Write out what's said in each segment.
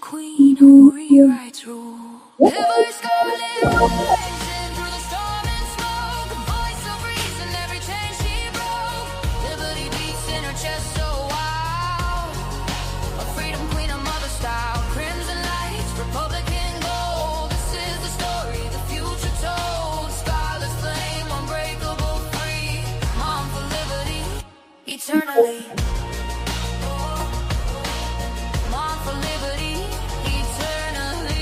queen who rewrites rules. Every scarlet rising through the storm and smoke, the voice of reason, every chain she broke. Liberty beats in her chest so wild. A freedom queen, a mother style. Crimson lights, Republican gold. This is the story the future told. Scarlet flame, unbreakable, free. Mom for liberty, eternally. Mom for liberty, eternally.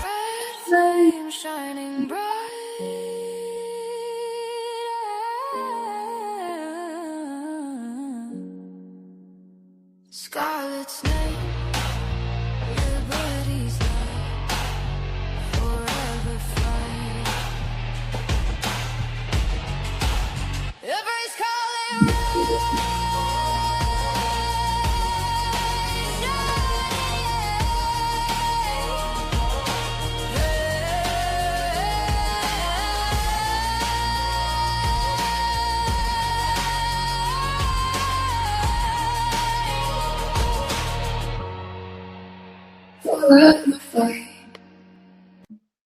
Red flame shining bright. Scarlet's name, liberty's light, forever fight. Every scarlet forever fight.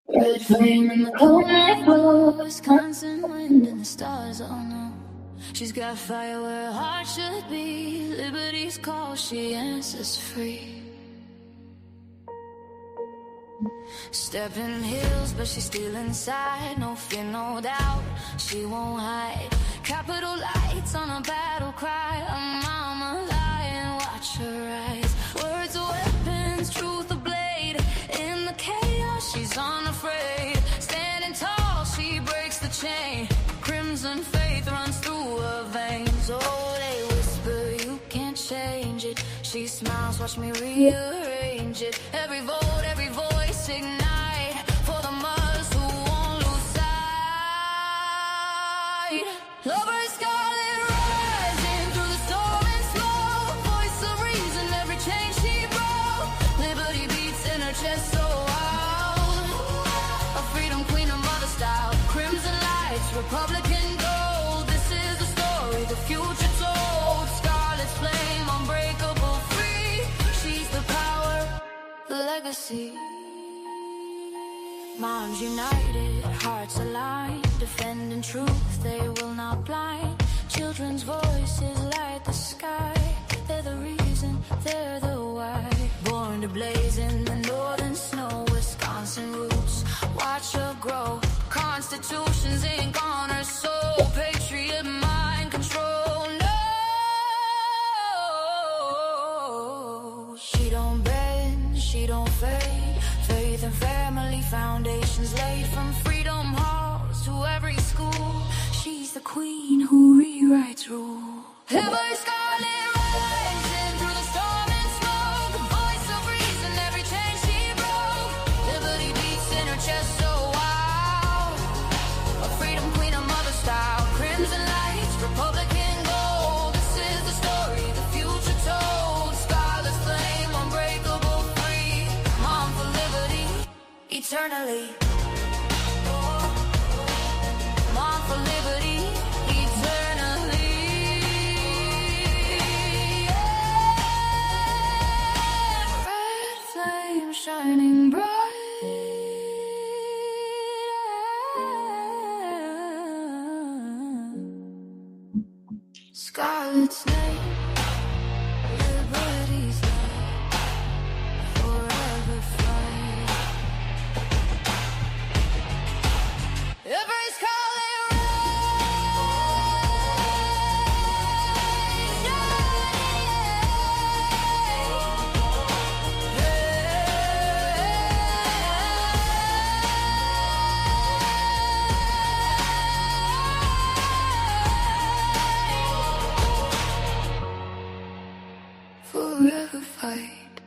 Red flame in the cold night glow, Wisconsin wind and the stars all know. She's got fire where her heart should be. Liberty's call, she answers free. Stepping hills, but she's still inside. No fear, no doubt, she won't hide. Capital lights on a battle cry. A mama lying, watch her rise. Words are weapons, truth a blade. In the chaos, she's unafraid. Standing tall, she breaks the chain. Crimson faith runs through her veins. Oh, they whisper, you can't change it. She smiles, watch me rearrange it. Every vote, every voice ignite. For the mothers who won't lose sight. Lover scarlet rising through the storm and smoke. Voice of reason, every chain she broke. Liberty beats in her chest so wild. A freedom queen, a mother style. Crimson lights, Republican gold. This is the story the future told. Scarlet's flame, unbreakable, free. She's the power, the legacy. Moms united, hearts aligned. Defending truth, they will not blind. Children's voices light the sky. They're the reason, they're the why. Born to blaze in the northern snow. Wisconsin roots, watch her grow. Constitution's ink on her soul. Patriot mind control. No, she don't bend, she don't fade. Faith and family foundations laid. From freedom halls to every school, she's the queen who rewrites rules. Every scarlet rising through the storm and smoke. The voice of reason, every chain she broke. Liberty beats in her chest so wild. A freedom queen, a mother style. Crimson lights, Republican gold. This is the story the future told. Scarlet's flame, unbreakable, free. Mom for liberty, eternally. Mom for liberty, eternally. Red flame shining bright. Scarlet's name, liberty's light, forever fight. Every scarlet forever fight.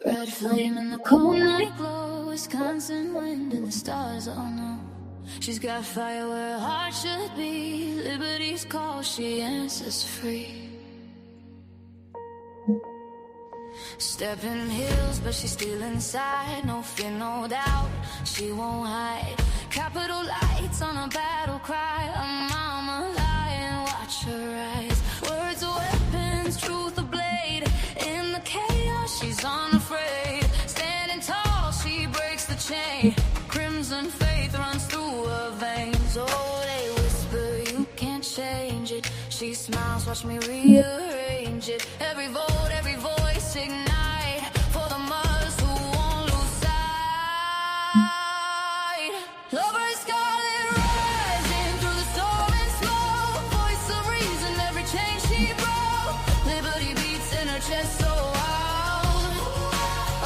Red flame in the cold night glow. Wisconsin wind and the stars all know. She's got fire where her heart should be. Liberty's call, she answers free. Stepping hills, but she's still inside. No fear, no doubt, she won't hide. Capital lights on a battle cry. A mama lying, watch her rise. watch me rearrange it. Every vote, every voice ignite for the mothers who won't lose sight. Lover scarlet rising through the storm and smoke. Voice of reason, every chain she broke. Liberty beats in her chest so loud.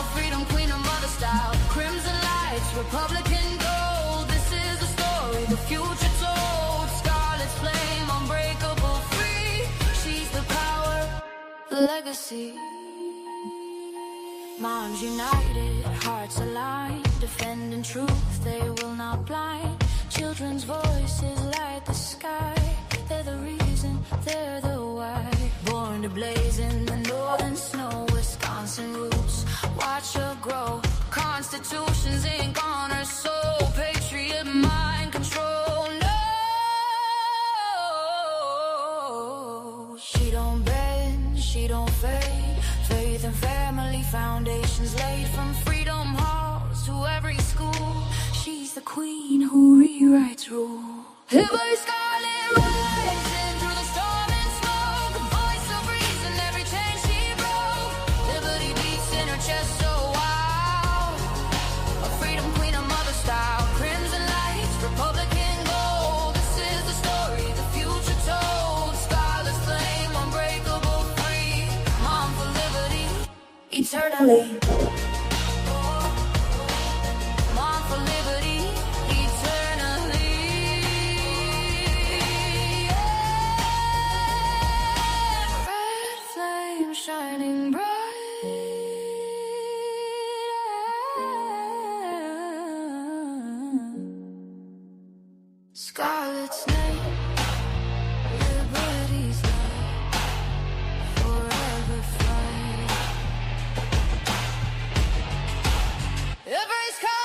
A freedom queen, a mother style. Crimson lights, Republican gold. This is the story, the future told. Scarlet's flame, unbreakable, free. She's the power, the legacy. Moms united, hearts aligned, defending truth, they will not blind. Children's voices light the sky. They're the reason, they're the why. Born to blaze in the northern snow, Wisconsin roots. Watch her grow. Constitution's ink on her soul. Patriot mind control. No, she don't bend, she don't fade. Faith and family foundations laid from freedom halls to every school. She's the queen who rewrites rule. Every scarlet rising through the storm and smoke. The voice of reason, every chain she broke. Liberty beats in her chest so wild. A freedom queen, a mother style. Crimson lights, Republican gold. This is the story, the future told. Scarlet's flame, unbreakable, free. Mom for liberty, eternally. Mom for liberty, eternally. Red flame shining bright. Scarlet's name, liberty's light. Forever fight. Every scarlet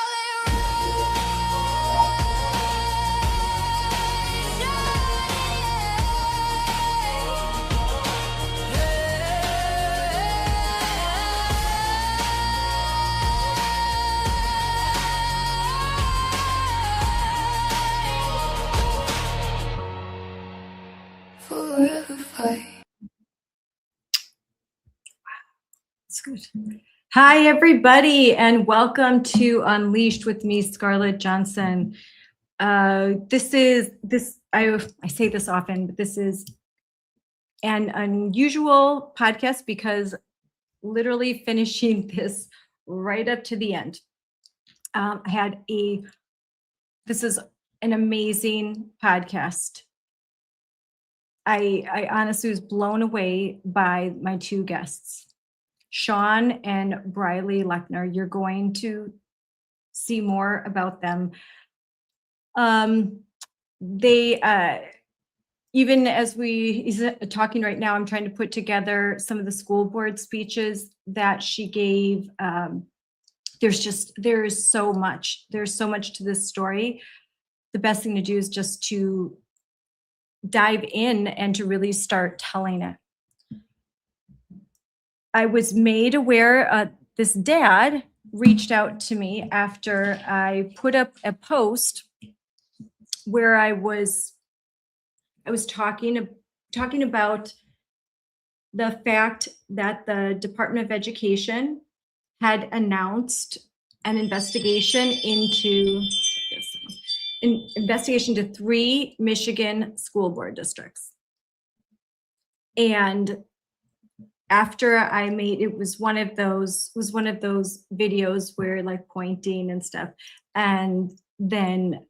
forever fight. It's good. Hi, everybody, and welcome to Unleashed with me, Scarlett Johnson. I say this often, but this is an unusual podcast because literally finishing this right up to the end. This is an amazing podcast. I honestly was blown away by my two guests, Sean and Briley Lechner. You're going to see more about them. Even as he's talking right now, I'm trying to put together some of the school board speeches that she gave. There's so much to this story. The best thing to do is just to dive in and to really start telling it. I was made aware, this dad reached out to me after I put up a post where I was talking about the fact that the Department of Education had announced an investigation into 3 Michigan school board districts. And after I made, it was one of those videos where like pointing and stuff. And then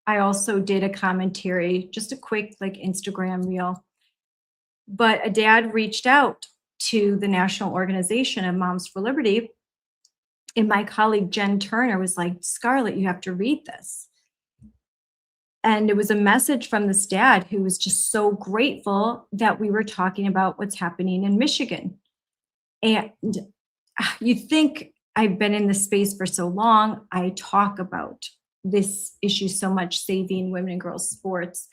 I also did a commentary, just a quick like Instagram reel. But a dad reached out to the National Organization of Moms for Liberty. And my colleague, Jen Turner, was like, Scarlett, you have to read this. And it was a message from this dad who was just so grateful that we were talking about what's happening in Michigan. And you think I've been in this space for so long, I talk about this issue so much, saving women and girls sports,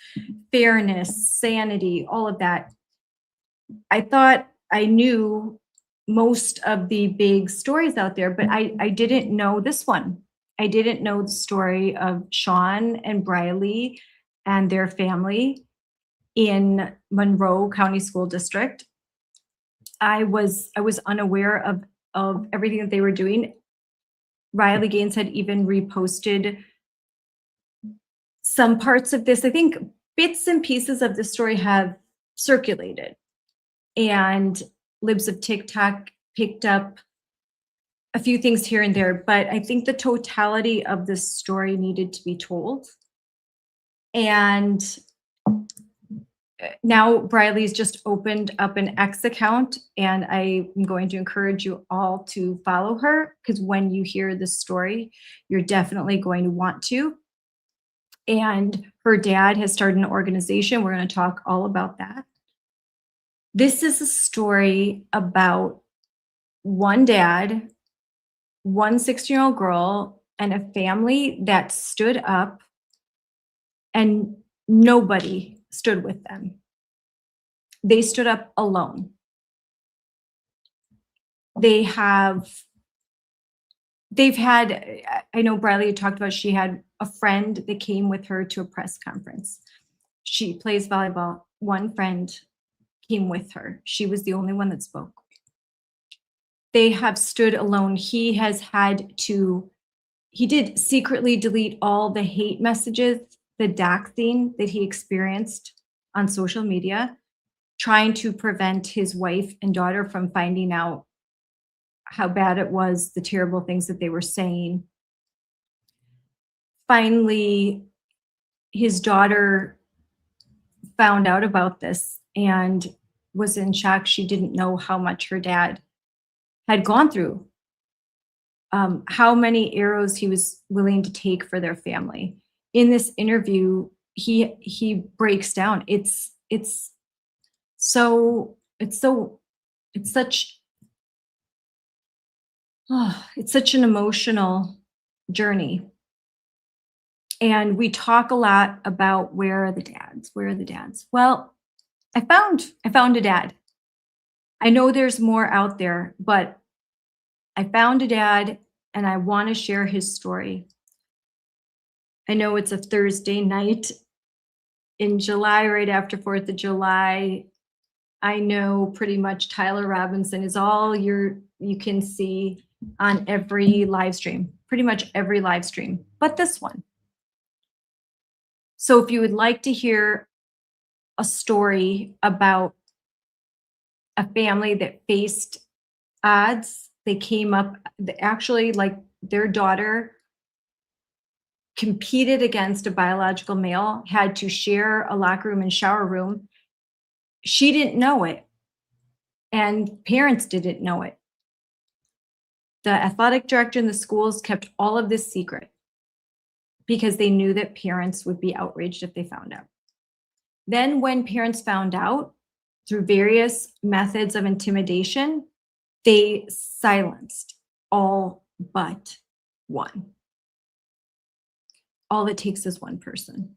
fairness, sanity, all of that. I thought I knew most of the big stories out there, but I didn't know this one. I didn't know the story of Sean and Briley and their family. in Monroe County School District. I was unaware of everything that they were doing. Riley Gaines had even reposted some parts of this. I think bits and pieces of the story have circulated, and Libs of TikTok picked up a few things here and there, but I think the totality of this story needed to be told. And now Briley's just opened up an X account, and I'm going to encourage you all to follow her, because when you hear this story, you're definitely going to want to. And her dad has started an organization. We're going to talk all about that. This is a story about one dad, one 16-year-old girl, and a family that stood up, and nobody stood with them. They stood up alone. They've had, I know Briley had talked about, she had a friend that came with her to a press conference. She plays volleyball. One friend came with her. She was the only one that spoke. They have stood alone. He did secretly delete all the hate messages, the doxing that he experienced on social media, trying to prevent his wife and daughter from finding out how bad it was, the terrible things that they were saying. Finally, his daughter found out about this and was in shock. She didn't know how much her dad had gone through, how many arrows he was willing to take for their family. In this interview, he breaks down. It's such an emotional journey. And we talk a lot about where are the dads? Well, I found a dad. I know there's more out there, but I found a dad, and I want to share his story. I know it's a Thursday night in July, right after 4th of July. I know pretty much Tyler Robinson is all you can see on every live stream, pretty much every live stream, but this one. So if you would like to hear a story about a family that faced odds, they came up, actually, like, their daughter competed against a biological male, had to share a locker room and shower room. She didn't know it, and parents didn't know it. The athletic director in the schools kept all of this secret because they knew that parents would be outraged if they found out. Then when parents found out through various methods of intimidation, they silenced all but one. All it takes is one person.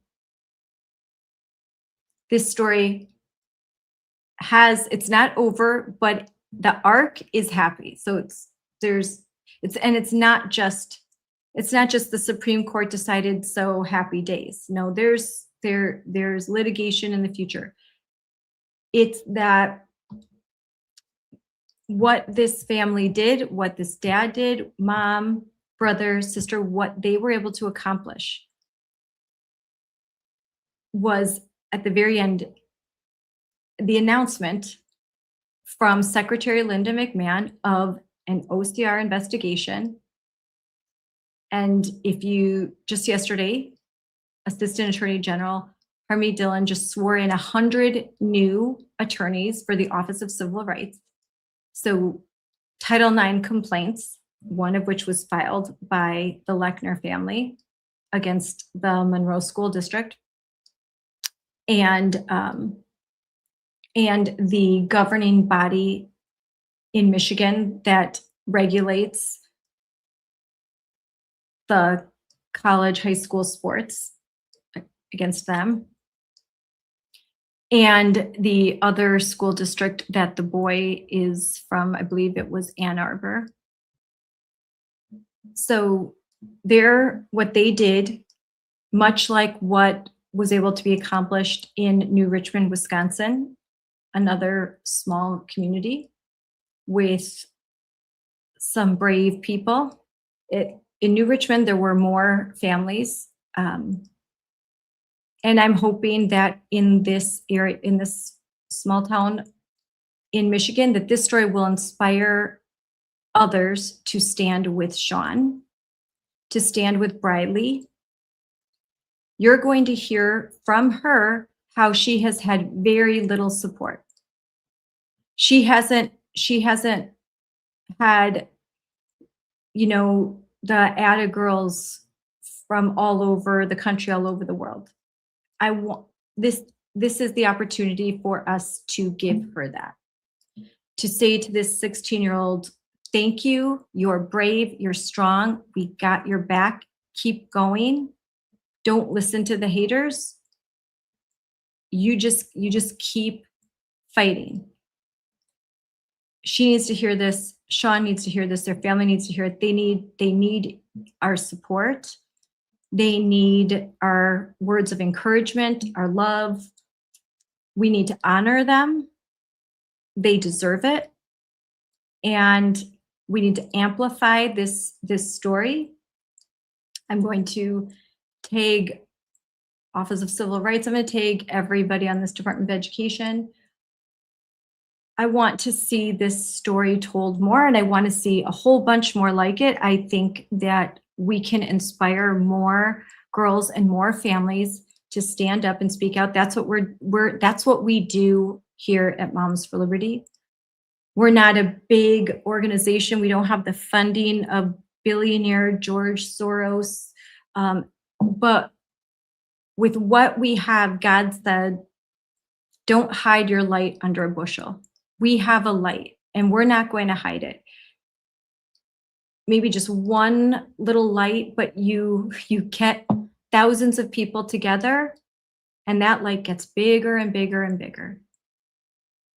This story it's not over, but the arc is happy. So it's not just the Supreme Court decided, so happy days. No, there's litigation in the future. It's that what this family did, what this dad did, mom, brother, sister, what they were able to accomplish was, at the very end, the announcement from Secretary Linda McMahon of an OCR investigation. And just yesterday, Assistant Attorney General Harmy Dillon just swore in 100 new attorneys for the Office of Civil Rights. So Title IX complaints, one of which was filed by the Lechner family against the Monroe School District, and the governing body in Michigan that regulates the college, high school sports, against them, and the other school district that the boy is from, I believe it was Ann Arbor. So what they did, much like what was able to be accomplished in New Richmond, Wisconsin, another small community with some brave people. In New Richmond, there were more families. And I'm hoping that in this area, in this small town in Michigan, that this story will inspire others to stand with Sean, to stand with Briley. You're going to hear from her how she has had very little support. She hasn't had, you know, the Ada girls from all over the country, all over the world. I want this is the opportunity for us to give her that. To say to this 16-year-old, thank you, you're brave, you're strong, we got your back, keep going. Don't listen to the haters. You just keep fighting. She needs to hear this. Sean needs to hear this. Their family needs to hear it. They need our support. They need our words of encouragement, our love. We need to honor them. They deserve it. And we need to amplify this story. I'm going to tag Office of Civil Rights. I'm going to tag everybody on this Department of Education. I want to see this story told more, and I want to see a whole bunch more like it. I think that we can inspire more girls and more families to stand up and speak out. That's what that's what we do here at Moms for Liberty. We're not a big organization. We don't have the funding of billionaire George Soros. But with what we have, God said, don't hide your light under a bushel. We have a light, and we're not going to hide it. Maybe just one little light, but you get thousands of people together, and that light gets bigger and bigger and bigger.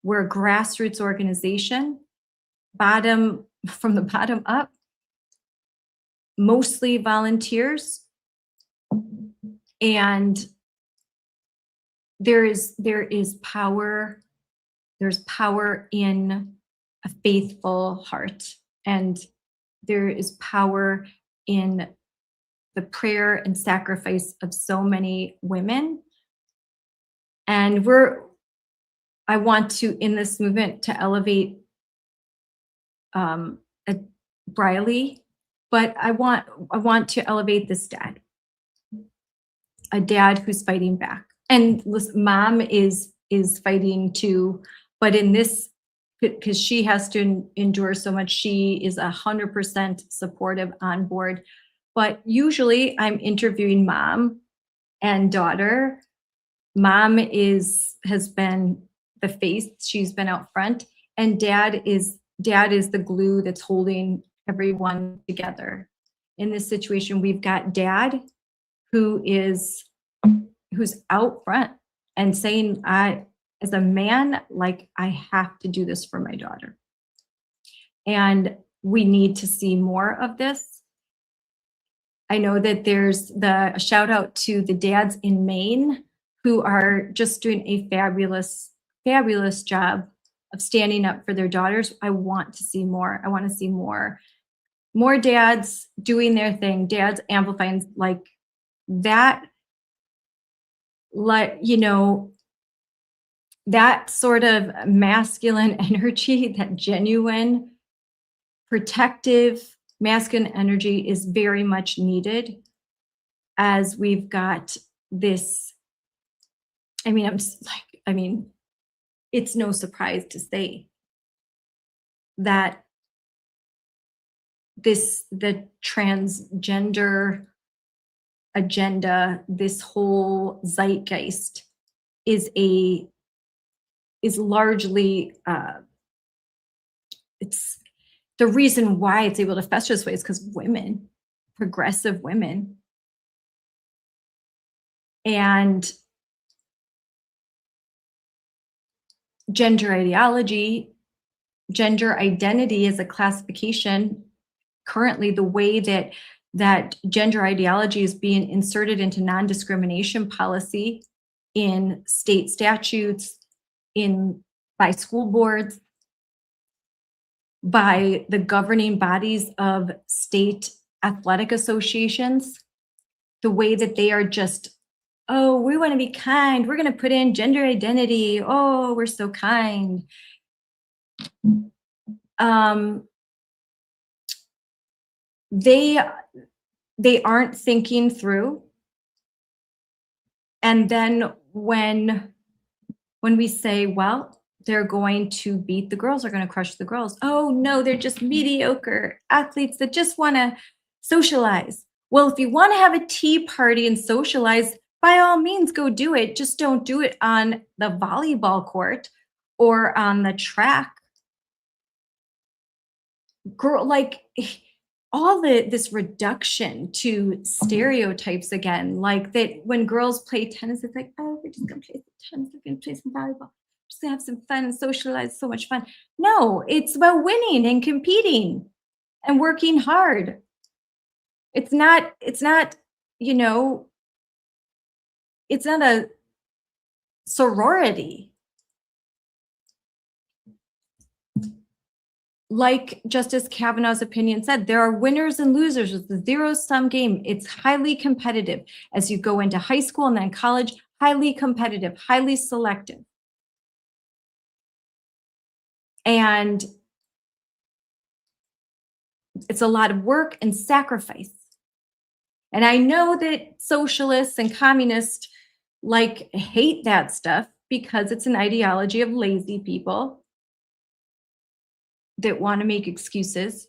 We're a grassroots organization, from the bottom up, mostly volunteers, and there is power. There's power in a faithful heart, and there is power in the prayer and sacrifice of so many women. And I want to, in this movement, to elevate Briley, but I want to elevate this dad, a dad who's fighting back. And listen, mom is fighting too, but in this, because she has to endure so much, she is 100% supportive, on board. But usually I'm interviewing mom and daughter. Mom has been the face, she's been out front, and dad is the glue that's holding everyone together. In this situation, we've got dad who's out front and saying, as a man, like, I have to do this for my daughter. And we need to see more of this. I know that there's a shout out to the dads in Maine who are just doing a fabulous, fabulous job of standing up for their daughters. I want to see more. I want to see more dads doing their thing, dads amplifying like that. That sort of masculine energy, that genuine, protective masculine energy is very much needed as we've got this. It's no surprise to say that the transgender agenda, this whole zeitgeist is largely it's the reason why it's able to fester this way is because women, progressive women, and gender ideology, gender identity is a classification. Currently, the way that that gender ideology is being inserted into non-discrimination policy in state statutes, by school boards, by the governing bodies of state athletic associations, the way that they are just, oh, we want to be kind. We're going to put in gender identity. Oh, we're so kind. They aren't thinking through. And then when we say, well, they're going to beat the girls, are going to crush the girls. Oh no, they're just mediocre athletes that just want to socialize. Well, if you want to have a tea party and socialize, by all means, go do it. Just don't do it on the volleyball court or on the track. Girl, like all this reduction to stereotypes again, like that when girls play tennis, it's like, oh, we're just gonna play some tennis, we're gonna play some volleyball, just gonna have some fun and socialize, so much fun. No, it's about winning and competing and working hard. It's not, you know, it's not a sorority. Like Justice Kavanaugh's opinion said, there are winners and losers. It's a zero-sum game. It's highly competitive. As you go into high school and then college, highly competitive, highly selective. And it's a lot of work and sacrifice. And I know that socialists and communists like hate that stuff because it's an ideology of lazy people that want to make excuses.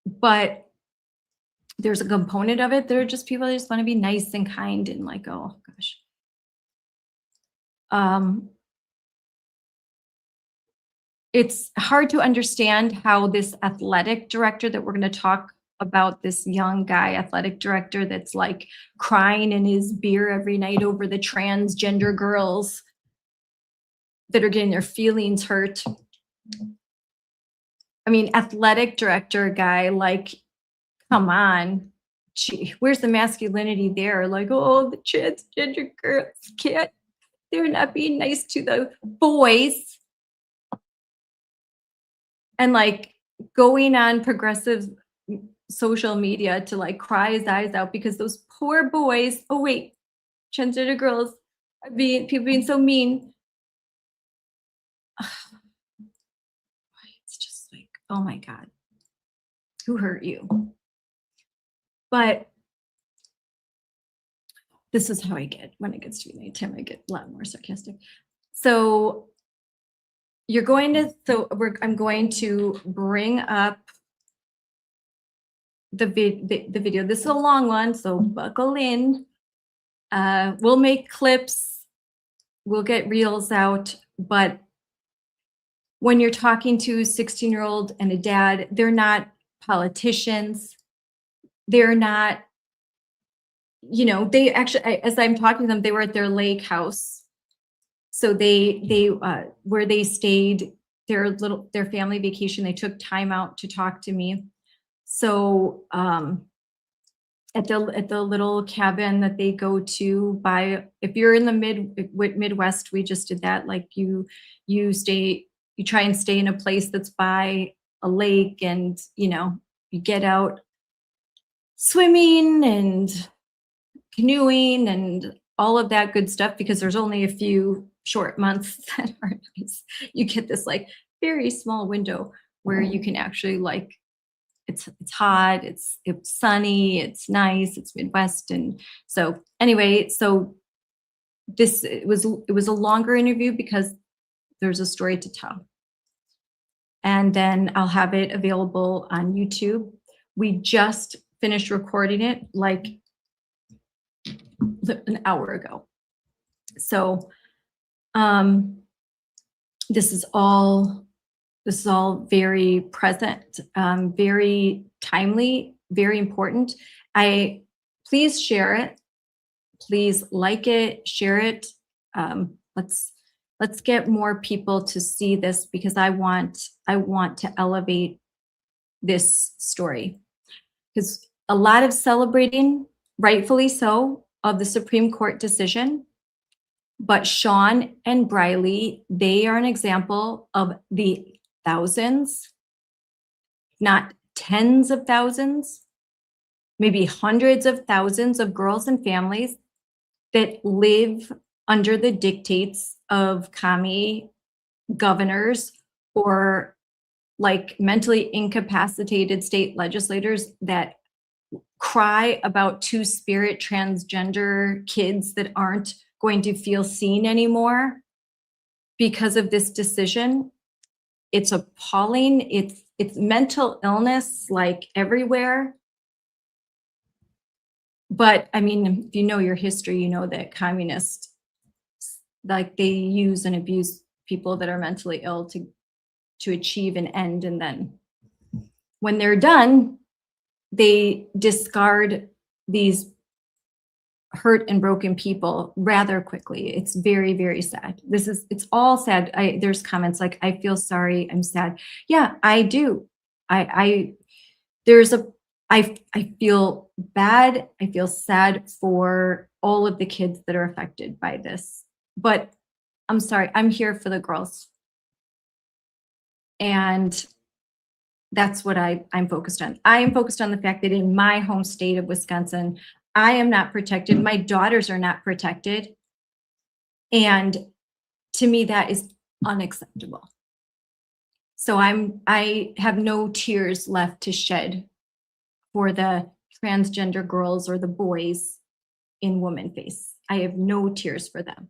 But there's a component of it. There are just people that just want to be nice and kind and like, oh gosh. It's hard to understand how this athletic director that we're going to talk about, this young guy athletic director that's like crying in his beer every night over the transgender girls that are getting their feelings hurt. I mean, athletic director guy, like, come on. Gee, where's the masculinity there? Like, oh, the transgender girls they're not being nice to the boys. And like going on progressive social media to like cry his eyes out because those poor boys, oh wait, transgender girls are people being so mean. It's just like, oh my God, who hurt you? But this is how I get when it gets to be nighttime. I get a lot more sarcastic. So you're going to, I'm going to bring up the video. This is a long one, so buckle in. We'll make clips. We'll get reels out. But when you're talking to a 16-year-old and a dad, they're not politicians. They're not, you know, they actually, as I'm talking to them, they were at their lake house. So they where they stayed, their family vacation, they took time out to talk to me. So at the little cabin that they go to if you're in the Midwest, we just did that. Like you try and stay in a place that's by a lake, and you know, you get out swimming and canoeing and all of that good stuff, because there's only a few short months that are nice. You get this like very small window where you can actually like, it's hot, it's sunny, it's nice, it's Midwest. And so anyway, so it was a longer interview because there's a story to tell. And then I'll have it available on YouTube. We just finished recording it like an hour ago. So this is all very present, very timely, very important. Please share it. Please like it, share it. Let's get more people to see this, because I want to elevate this story. Because a lot of celebrating, rightfully so, of the Supreme Court decision. But Sean and Briley, they are an example of the thousands, not tens of thousands, maybe hundreds of thousands of girls and families that live under the dictates of commie governors or like mentally incapacitated state legislators that cry about two-spirit transgender kids that aren't going to feel seen anymore because of this decision. It's appalling. It's mental illness like everywhere. But I mean, if you know your history, you know that communists, like, they use and abuse people that are mentally ill to achieve an end, and then when they're done, they discard these hurt and broken people rather quickly. It's very, very sad. It's all sad. There's comments like, I feel sorry, I'm sad. Yeah, I do. I feel bad. I feel sad for all of the kids that are affected by this. But I'm sorry, I'm here for the girls. And that's what I'm focused on. I am focused on the fact that in my home state of Wisconsin, I am not protected. My daughters are not protected. And to me, that is unacceptable. So I have no tears left to shed for the transgender girls or the boys in woman face. I have no tears for them.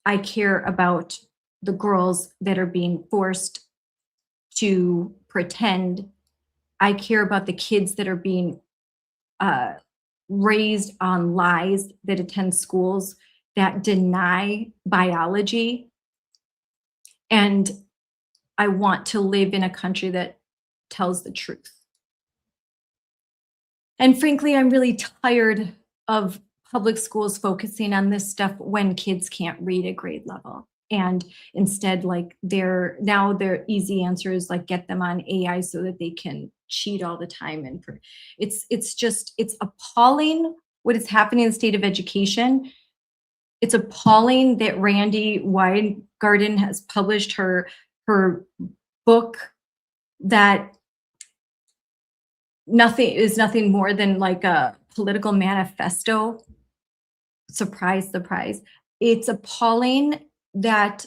I care about the girls that are being forced to pretend. I care about the kids that are being raised on lies, that attend schools that deny biology. And I want to live in a country that tells the truth. And frankly, I'm really tired of public schools focusing on this stuff when kids can't read at grade level. And instead, like, their easy answer is like, get them on AI so that they can cheat all the time. And it's appalling what is happening in the state of education. It's appalling that Randy Weingarten has published her book that is nothing more than like a political manifesto. Surprise, surprise. It's appalling that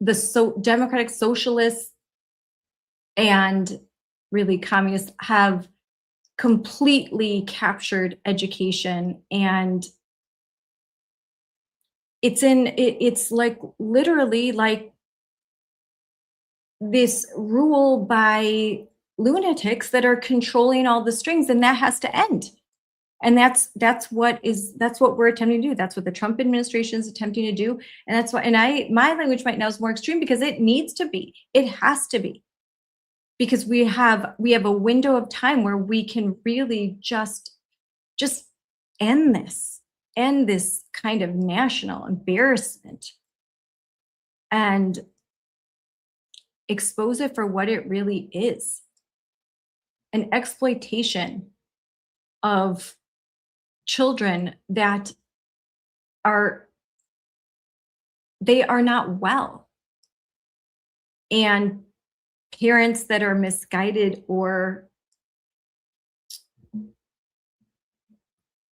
the democratic socialists and really communists have completely captured education, and it's like literally like this rule by lunatics that are controlling all the strings, and that has to end. And that's what we're attempting to do. That's what the Trump administration is attempting to do. And that's why, my language right now is more extreme because it needs to be. It has to be. Because we have a window of time where we can really just end this kind of national embarrassment and expose it for what it really is. An exploitation of children that they are not well, and parents that are misguided, or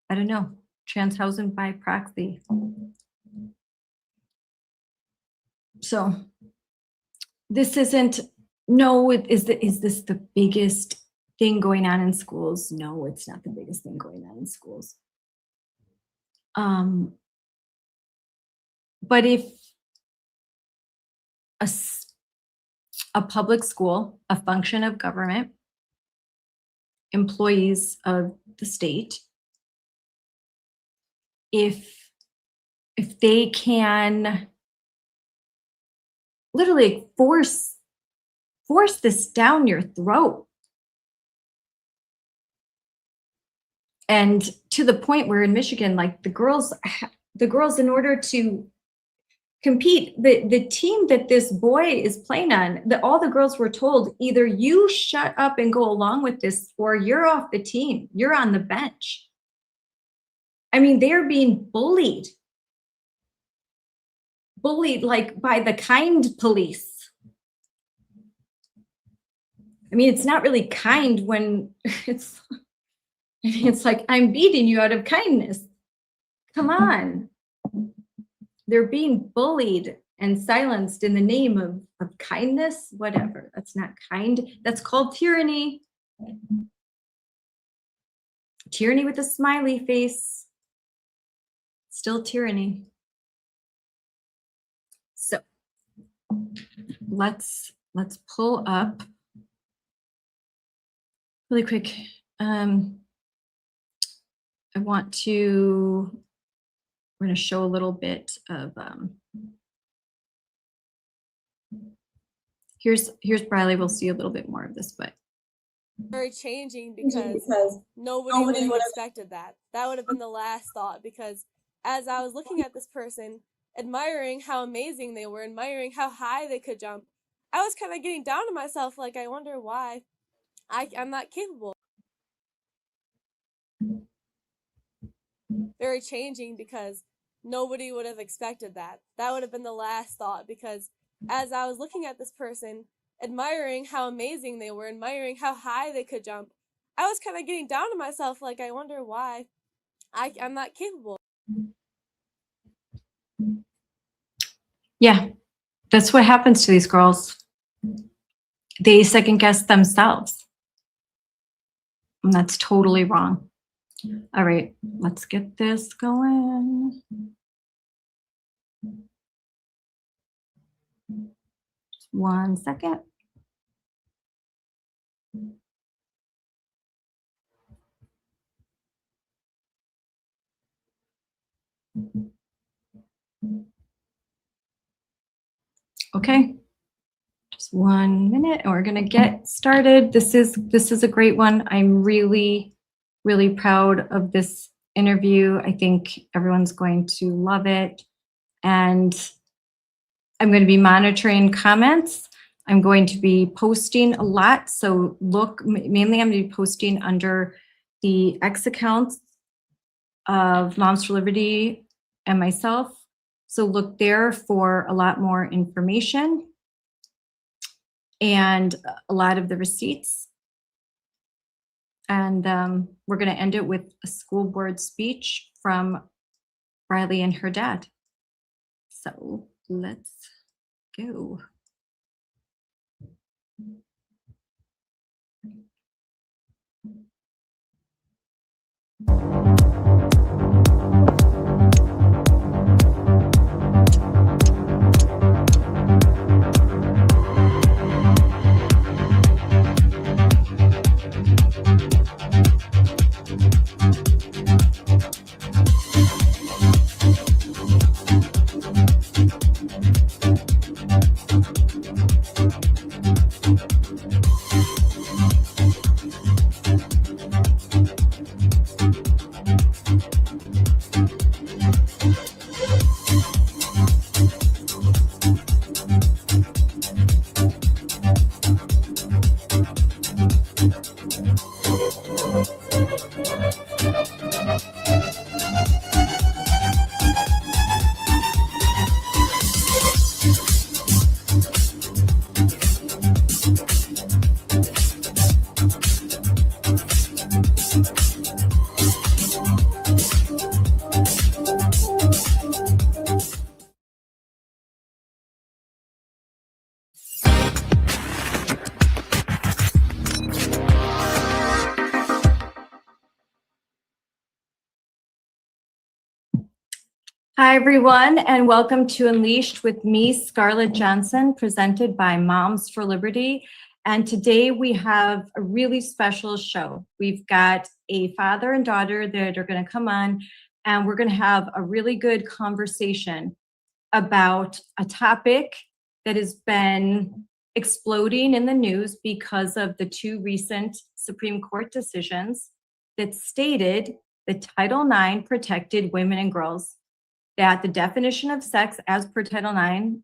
I don't know, Transhausen by proxy. So this isn't, no, is this the biggest thing going on in schools? No, it's not the biggest thing going on in schools. But if a public school, a function of government, employees of the state, if they can literally force this down your throat, and to the point where in Michigan, like, the girls, in order to compete. The team that this boy is playing on, all the girls were told, either you shut up and go along with this or you're off the team. You're on the bench. I mean, they're being bullied like by the kind police. I mean, it's not really kind when it's like, I'm beating you out of kindness. Come on. They're being bullied and silenced in the name of kindness. Whatever. That's not kind. That's called tyranny. Tyranny with a smiley face. Still tyranny. So let's pull up really quick. We're going to show a little bit of, here's Briley. We'll see a little bit more of this, but. Very changing because nobody would have expected that. That would have been the last thought, because as I was looking at this person, admiring how amazing they were, admiring how high they could jump, I was kind of getting down to myself, like, I wonder why I'm not capable. Very changing because nobody would have expected that. That would have been the last thought, because as I was looking at this person, admiring how amazing they were, admiring how high they could jump, I was kind of getting down to myself, like, I wonder why I'm not capable. Yeah, that's what happens to these girls. They second guess themselves. And that's totally wrong. All right, let's get this going. Just 1 second. Okay, just 1 minute and we're gonna get started. This is a great one. I'm really proud of this interview. I think everyone's going to love it. And I'm going to be monitoring comments. I'm going to be posting a lot. So look, mainly I'm going to be posting under the X accounts of Moms for Liberty and myself. So look there for a lot more information and a lot of the receipts. And we're going to end it with a school board speech from Briley and her dad. So let's go. Hi, everyone, and welcome to Unleashed with me, Scarlett Johnson, presented by Moms for Liberty. And today we have a really special show. We've got a father and daughter that are going to come on, and we're going to have a really good conversation about a topic that has been exploding in the news because of the two recent Supreme Court decisions that stated that Title IX protected women and girls, that the definition of sex as per Title IX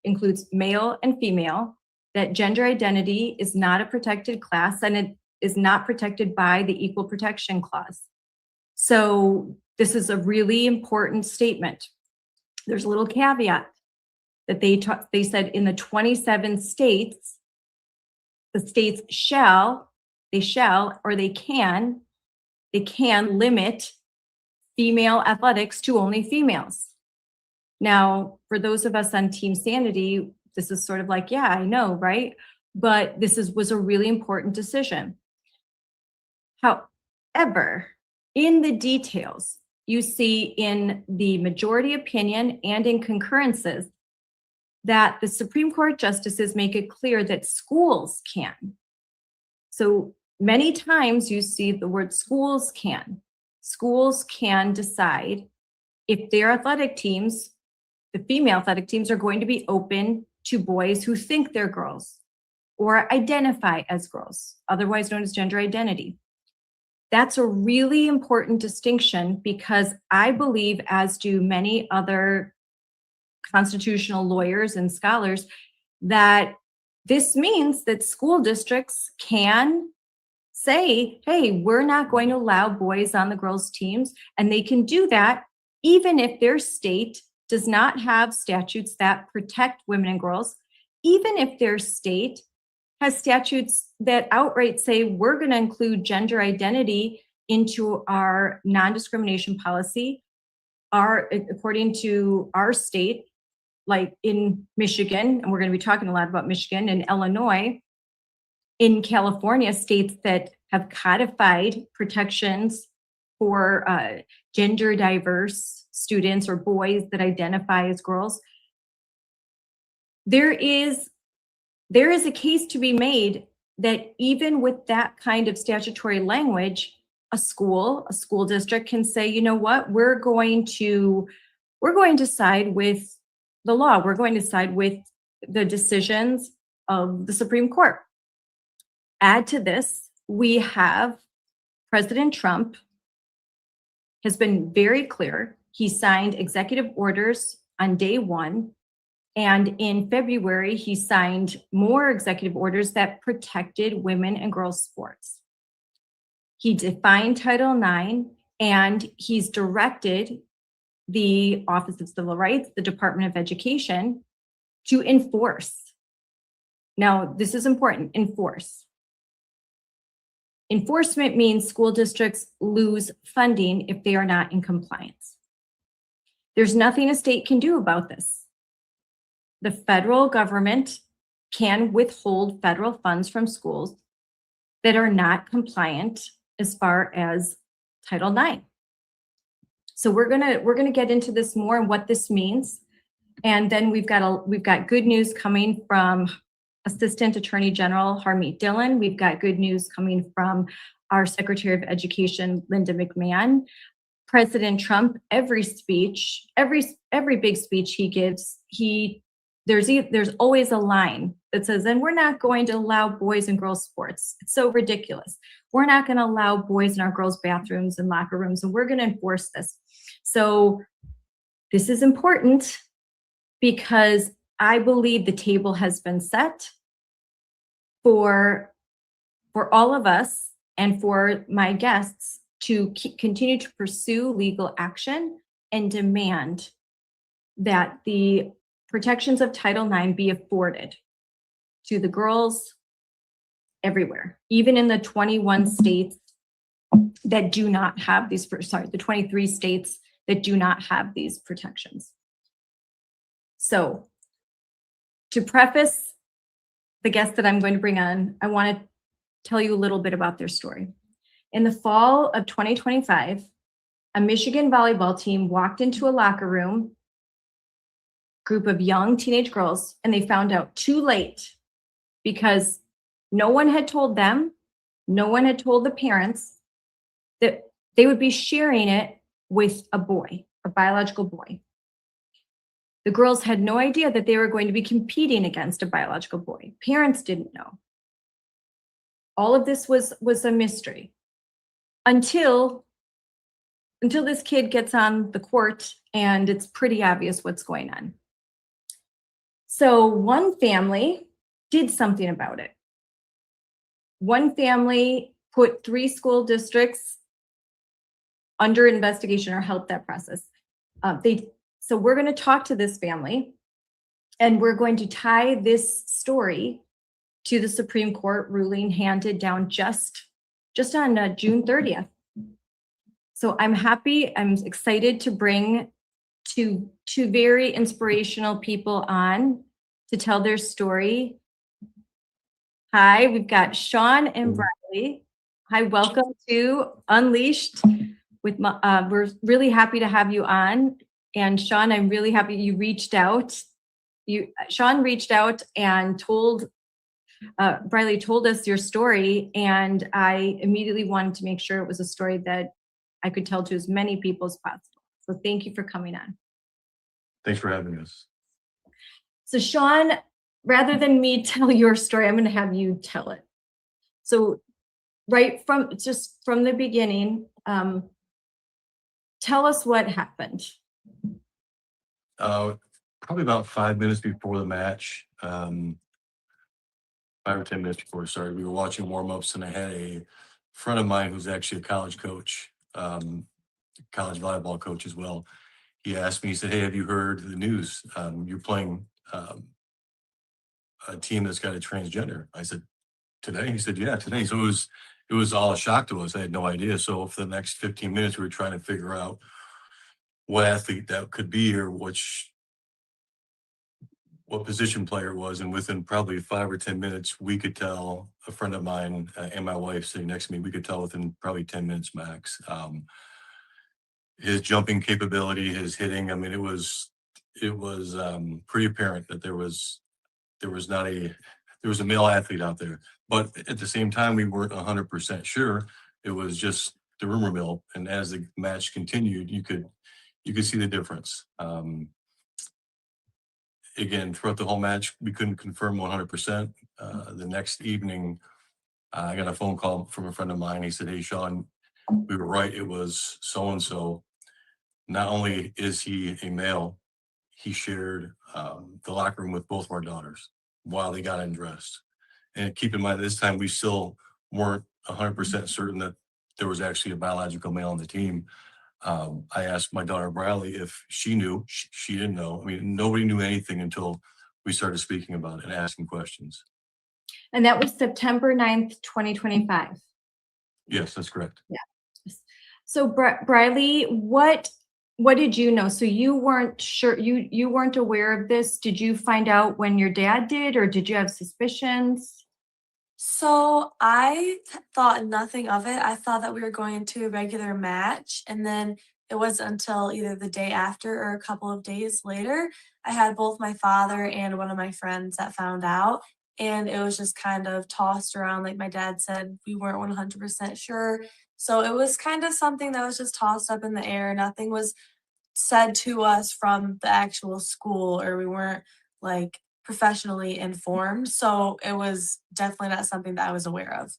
includes male and female, that gender identity is not a protected class and it is not protected by the Equal Protection Clause. So this is a really important statement. There's a little caveat that they said in the 27 states, the states shall, or they can limit female athletics to only females. Now, for those of us on Team Sanity, this is sort of like, yeah, I know, right? But this was a really important decision. However, in the details, you see in the majority opinion and in concurrences that the Supreme Court justices make it clear that schools can. So many times you see the word schools can. Schools can decide if their athletic teams, the female athletic teams, are going to be open to boys who think they're girls or identify as girls, otherwise known as gender identity. That's a really important distinction because I believe, as do many other constitutional lawyers and scholars, that this means that school districts can say, hey, we're not going to allow boys on the girls' teams, and they can do that even if their state does not have statutes that protect women and girls, even if their state has statutes that outright say we're going to include gender identity into our non-discrimination policy. According to our state, like in Michigan, and we're going to be talking a lot about Michigan and Illinois, in California, states that have codified protections for gender diverse students or boys that identify as girls. There is a case to be made that even with that kind of statutory language, a school district can say, you know what, we're going to side with the law. We're going to side with the decisions of the Supreme Court. Add to this, we have President Trump has been very clear. He signed executive orders on day one. And in February, he signed more executive orders that protected women and girls sports. He defined Title IX, and he's directed the Office of Civil Rights, the Department of Education, to enforce. Now, this is important, enforce. Enforcement means school districts lose funding if they are not in compliance. There's nothing a state can do about this. The federal government can withhold federal funds from schools that are not compliant as far as Title IX. So we're gonna get into this more and what this means, and then we've got good news coming from Assistant Attorney General Harmeet Dillon. We've got good news coming from our Secretary of Education Linda McMahon. President Trump, every big speech he gives, there's always a line that says, and we're not going to allow boys and girls sports. It's so ridiculous. We're not going to allow boys in our girls' bathrooms and locker rooms, and we're going to enforce this. So this is important because I believe the table has been set for all of us and for my guests to continue to pursue legal action and demand that the protections of Title IX be afforded to the girls everywhere, even in the 21 states that do not have these, the 23 states that do not have these protections. So to preface the guest that I'm going to bring on, I want to tell you a little bit about their story. In the fall of 2025, a Michigan volleyball team walked into a locker room, group of young teenage girls, and they found out too late because no one had told them, no one had told the parents that they would be sharing it with a boy, a biological boy. The girls had no idea that they were going to be competing against a biological boy. Parents didn't know. All of this was a mystery until this kid gets on the court and it's pretty obvious what's going on. So one family did something about it. One family put 3 school districts under investigation or helped that process. So we're going to talk to this family, and we're going to tie this story to the Supreme Court ruling handed down just on June 30th. So I'm excited to bring two very inspirational people on to tell their story. Hi, we've got Sean and Briley. Hi, welcome to Unleashed. We're really happy to have you on. And Sean, I'm really happy you reached out. Sean reached out and Briley told us your story, and I immediately wanted to make sure it was a story that I could tell to as many people as possible. So thank you for coming on. Thanks for having us. So Sean, rather than me tell your story, I'm going to have you tell it. So from the beginning, tell us what happened. Probably about 5 minutes before the match, 5 or 10 minutes before it started, we were watching warm-ups, and I had a friend of mine who's actually a college coach, college volleyball coach as well. He asked me, he said, "Hey, have you heard the news? You're playing a team that's got a transgender." I said, "Today?" He said, "Yeah, today." So it was all a shock to us. I had no idea. So for the next 15 minutes, we were trying to figure out what athlete that could be, or what position player it was. And within probably 5 or 10 minutes, we could tell, a friend of mine and my wife sitting next to me, we could tell within probably 10 minutes max. His jumping capability, his hitting, I mean, it was pretty apparent that there was a male athlete out there. But at the same time, we weren't 100% sure. It was just the rumor mill. And as the match continued, you could see the difference. Again, throughout the whole match, we couldn't confirm 100%. The next evening, I got a phone call from a friend of mine. He said, "Hey, Sean, we were right. It was so-and-so. Not only is he a male, he shared the locker room with both of our daughters while they got undressed." And keep in mind, this time we still weren't 100% certain that there was actually a biological male on the team. I asked my daughter Briley if she knew. She didn't know. I mean, nobody knew anything until we started speaking about it and asking questions. And that was September 9th, 2025. Yes, that's correct. Yeah. So Briley, what did you know? So you weren't sure, you weren't aware of this. Did you find out when your dad did, or did you have suspicions? So I thought nothing of it. I thought that we were going to a regular match, and then it wasn't until either the day after or a couple of days later, I had both my father and one of my friends that found out, and it was just kind of tossed around. Like my dad said, we weren't 100% sure. So it was kind of something that was just tossed up in the air. Nothing was said to us from the actual school, or we weren't like professionally informed. So it was definitely not something that I was aware of.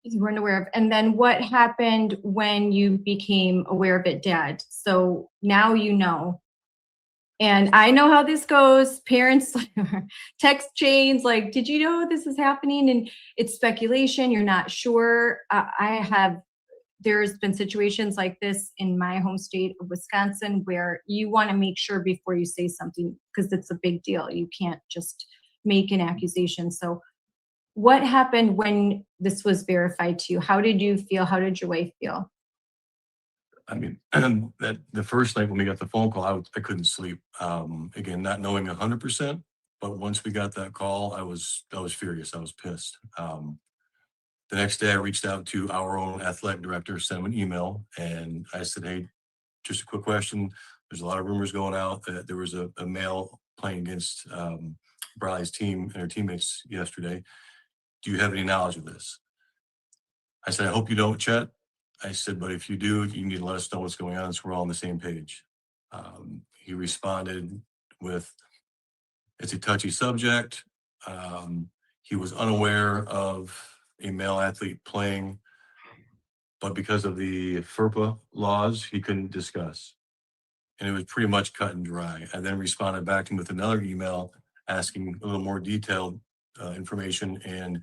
You weren't aware of. And then what happened when you became aware of it, Dad? So now you know. And I know how this goes. Parents text chains like, "Did you know this is happening?" And it's speculation. You're not sure. There's been situations like this in my home state of Wisconsin where you want to make sure before you say something, because it's a big deal. You can't just make an accusation. So what happened when this was verified to you? How did you feel? How did your wife feel? I mean, that the first night when we got the phone call, I couldn't sleep. Again, not knowing 100%, but once we got that call, I was furious. I was pissed. The next day, I reached out to our own athletic director, sent him an email, and I said, "Hey, just a quick question. There's a lot of rumors going out that there was a male playing against Briley's team and her teammates yesterday. Do you have any knowledge of this?" I said, "I hope you don't, Chet." I said, "But if you do, you need to let us know what's going on so we're all on the same page." He responded with, "It's a touchy subject." He was unaware of a male athlete playing but because of the FERPA laws, he couldn't discuss. And it was pretty much cut and dry. I then responded back to him with another email asking a little more detailed information. And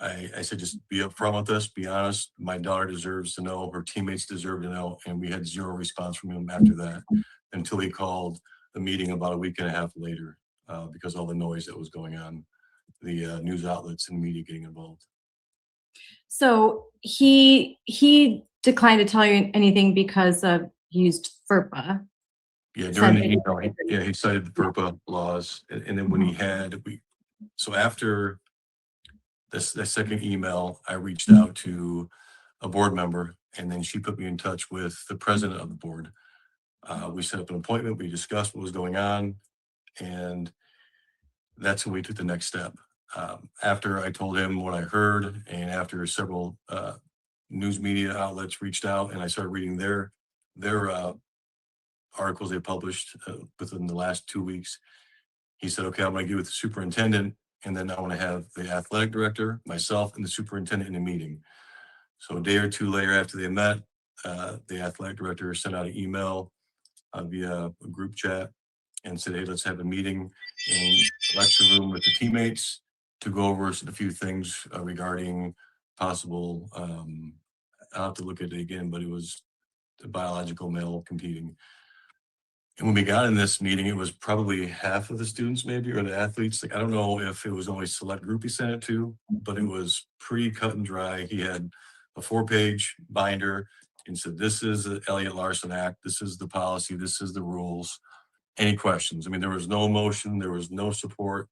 I said, just be upfront with us, be honest. My daughter deserves to know, her teammates deserve to know. And we had zero response from him after that until he called the meeting about a week and a half later because of all the noise that was going on, the news outlets and media getting involved. So he declined to tell you anything because of used FERPA. Yeah, during the email, he cited the FERPA laws. And then when he had, so after this second email, I reached out to a board member, and then she put me in touch with the president of the board. We set up an appointment, we discussed what was going on, and that's when we took the next step. After I told him what I heard, and after several news media outlets reached out, and I started reading their articles they published within the last 2 weeks, he said, okay, I'm going to get with the superintendent, and then I want to have the athletic director, myself, and the superintendent in a meeting. So a day or two later after they met, the athletic director sent out an email via a group chat and said, hey, let's have a meeting in the lecture room with the teammates to go over a few things regarding possible, I'll have to look at it again, but it was the biological male competing. And when we got in this meeting, it was probably half of the students maybe, or the athletes. Like, I don't know if it was only a select group he sent it to, but it was pretty cut and dry. He had a 4-page binder and said, this is the Elliott Larson Act. This is the policy. This is the rules. Any questions? I mean, there was no emotion. There was no support.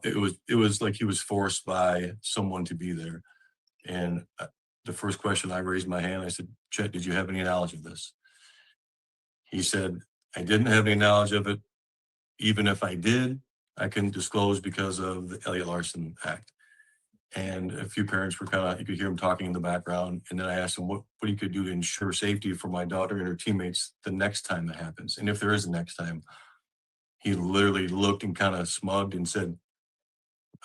It was like he was forced by someone to be there. And the first question, I raised my hand. I said, Chet, did you have any knowledge of this? He said, I didn't have any knowledge of it. Even if I did, I couldn't disclose because of the Elliott Larson Act. And a few parents were you could hear them talking in the background. And then I asked him what he could do to ensure safety for my daughter and her teammates the next time that happens. And if there is a next time, he literally looked and kind of smugged and said,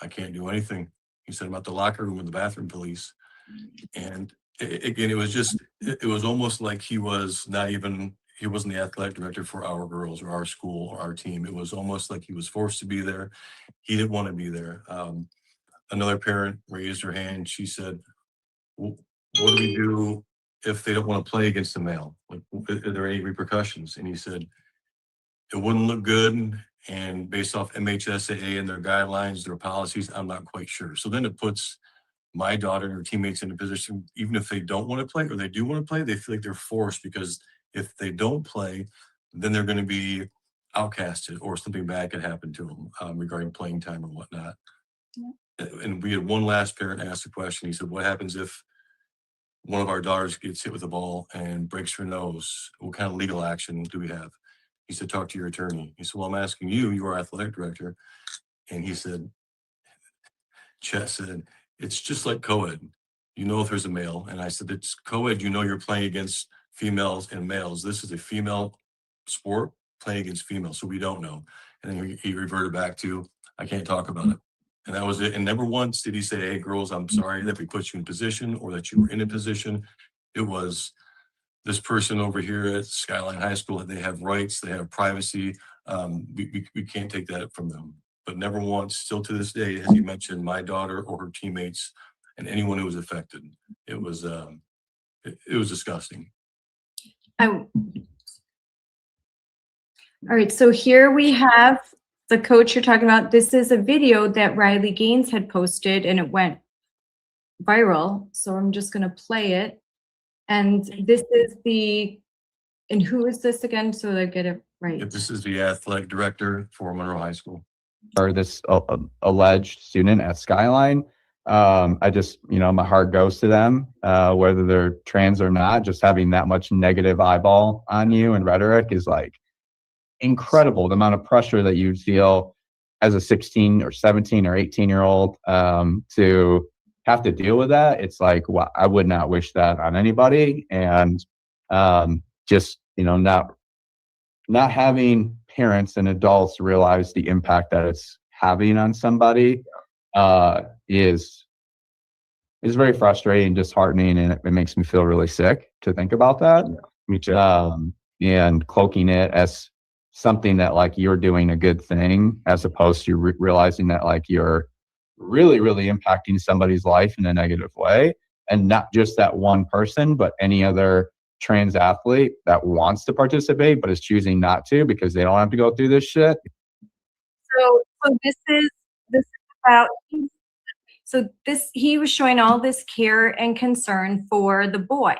I can't do anything. He said about the locker room and the bathroom police. And again, it was almost like he wasn't the athletic director for our girls or our school or our team. It was almost like he was forced to be there. He didn't want to be there. Another parent raised her hand. She said, what do we do if they don't want to play against the male? Like, are there any repercussions? And he said, it wouldn't look good. And based off MHSAA and their guidelines, their policies, I'm not quite sure. So then it puts my daughter and her teammates in a position, even if they don't want to play or they do want to play, they feel like they're forced, because if they don't play, then they're going to be outcasted or something bad could happen to them regarding playing time or whatnot. Yeah. And we had one last parent ask a question. He said, what happens if one of our daughters gets hit with a ball and breaks her nose? What kind of legal action do we have? He said, talk to your attorney. He said, well, I'm asking you, you are athletic director. And he said, Chet said, it's just like co-ed. You know if there's a male. And I said, it's co-ed, you know you're playing against females and males. This is a female sport playing against females, so we don't know. And then he reverted back to, I can't talk about it. And that was it. And never once did he say, hey, girls, I'm sorry that we put you in position or that you were in a position. It was this person over here at Skyline High School, they have rights, they have privacy. We can't take that from them. But never once, still to this day, has he mentioned my daughter or her teammates and anyone who was affected. It was disgusting. All right, so here we have the coach you're talking about. This is a video that Riley Gaines had posted and it went viral. So I'm just going to play it. And this is and who is this again? So I get it right. This is the athletic director for Monroe High School. Or this alleged student at Skyline. I just, my heart goes to them, whether they're trans or not. Just having that much negative eyeball on you and rhetoric is like incredible. The amount of pressure that you feel as a 16 or 17 or 18-year-old to have to deal with that. It's like, wow, I would not wish that on anybody. And just, not having parents and adults realize the impact that it's having on somebody is it's very frustrating, disheartening, and it makes me feel really sick to think about that. Me too. And cloaking it as something that like you're doing a good thing, as opposed to realizing that like you're really, really impacting somebody's life in a negative way, and not just that one person, but any other trans athlete that wants to participate but is choosing not to because they don't have to go through this shit. So this is about. So he was showing all this care and concern for the boy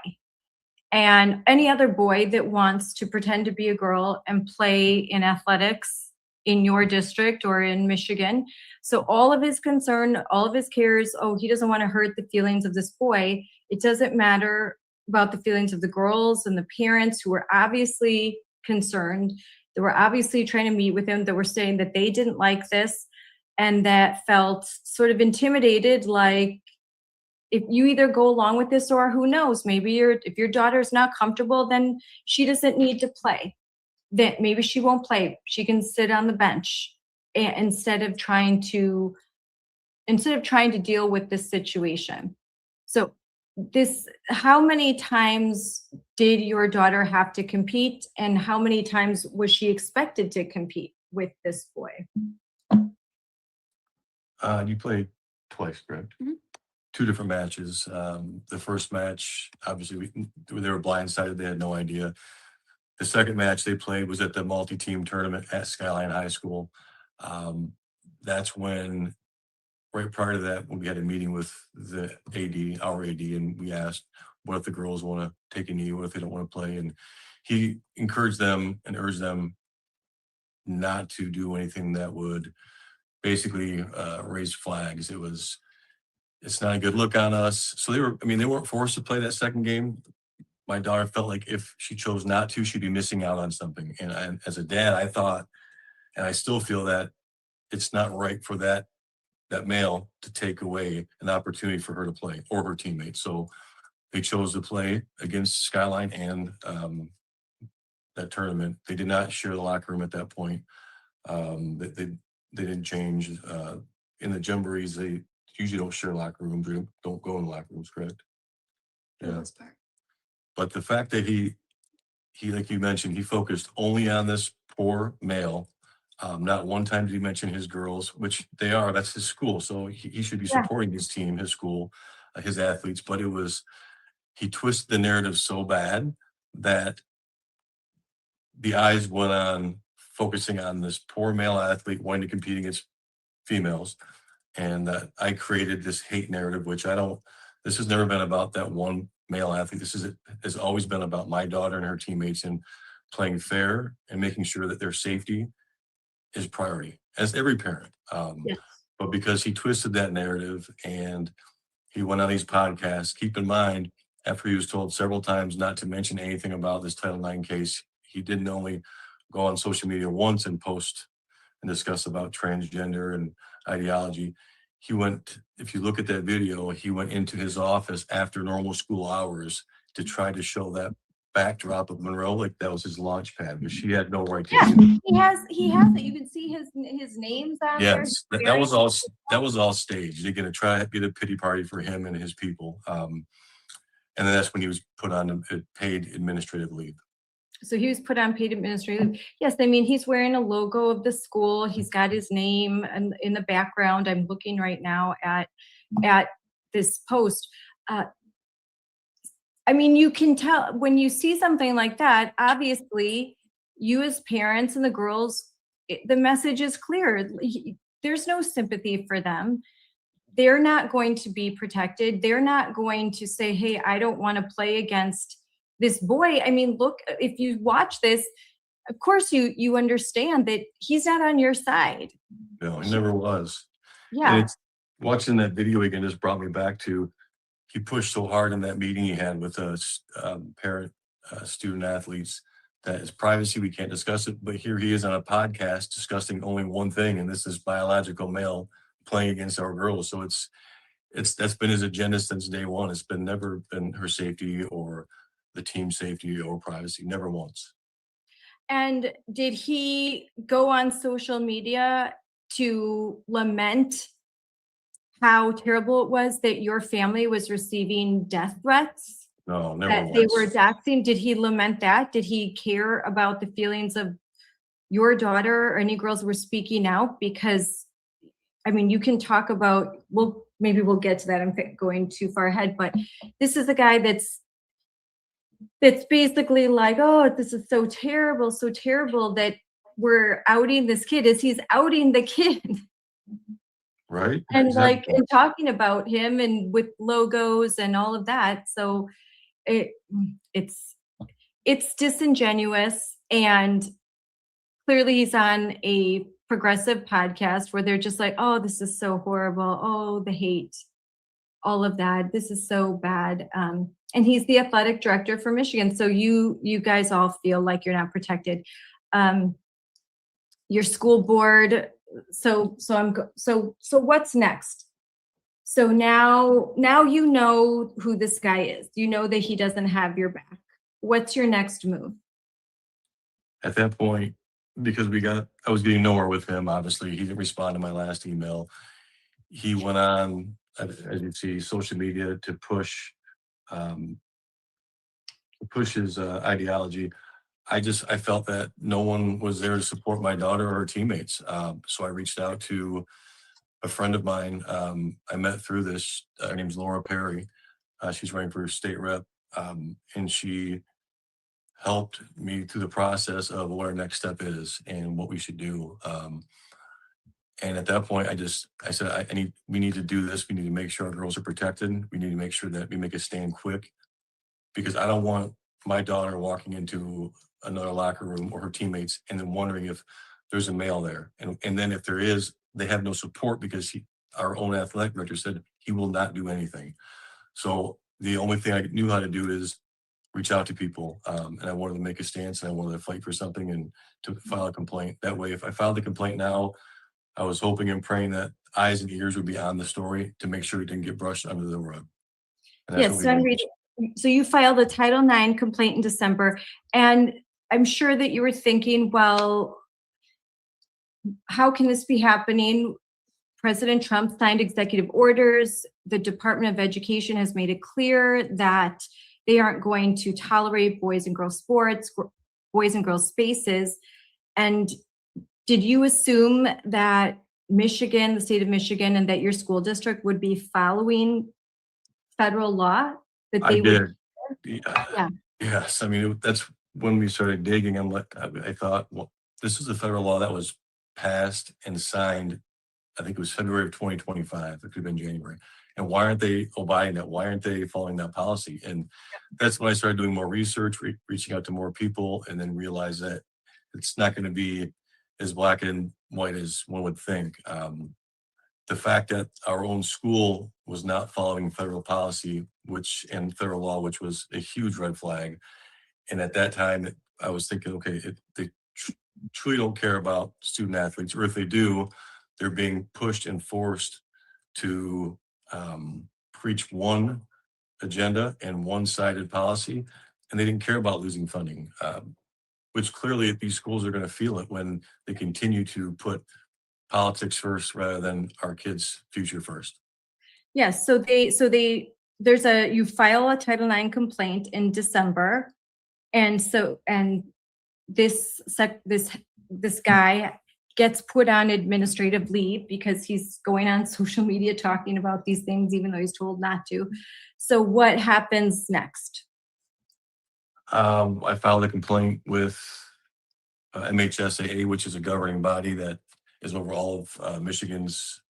and any other boy that wants to pretend to be a girl and play in athletics in your district or in Michigan. So all of his concern, all of his cares, he doesn't want to hurt the feelings of this boy. It doesn't matter about the feelings of the girls and the parents who were obviously concerned. They were obviously trying to meet with him, that were saying that they didn't like this and that felt sort of intimidated, like, if you either go along with this or who knows, maybe if your daughter's not comfortable, then she doesn't need to play. Then maybe she won't play. She can sit on the bench instead of trying to deal with this situation. So how many times did your daughter have to compete, and how many times was she expected to compete with this boy? You played twice, correct? Mhm. 2 different matches. The first match, obviously, they were blindsided. They had no idea. The second match they played was at the multi-team tournament at Skyline High School. That's when, right prior to that, when we had a meeting with the AD, our AD, and we asked, what if the girls want to take a knee? What if they don't want to play? And he encouraged them and urged them not to do anything that would basically raise flags. It's not a good look on us. So they weren't forced to play that second game. My daughter felt like if she chose not to, she'd be missing out on something. And as a dad, I thought, and I still feel that it's not right for that male to take away an opportunity for her to play or her teammates. So they chose to play against Skyline and that tournament. They did not share the locker room at that point. They didn't change. In the jamborees, they usually don't share locker rooms. They don't go in locker rooms, correct? Yeah. But the fact that he, like you mentioned, he focused only on this poor male. Not one time did he mention his girls, which they are. That's his school, so he should be supporting his team, his school, his athletes. But he twisted the narrative so bad that the eyes went on focusing on this poor male athlete wanting to compete against females. And I created this hate narrative, which this has never been about that one male athlete. Has always been about my daughter and her teammates and playing fair and making sure that their safety is priority, as every parent. Yes. But because he twisted that narrative and he went on these podcasts, keep in mind, after he was told several times not to mention anything about this Title IX case, he didn't only go on social media once and post and discuss about transgender and ideology. He went, if you look at that video, he went into his office after normal school hours to try to show that backdrop of Monroe, like that was his launch pad, but she had no right to do it. He has it. You can see his names on there. Yes, that was all staged. They're gonna try to get a pity party for him and his people. And then that's when he was put on a paid administrative leave. So he was put on paid administrative. Yes, I mean, he's wearing a logo of the school. He's got his name in the background. I'm looking right now at this post. I mean, you can tell when you see something like that, obviously, you as parents and the girls, the message is clear. There's no sympathy for them. They're not going to be protected. They're not going to say, hey, I don't want to play against this boy. I mean, look, if you watch this, of course you understand that he's not on your side. No, he never was. Yeah. Watching that video again just brought me back to, he pushed so hard in that meeting he had with parent student athletes that his privacy, we can't discuss it. But here he is on a podcast discussing only one thing, and this is biological male playing against our girls. So that's been his agenda since day one. It's never been her safety or the team safety or privacy, never once. And did he go on social media to lament how terrible it was that your family was receiving death threats, No, never that they were once. doxing? Did he lament that? Did he care about the feelings of your daughter or any girls who were speaking out? Because, I mean, you can talk about, well, maybe we'll get to that. I'm going too far ahead, but this is a guy that's basically like, oh, this is so terrible that we're outing this kid, as he's outing the kid. Right? And like, Exactly. and talking about him and with logos and all of that. So it's disingenuous, and clearly he's on a progressive podcast where they're just like, oh, this is so horrible. Oh, the hate, all of that. This is so bad. And he's the athletic director for Michigan. So you guys all feel like you're not protected. Your school board. So what's next? So now you know who this guy is. You know that he doesn't have your back. What's your next move? At that point, because I was getting nowhere with him, obviously. He didn't respond to my last email. He went on, as you see, social media to push his ideology. I felt that no one was there to support my daughter or her teammates. So I reached out to a friend of mine. I met through this. Her name's Laura Perry. She's running for state rep, and she helped me through the process of what our next step is and what we should do. And at that point, I said, we need to do this. We need to make sure our girls are protected. We need to make sure that we make a stand quick, because I don't want my daughter walking into another locker room or her teammates and then wondering if there's a male there. And then if there is, they have no support, because our own athletic director said he will not do anything. So the only thing I knew how to do is reach out to people. And I wanted to make a stance, and I wanted to fight for something and to file a complaint. That way, if I filed the complaint now, I was hoping and praying that eyes and ears would be on the story to make sure it didn't get brushed under the rug. Yes, so I'm reading. So you filed a Title IX complaint in December, and I'm sure that you were thinking, well, how can this be happening? President Trump signed executive orders. The Department of Education has made it clear that they aren't going to tolerate boys and girls sports, boys and girls spaces. And did you assume that Michigan, the state of Michigan, and that your school district would be following federal law? That they did. Yeah. Yes. I mean, that's when we started digging. I thought, well, this is a federal law that was passed and signed. I think it was February of 2025. It could have been January. And why aren't they abiding that? Why aren't they following that policy? And that's when I started doing more research, reaching out to more people, and then realized that it's not going to be as black and white as one would think. The fact that our own school was not following federal policy, and federal law, which was a huge red flag. And at that time, I was thinking, okay, they truly don't care about student athletes, or if they do, they're being pushed and forced to preach one agenda and one-sided policy, and they didn't care about losing funding, which clearly these schools are going to feel it when they continue to put politics first rather than our kids' future first. Yes. So you file a Title IX complaint in December. And this guy gets put on administrative leave because he's going on social media talking about these things, even though he's told not to. So what happens next? I filed a complaint with MHSAA, which is a governing body that is over all of Michigan's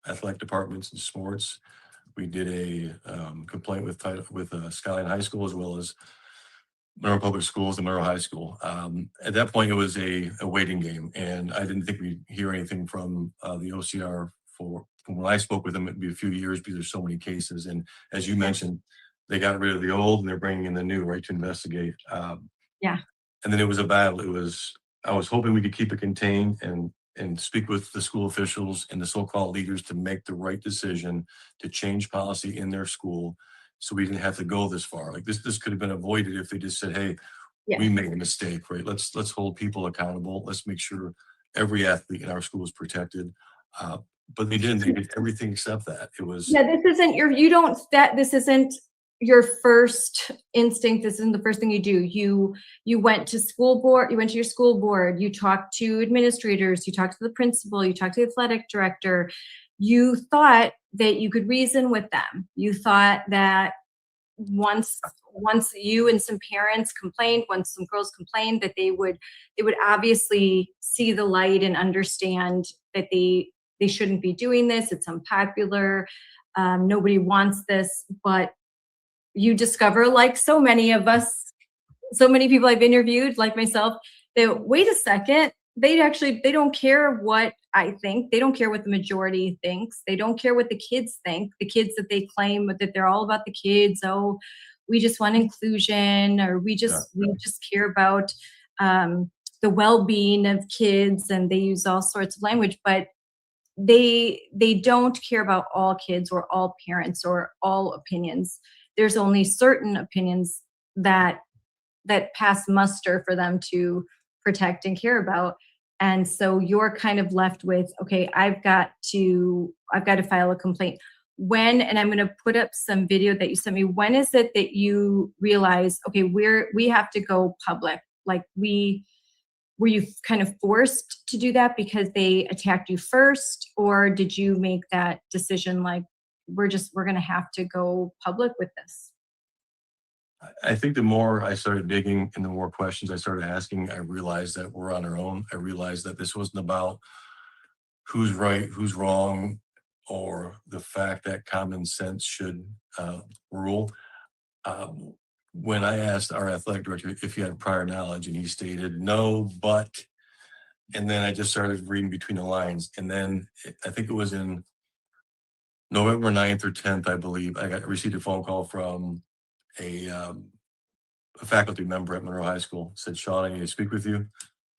athletic departments and sports. We did a complaint with Skyline High School, as well as Monroe Public Schools and Monroe High School. At that point, it was a waiting game, and I didn't think we'd hear anything from the OCR from when I spoke with them. It'd be a few years because there's so many cases. And as you mentioned, they got rid of the old and they're bringing in the new, right, to investigate. Yeah. And then it was a battle. I was hoping we could keep it contained and speak with the school officials and the so-called leaders to make the right decision to change policy in their school, so we didn't have to go this far. Like this could have been avoided if they just said, hey, we made a mistake, right? Let's hold people accountable. Let's make sure every athlete in our school is protected. but they didn't. They did everything except that. It was. Yeah, this isn't your first instinct. This isn't the first thing you do. You went to school board, you went to your school board, you talked to administrators, you talked to the principal, you talked to the athletic director. You thought that you could reason with them. You thought that once you and some parents complained, once some girls complained, that they would obviously see the light and understand that they shouldn't be doing this. It's unpopular. Nobody wants this. But you discover, like so many of us, so many people I've interviewed, like myself, that wait a second, they don't care what I think. They don't care what the majority thinks. They don't care what the kids think. The kids that they claim that they're all about the kids. Oh, we just want inclusion, or we just care about the well-being of kids, and they use all sorts of language, but they don't care about all kids or all parents or all opinions. There's only certain opinions that pass muster for them to protect and care about. And so you're kind of left with, okay, I've got to file a complaint. When, and I'm going to put up some video that you sent me, when is it that you realize, okay, we have to go public? Like, were you kind of forced to do that because they attacked you first, or did you make that decision like, we're going to have to go public with this? I think the more I started digging and the more questions I started asking, I realized that we're on our own. I realized that this wasn't about who's right, who's wrong, or the fact that common sense should rule. When I asked our athletic director if he had prior knowledge, and he stated no, but, and then I just started reading between the lines. And then I think it was in November 9th or 10th, I believe, I received a phone call from a faculty member at Monroe High School. Said, Sean, I need to speak with you.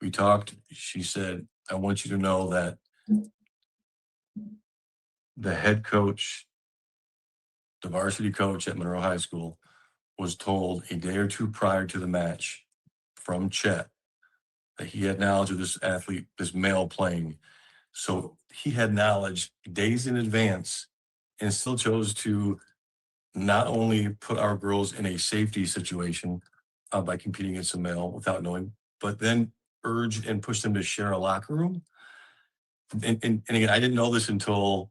We talked. She said, I want you to know that the head coach, the varsity coach at Monroe High School, was told a day or two prior to the match from Chet that he had knowledge of this athlete, this male playing. So he had knowledge days in advance and still chose to not only put our girls in a safety situation by competing against a male without knowing, but then urge and push them to share a locker room. And again, I didn't know this until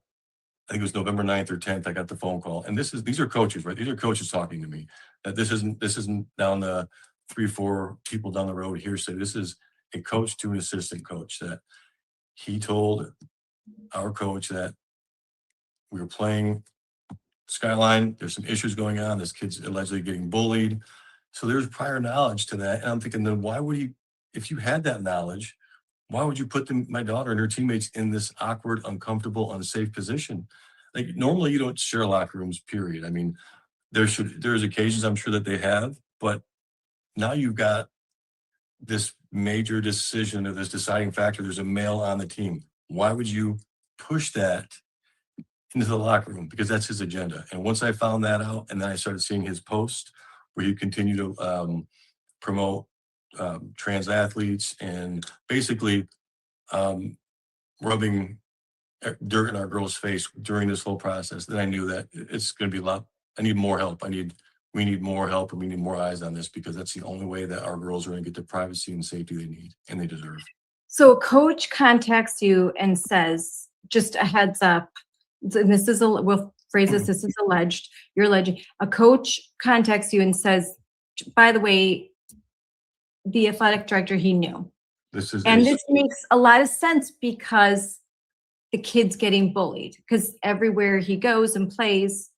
I think it was November 9th or 10th. I got the phone call, and these are coaches, right? These are coaches talking to me. That this isn't down the 3-4 people down the road hearsay. This is a coach to an assistant coach that he told our coach that we were playing Skyline. There's some issues going on. This kid's allegedly getting bullied. So there's prior knowledge to that. And I'm thinking, then why would he, if you had that knowledge, why would you put my daughter and her teammates in this awkward, uncomfortable, unsafe position? Like, normally you don't share locker rooms, period. I mean, there's occasions I'm sure that they have, but now you've got this major decision of this deciding factor. There's a male on the team. Why would you push that into the locker room? Because that's his agenda. And once I found that out, and then I started seeing his post where he continued to promote trans athletes and basically rubbing dirt in our girls' face during this whole process, then I knew that it's going to be a lot. I need more help. We need more help, and we need more eyes on this, because that's the only way that our girls are going to get the privacy and safety they need and they deserve. So a coach contacts you and says, just a heads up, and this is we'll phrase this is alleged, you're alleging. A coach contacts you and says, by the way, the athletic director, he knew. This makes a lot of sense, because the kid's getting bullied, because everywhere he goes and plays,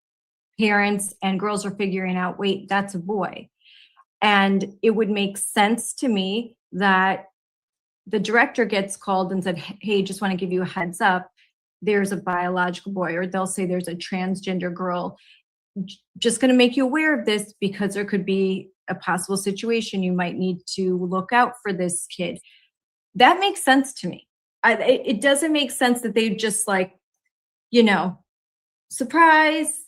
parents and girls are figuring out, wait, that's a boy. And it would make sense to me that the director gets called and said, hey, just want to give you a heads up, there's a biological boy, or they'll say there's a transgender girl. Just going to make you aware of this, because there could be a possible situation. You might need to look out for this kid. That makes sense to me. It doesn't make sense that they just surprise,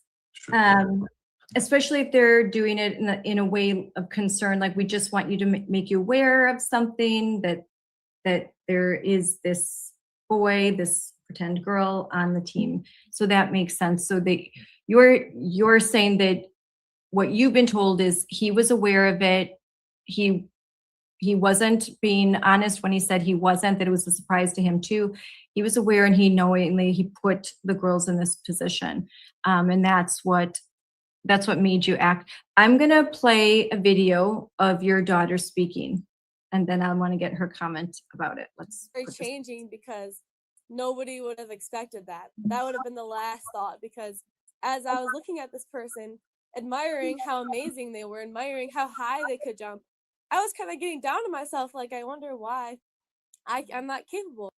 especially if they're doing it in a way of concern. Like, we just want you to make you aware of something, that there is this boy, this pretend girl on the team. So that makes sense. So you're saying that what you've been told is he was aware of it. He wasn't being honest when he said he wasn't, that it was a surprise to him too. He was aware, and he knowingly, he put the girls in this position. And that's what made you act. I'm going to play a video of your daughter speaking, and then I want to get her comment about it. Let's Very changing, because nobody would have expected that. That would have been the last thought, because as I was looking at this person, admiring how amazing they were, admiring how high they could jump, I was kind of getting down to myself, like, I wonder why I'm not capable.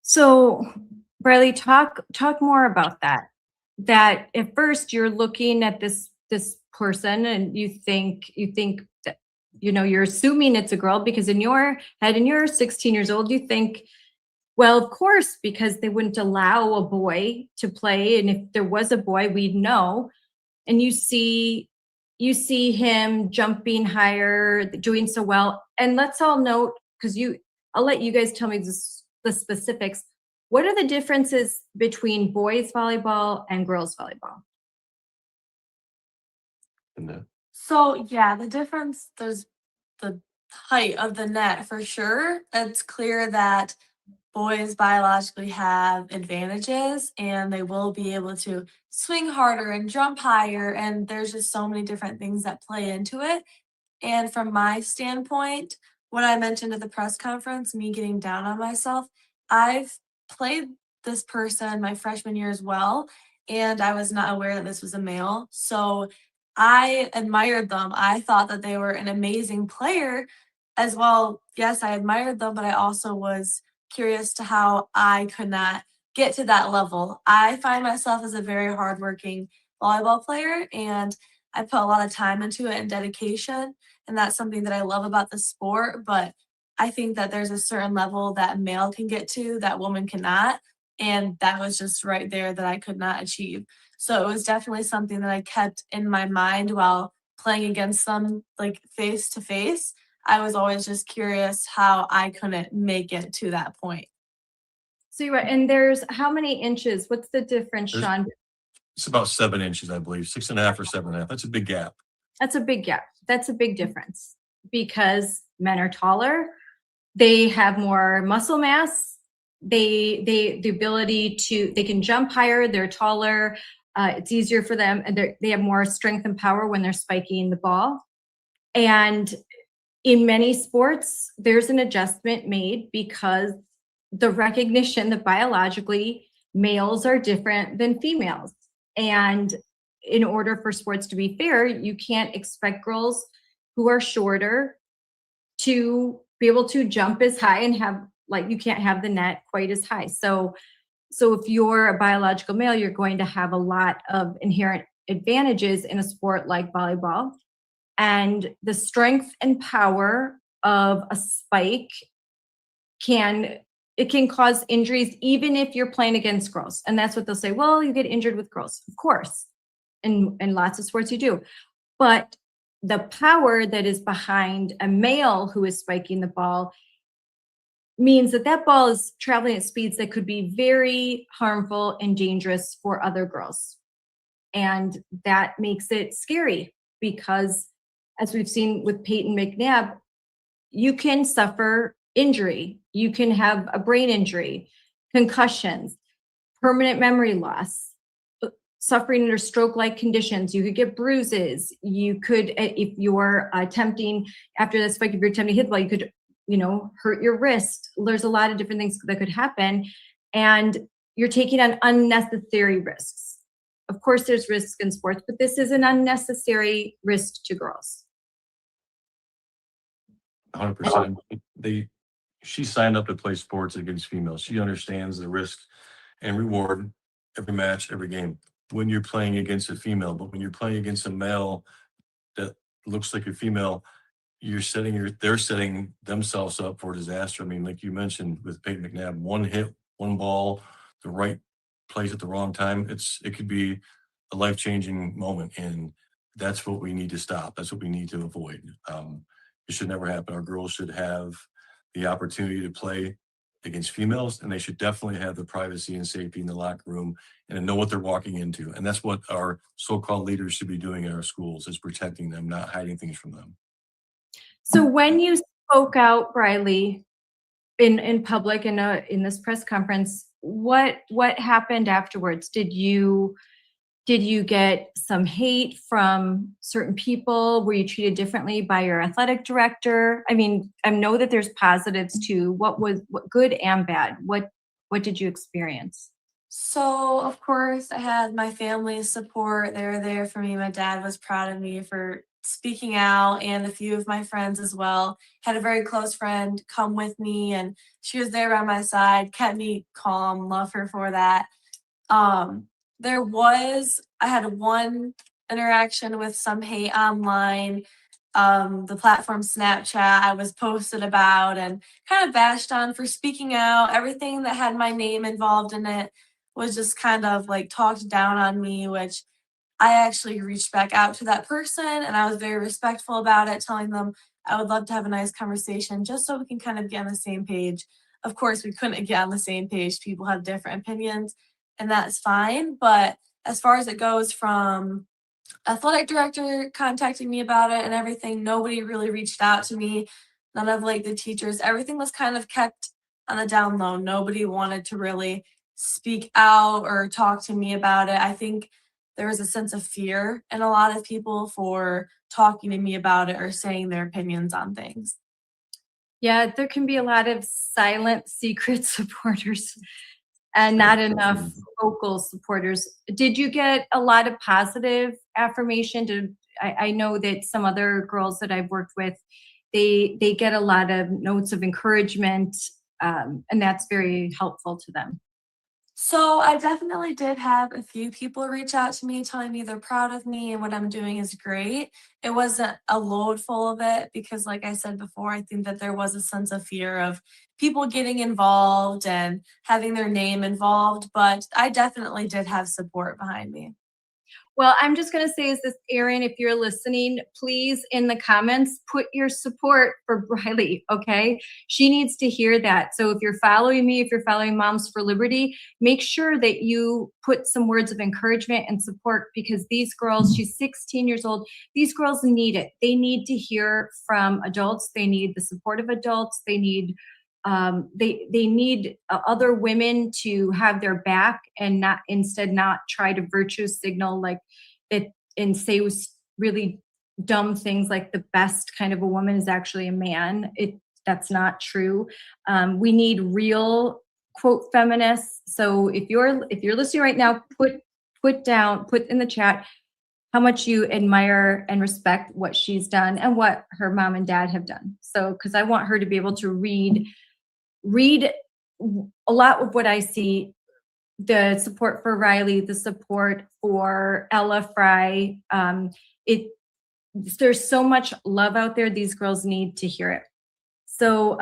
So, Briley, talk more about that. That at first you're looking at this person and you think that, you're assuming it's a girl, because in your head, and you're 16 years old, you think, well, of course, because they wouldn't allow a boy to play, and if there was a boy, we'd know. And you see him jumping higher, doing so well. And let's all note, because I'll let you guys tell me the specifics. What are the differences between boys volleyball and girls volleyball? So yeah, the difference, there's the height of the net for sure. It's clear that boys biologically have advantages, and they will be able to swing harder and jump higher, and there's just so many different things that play into it. And from my standpoint, when I mentioned at the press conference, me getting down on myself, I've played this person my freshman year as well, and I was not aware that this was a male. So I admired them. I thought that they were an amazing player as well. Yes, I admired them, but I also was curious to how I could not get to that level. I find myself as a very hardworking volleyball player, and I put a lot of time into it and dedication, and that's something that I love about the sport. But I think that there's a certain level that male can get to that woman cannot, and that was just right there that I could not achieve. So it was definitely something that I kept in my mind while playing against them, like face to face. I was always just curious how I couldn't make it to that point. So you're right. And there's how many inches? What's the difference, Sean? It's about 7 inches, I believe, 6.5 or 7.5. That's a big gap. That's a big gap. That's a big difference, because men are taller. They have more muscle mass. The ability they can jump higher. They're taller. It's easier for them, and they have more strength and power when they're spiking the ball. And in many sports, there's an adjustment made because the recognition that biologically males are different than females. And in order for sports to be fair, you can't expect girls who are shorter to be able to jump as high and you can't have the net quite as high. So if you're a biological male, you're going to have a lot of inherent advantages in a sport like volleyball. And the strength and power of a spike can cause injuries, even if you're playing against girls. And that's what they'll say, well, you get injured with girls. Of course, in lots of sports you do. But the power that is behind a male who is spiking the ball means that ball is traveling at speeds that could be very harmful and dangerous for other girls. And that makes it scary, because as we've seen with Peyton McNabb, you can suffer injury. You can have a brain injury, concussions, permanent memory loss, suffering under stroke-like conditions. You could get bruises. You could, if you're attempting, after the spike, if you're attempting to hit the ball, you could, hurt your wrist. There's a lot of different things that could happen. And you're taking on unnecessary risks. Of course, there's risks in sports, but this is an unnecessary risk to girls. 100%. She signed up to play sports against females. She understands the risk and reward every match, every game. When you're playing against a female, but when you're playing against a male that looks like a female, they're setting themselves up for disaster. I mean, like you mentioned with Peyton McNabb, one hit, one ball, the right place at the wrong time. It could be a life-changing moment, and that's what we need to stop. That's what we need to avoid. It should never happen. Our girls should have the opportunity to play against females, and they should definitely have the privacy and safety in the locker room and know what they're walking into. And that's what our so-called leaders should be doing in our schools, is protecting them, not hiding things from them. So when you spoke out, Briley, in public in this press conference, what happened afterwards? Did you get some hate from certain people? Were you treated differently by your athletic director? I mean, I know that there's positives too. What good and bad? What did you experience? So, of course, I had my family's support. They were there for me. My dad was proud of me for speaking out, and a few of my friends as well. Had a very close friend come with me, and she was there by my side, kept me calm. Love her for that. I had one interaction with some hate online. The platform Snapchat, I was posted about and kind of bashed on for speaking out. Everything that had my name involved in it was just kind of like talked down on me, which I actually reached back out to that person and I was very respectful about it, telling them I would love to have a nice conversation just so we can kind of get on the same page. Of course, we couldn't get on the same page. People have different opinions, and that's fine. But as far as it goes, from athletic director contacting me about it and everything, nobody really reached out to me. None of like the teachers. Everything was kind of kept on the down low. Nobody wanted to really speak out or talk to me about it. I think there was a sense of fear in a lot of people for talking to me about it or saying their opinions on things. Yeah, there can be a lot of silent, secret supporters and not enough vocal supporters. Did you get a lot of positive affirmation? I know that some other girls that I've worked with, they get a lot of notes of encouragement, and that's very helpful to them. So I definitely did have a few people reach out to me telling me they're proud of me and what I'm doing is great. It wasn't a load full of it because, like I said before, I think that there was a sense of fear of people getting involved and having their name involved, but I definitely did have support behind me. Well, I'm just going to say is this, Erin, if you're listening, please in the comments, put your support for Briley, okay? She needs to hear that. So if you're following me, if you're following Moms for Liberty, make sure that you put some words of encouragement and support because these girls, she's 16 years old, these girls need it. They need to hear from adults. They need the support of adults. They need other women to have their back and not try to virtue signal like it and say really dumb things like the best kind of a woman is actually a man. That's not true. We need real quote feminists. So if you're listening right now, put in the chat how much you admire and respect what she's done and what her mom and dad have done. So because I want her to be able to read a lot of what I see, the support for Riley, the support for Ella Fry. There's so much love out there. These girls need to hear it. So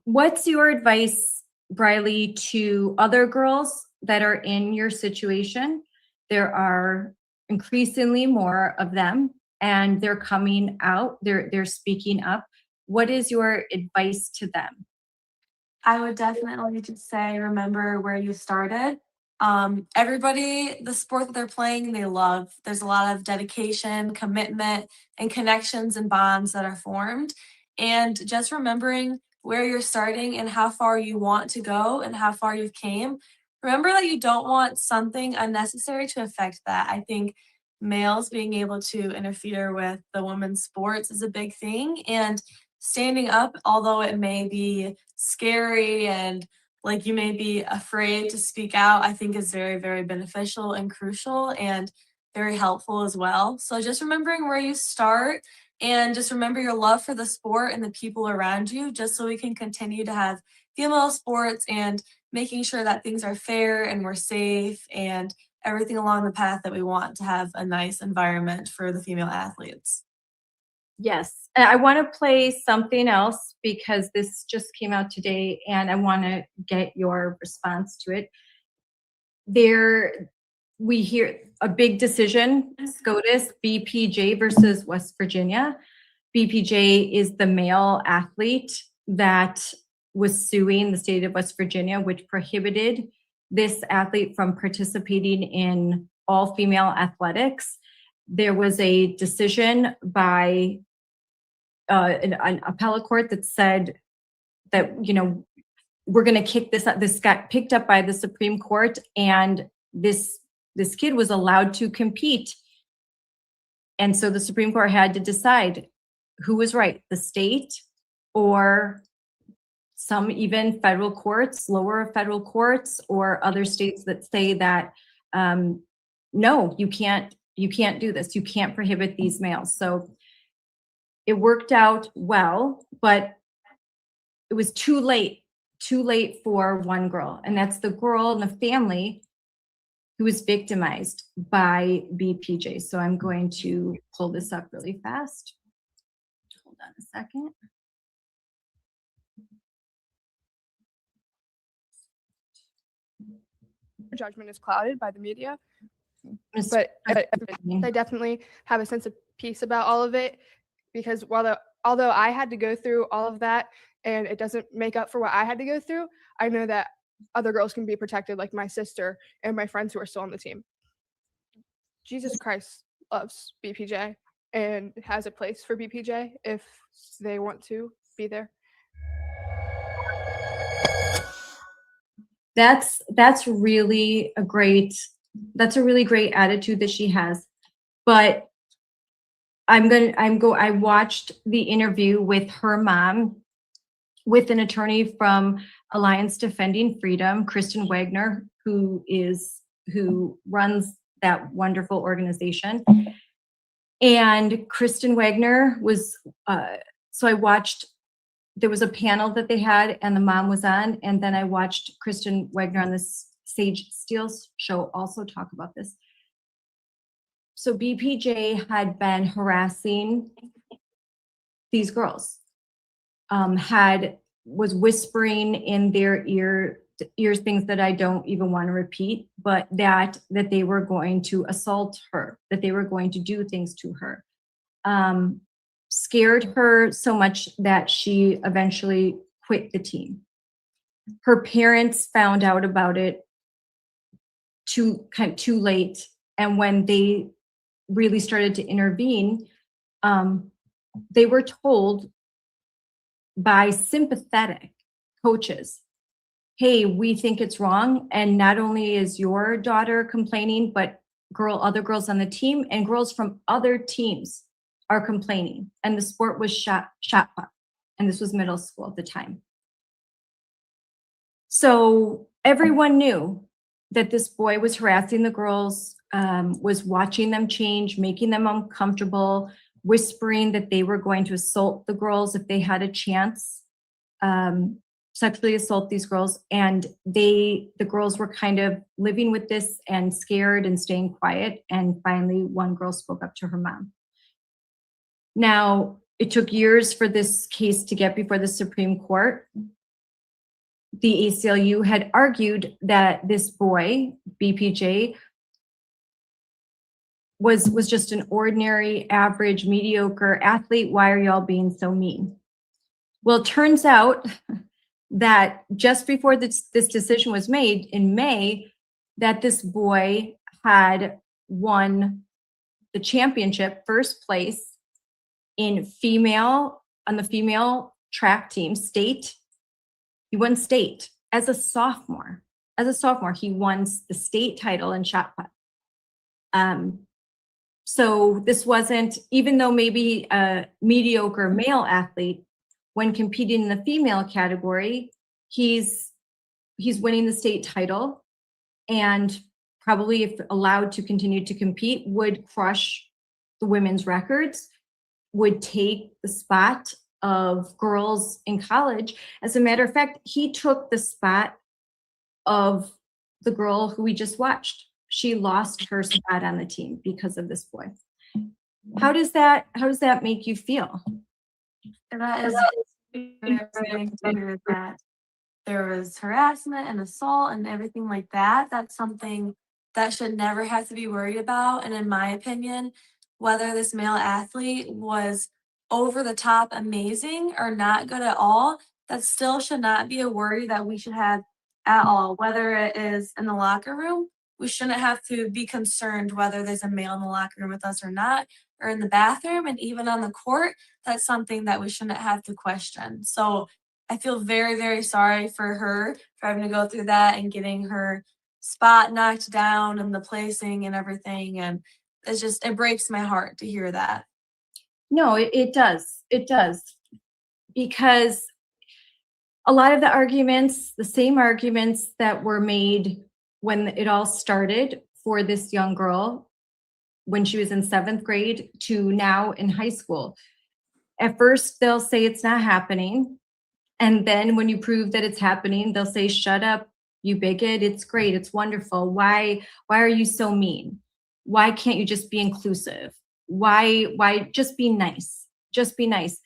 what's your advice, Briley, to other girls that are in your situation? There are increasingly more of them and they're coming out, they're speaking up. What is your advice to them? I would definitely just say, remember where you started. Everybody, the sport that they're playing, they love. There's a lot of dedication, commitment, and connections and bonds that are formed. And just remembering where you're starting and how far you want to go and how far you've came. Remember that you don't want something unnecessary to affect that. I think males being able to interfere with the women's sports is a big thing. And standing up, although it may be scary and like you may be afraid to speak out, I think is very, very beneficial and crucial and very helpful as well. So just remembering where you start and just remember your love for the sport and the people around you, just so we can continue to have female sports and making sure that things are fair and we're safe and everything along the path that we want to have a nice environment for the female athletes. Yes, I want to play something else because this just came out today and I want to get your response to it. We hear a big decision, SCOTUS, B.P.J versus West Virginia. B.P.J is the male athlete that was suing the state of West Virginia, which prohibited this athlete from participating in all female athletics. There was a decision by an appellate court that said that, we're going to kick this up. This got picked up by the Supreme Court, and this kid was allowed to compete. And so the Supreme Court had to decide who was right, the state or some even federal courts, lower federal courts, or other states that say that, no, you can't do this. You can't prohibit these males. So it worked out well, but it was too late for one girl. And that's the girl in the family who was victimized by B.P.J. So I'm going to pull this up really fast. Hold on a second. Judgment is clouded by the media, but I definitely have a sense of peace about all of it, because although I had to go through all of that and it doesn't make up for what I had to go through, I know that other girls can be protected, like my sister and my friends who are still on the team. Jesus Christ loves B.P.J. and has a place for B.P.J. if they want to be there. That's really a really great attitude that she has. But I watched the interview with her mom with an attorney from Alliance Defending Freedom, Kristen Wagner, who runs that wonderful organization. And Kristen Wagner was, so I watched, there was a panel that they had and the mom was on, and then I watched Kristen Wagner on this Sage Steele's show also talk about this. So B.P.J. had been harassing these girls, was whispering in their ears things that I don't even want to repeat, but that they were going to assault her, that they were going to do things to her. Scared her so much that she eventually quit the team. Her parents found out about it too late, and when they really started to intervene, they were told by sympathetic coaches, hey, we think it's wrong, and not only is your daughter complaining, but other girls on the team and girls from other teams are complaining. And the sport was shot put, and this was middle school at the time. So everyone knew that this boy was harassing the girls, was watching them change, making them uncomfortable, whispering that they were going to assault the girls if they had a chance, sexually assault these girls. And the girls were kind of living with this and scared and staying quiet. And finally, one girl spoke up to her mom. Now, it took years for this case to get before the Supreme Court. The ACLU had argued that this boy, B.P.J., was just an ordinary, average, mediocre athlete. Why are y'all being so mean? Well, it turns out that just before this decision was made in May, that this boy had won the championship, first place on the female track team, state. He won state as a sophomore. He won the state title in shot put. So this wasn't, even though maybe a mediocre male athlete, when competing in the female category, he's winning the state title, and probably, if allowed to continue to compete, would crush the women's records, would take the spot of girls in college. As a matter of fact, he took the spot of the girl who we just watched. She lost her spot on the team because of this boy. How does that make you feel? That is that there was harassment and assault and everything like that. That's something that should never have to be worried about. And in my opinion, whether this male athlete was over the top amazing or not good at all, that still should not be a worry that we should have at all, whether it is in the locker room. We shouldn't have to be concerned whether there's a male in the locker room with us or not, or in the bathroom, and even on the court. That's something that we shouldn't have to question. So I feel very, very sorry for her for having to go through that and getting her spot knocked down and the placing and everything. And it breaks my heart to hear that. No, it does. It does. Because a lot of the arguments, the same arguments that were made when it all started for this young girl when she was in 7th grade to now in high school. At first, they'll say it's not happening. And then when you prove that it's happening, they'll say, shut up, you bigot. It's great. It's wonderful. Why are you so mean? Why can't you just be inclusive? Why just be nice? Just be nice.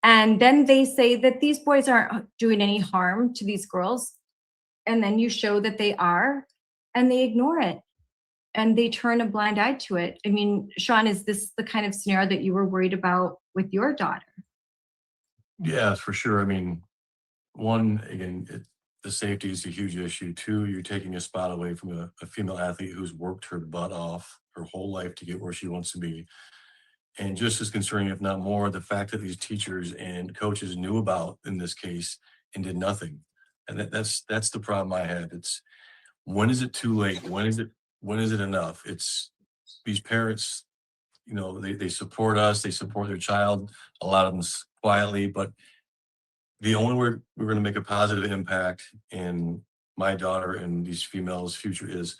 And then they say that these boys aren't doing any harm to these girls. And then you show that they are, and they ignore it. And they turn a blind eye to it. I mean, Sean, is this the kind of scenario that you were worried about with your daughter? Yeah, for sure. I mean, one, again, the safety is a huge issue. Two, you're taking a spot away from a female athlete who's worked her butt off her whole life to get where she wants to be. And just as concerning, if not more, the fact that these teachers and coaches knew about in this case and did nothing. And that's the problem I had. It's, when is it too late? When is it enough? It's these parents, you know, they support us, they support their child, a lot of them quietly, but the only way we're going to make a positive impact in my daughter and these females' future is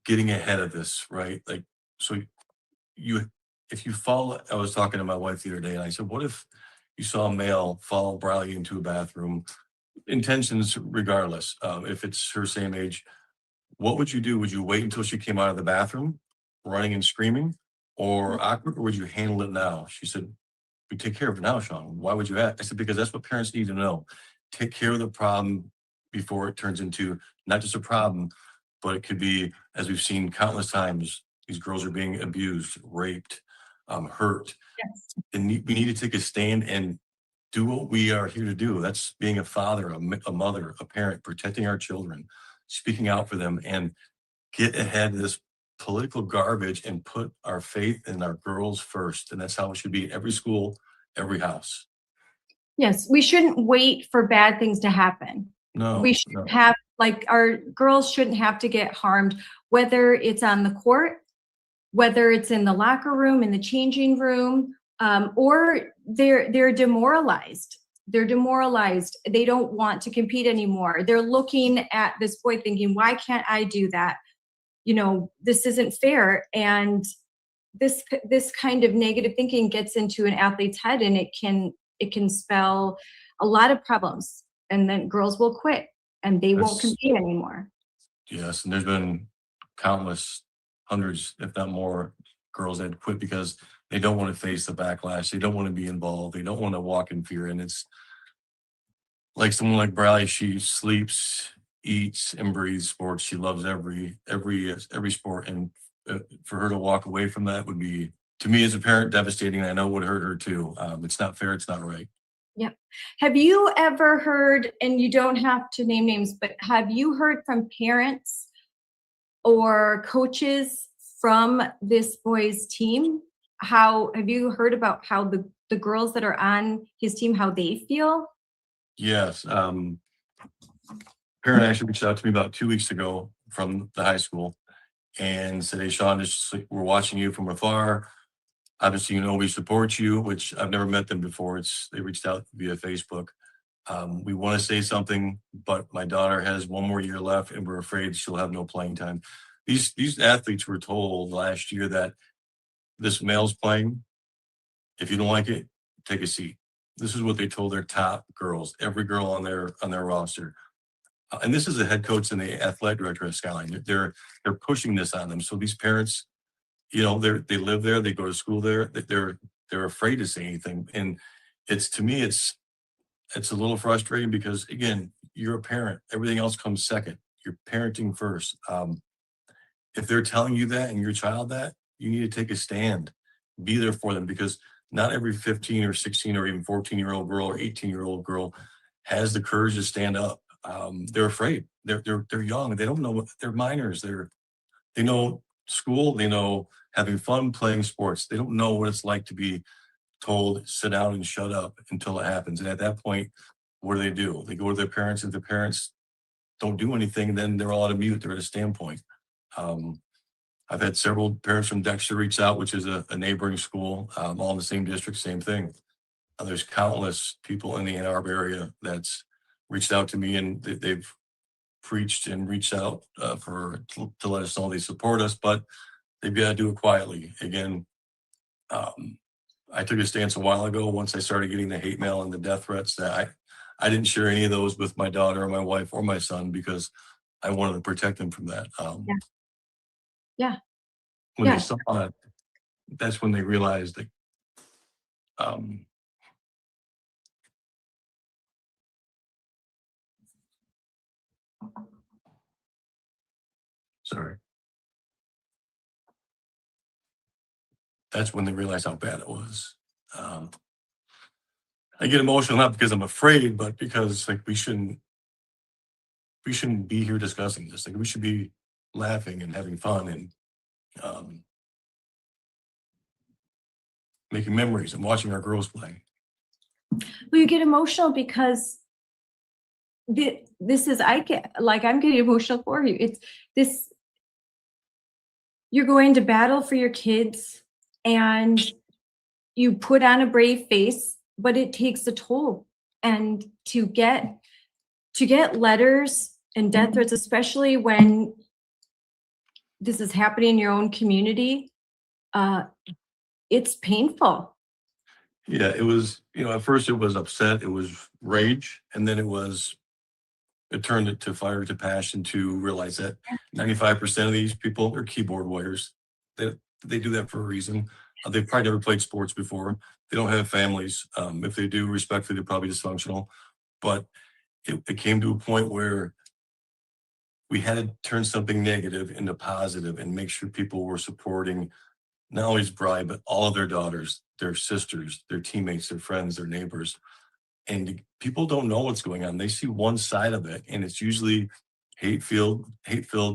getting ahead of this, right? Like, so if you follow, I was talking to my wife the other day and I said, what if you saw a male follow Briley into a bathroom, intentions regardless, if it's her same age, what would you do? Would you wait until she came out of the bathroom running and screaming, or awkward, or would you handle it now? She said, we take care of it now, Sean. Why would you ask? I said, because that's what parents need to know. Take care of the problem before it turns into not just a problem, but it could be, as we've seen countless times, these girls are being abused, raped, hurt. Yes. And we need to take a stand and do what we are here to do. That's being a father, a mother, a parent, protecting our children, speaking out for them, and get ahead of this political garbage and put our faith in our girls first. And that's how it should be in every school, every house. Yes, we shouldn't wait for bad things to happen. No, we should have, like, our girls shouldn't have to get harmed, whether it's on the court, whether it's in the locker room, in the changing room, or they're demoralized. They're demoralized. They don't want to compete anymore. They're looking at this boy thinking, why can't I do that? You know, this isn't fair. And this kind of negative thinking gets into an athlete's head, and it can spell a lot of problems. And then girls will quit and they won't compete anymore. Yes, and there's been countless, hundreds, if not more, girls that quit because they don't want to face the backlash. They don't want to be involved. They don't want to walk in fear. And it's like someone like Briley, she sleeps, eats, and breathes sports. She loves every sport. And for her to walk away from that would be, to me as a parent, devastating. I know it would hurt her too. It's not fair. It's not right. Yeah. Have you ever heard, and you don't have to name names, but have you heard from parents or coaches from this boy's team? Have you heard about how the girls that are on his team, how they feel? Yes. Parent actually reached out to me about 2 weeks ago from the high school and said, hey, Sean, we're watching you from afar. Obviously, you know, we support you, which I've never met them before. They reached out via Facebook. We want to say something, but my daughter has one more year left and we're afraid she'll have no playing time. These athletes were told last year that this male's playing. If you don't like it, take a seat. This is what they told their top girls, every girl on their roster. And this is the head coach and the athletic director of Skyline. They're pushing this on them. So these parents, you know, they live there, they go to school there, they're afraid to say anything. And to me, it's a little frustrating because, again, you're a parent. Everything else comes second. You're parenting first. If they're telling you that and your child that, you need to take a stand, be there for them, because not every 15 or 16 or even 14-year-old girl or 18-year-old girl has the courage to stand up. They're afraid. They're young. They don't know what they're minors. They know school. They know having fun playing sports. They don't know what it's like to be told sit down and shut up until it happens. And at that point, what do? They go to their parents. If the parents don't do anything, then they're all at a mute. They're at a standpoint. I've had several parents from Dexter reach out, which is a neighboring school, all in the same district, same thing. There's countless people in the Ann Arbor area that's reached out to me, and they've preached and reached out to let us know they support us, but they've got to do it quietly. Again, I took a stance a while ago once I started getting the hate mail and the death threats that I didn't share any of those with my daughter or my wife or my son because I wanted to protect them from that. Yeah. When they saw it, that's when they realized that sorry. That's when they realized how bad it was. I get emotional not because I'm afraid, but because like we shouldn't be here discussing this. Like we should be laughing and having fun and making memories and watching our girls play. Well, you get emotional because this is, I'm getting emotional for you. It's this, you're going to battle for your kids and you put on a brave face, but it takes a toll. And to get letters and death threats, especially when this is happening in your own community, it's painful. Yeah, it was, at first it was upset, it was rage, and then it turned it to fire to passion to realize that 95% of these people are keyboard warriors. They do that for a reason. They've probably never played sports before. They don't have families. If they do, respectfully, they're probably dysfunctional. But it came to a point where we had to turn something negative into positive and make sure people were supporting not only his bride, but all of their daughters, their sisters, their teammates, their friends, their neighbors. And people don't know what's going on. They see one side of it, and it's usually hate-filled,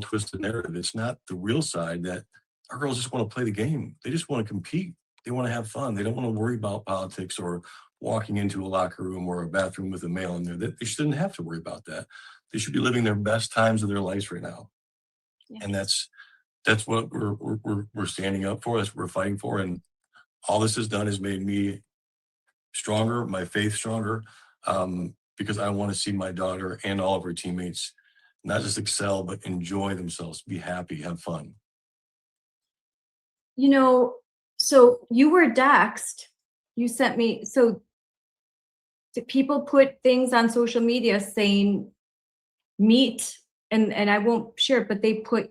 twisted narrative. It's not the real side that our girls just want to play the game. They just want to compete. They want to have fun. They don't want to worry about politics or walking into a locker room or a bathroom with a male in there. They shouldn't have to worry about that. They should be living their best times of their lives right now. Yeah. And that's what we're standing up for. That's what we're fighting for. And all this has done is made me stronger, my faith stronger, because I want to see my daughter and all of her teammates not just excel, but enjoy themselves, be happy, have fun. So you were doxxed. You sent me, so people put things on social media saying meet, and I won't share it, but they put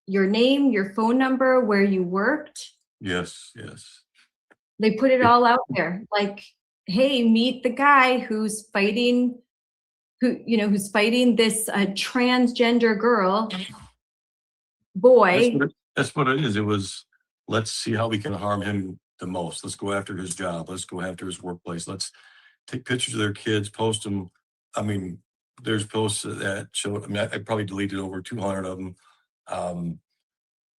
your name, your phone number, where you worked. Yes. They put it all out there, like, hey, meet the guy who's fighting this transgender girl, boy. That's what it is. It was, let's see how we can harm him the most. Let's go after his job. Let's go after his workplace. Let's take pictures of their kids, post them. I mean, there's posts that show, I probably deleted over 200 of them.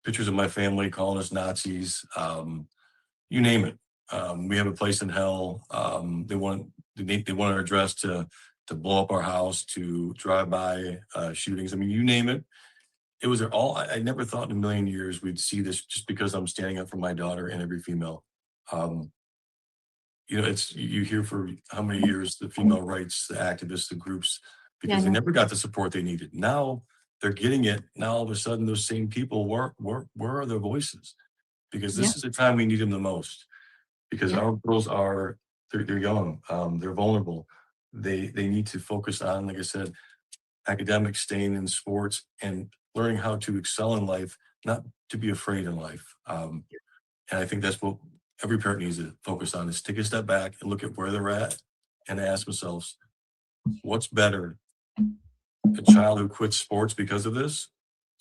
Pictures of my family calling us Nazis. You name it. We have a place in hell. They want our address to blow up our house, to drive by shootings. I mean, you name it. It was all. I never thought in a million years we'd see this just because I'm standing up for my daughter and every female. It's, you hear for how many years the female rights, the activists, the groups, because they never got the support they needed. Now they're getting it. Now all of a sudden those same people, where are their voices? Because this is the time we need them the most. Because our girls they're young, they're vulnerable. They need to focus on, like I said, academics, staying in sports, and learning how to excel in life, not to be afraid in life. And I think that's what every parent needs to focus on, is take a step back and look at where they're at and ask themselves, what's better? A child who quits sports because of this,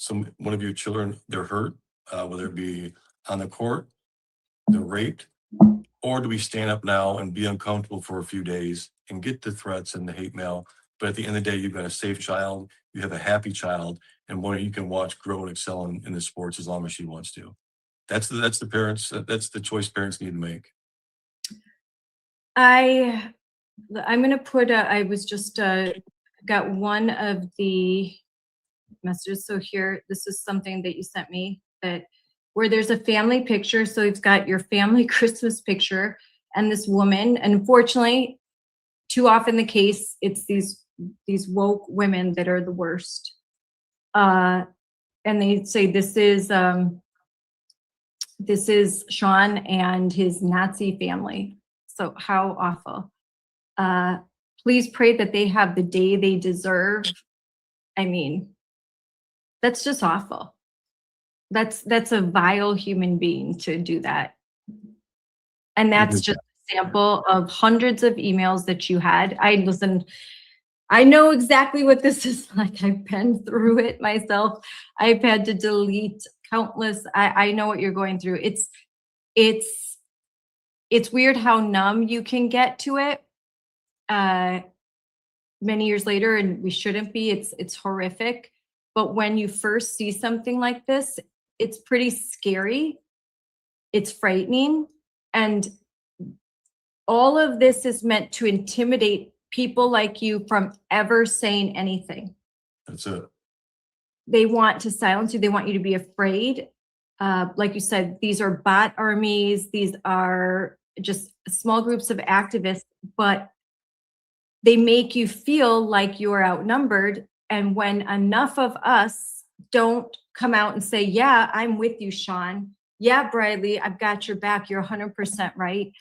one of your children, they're hurt, whether it be on the court, they're raped, Or do we stand up now and be uncomfortable for a few days and get the threats and the hate mail? But at the end of the day, you've got a safe child, you have a happy child, and one you can watch grow and excel in the sports as long as she wants to. That's the parents, that's the choice parents need to make. I'm going to put I was just got one of the messages. So here, this is something that you sent me that where there's a family picture. So you've got your family Christmas picture and this woman. And unfortunately, too often the case, it's these woke women that are the worst. And they say this is Sean and his Nazi family. So how awful. Please pray that they have the day they deserve. I mean, that's just awful. That's a vile human being to do that. And that's just a sample of hundreds of emails that you had. I know exactly what this is like. I've been through it myself. I've had to delete countless. I know what you're going through. It's weird how numb you can get to it many years later, and we shouldn't be. It's horrific. But when you first see something like this, it's pretty scary. It's frightening. And all of this is meant to intimidate people like you from ever saying anything. That's it. They want to silence you. They want you to be afraid. Like you said, these are bot armies. These are just small groups of activists, but they make you feel like you're outnumbered. And when enough of us don't come out and say, yeah, I'm with you, Sean. Yeah, Briley, I've got your back. You're 100% right.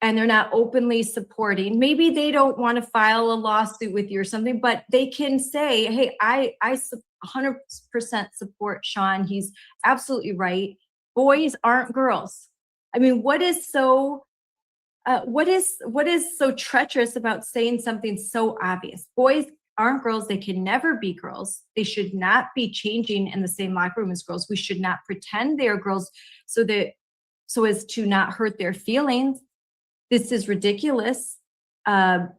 And they're not openly supporting. Maybe they don't want to file a lawsuit with you or something, but they can say, hey, I 100% support Sean. He's absolutely right. Boys aren't girls. I mean, what is so treacherous about saying something so obvious? Boys aren't girls. They can never be girls. They should not be changing in the same locker room as girls. We should not pretend they are girls so as to not hurt their feelings. This is ridiculous. Emperor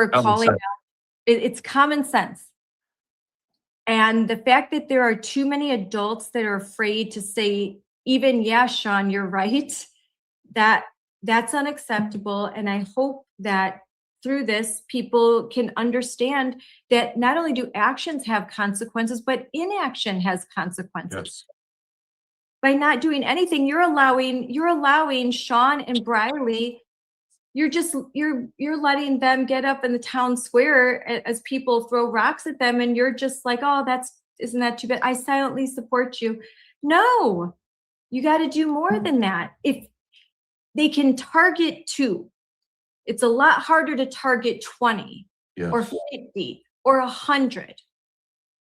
calling out. It's common sense. And the fact that there are too many adults that are afraid to say, even, yeah, Sean, you're right, that's unacceptable. And I hope that through this, people can understand that not only do actions have consequences, but inaction has consequences. Yes. By not doing anything, you're allowing Sean and Briley, you're letting them get up in the town square as people throw rocks at them, and you're just like, oh, isn't that too bad? I silently support you. No, you got to do more than that. If they can target 2, it's a lot harder to target 20 Yes. or 50 or 100.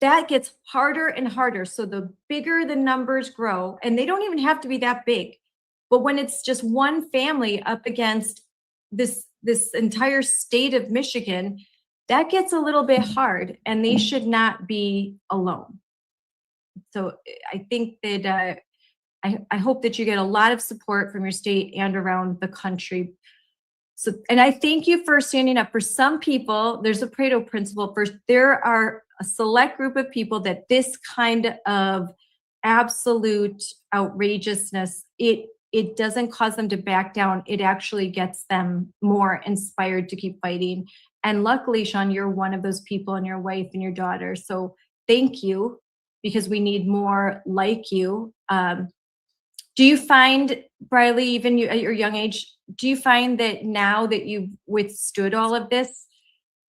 That gets harder and harder. So the bigger the numbers grow, and they don't even have to be that big, but when it's just one family up against this entire state of Michigan, that gets a little bit hard, and they should not be alone. So I think that I hope that you get a lot of support from your state and around the country. So, and I thank you for standing up. For some people, there's a Pareto principle. First, there are a select group of people that this kind of absolute outrageousness, it doesn't cause them to back down. It actually gets them more inspired to keep fighting. And luckily, Sean, you're one of those people, and your wife and your daughter. So thank you, because we need more like you. Do you find, Briley, even you at your young age, do you find that now that you've withstood all of this,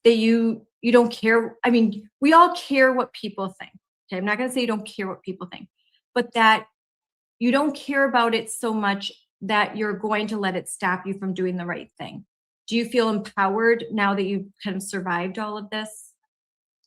that you don't care? I mean, we all care what people think. Okay, I'm not going to say you don't care what people think, but that you don't care about it so much that you're going to let it stop you from doing the right thing. Do you feel empowered now that you've kind of survived all of this?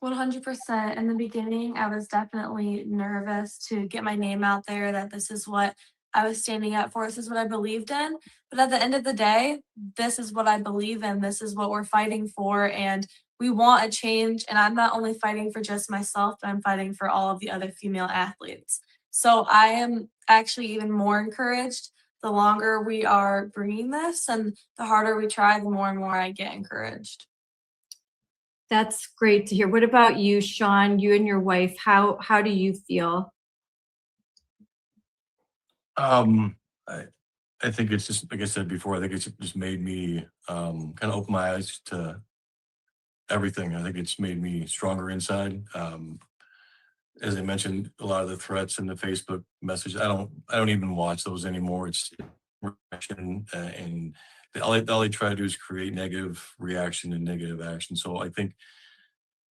100%. In the beginning, I was definitely nervous to get my name out there, that this is what I was standing up for. This is what I believed in. But at the end of the day, this is what I believe in. This is what we're fighting for. And we want a change. And I'm not only fighting for just myself, but I'm fighting for all of the other female athletes. So I am actually even more encouraged the longer we are bringing this and the harder we try, the more and more I get encouraged. That's great to hear. What about you, Sean? You and your wife, how do you feel? I think it's just, like I said before, I think it's just made me kind of open my eyes to everything. I think it's made me stronger inside. As I mentioned, a lot of the threats and the Facebook messages, I don't even watch those anymore. It's reaction, and all they try to do is create negative reaction and negative action. So I think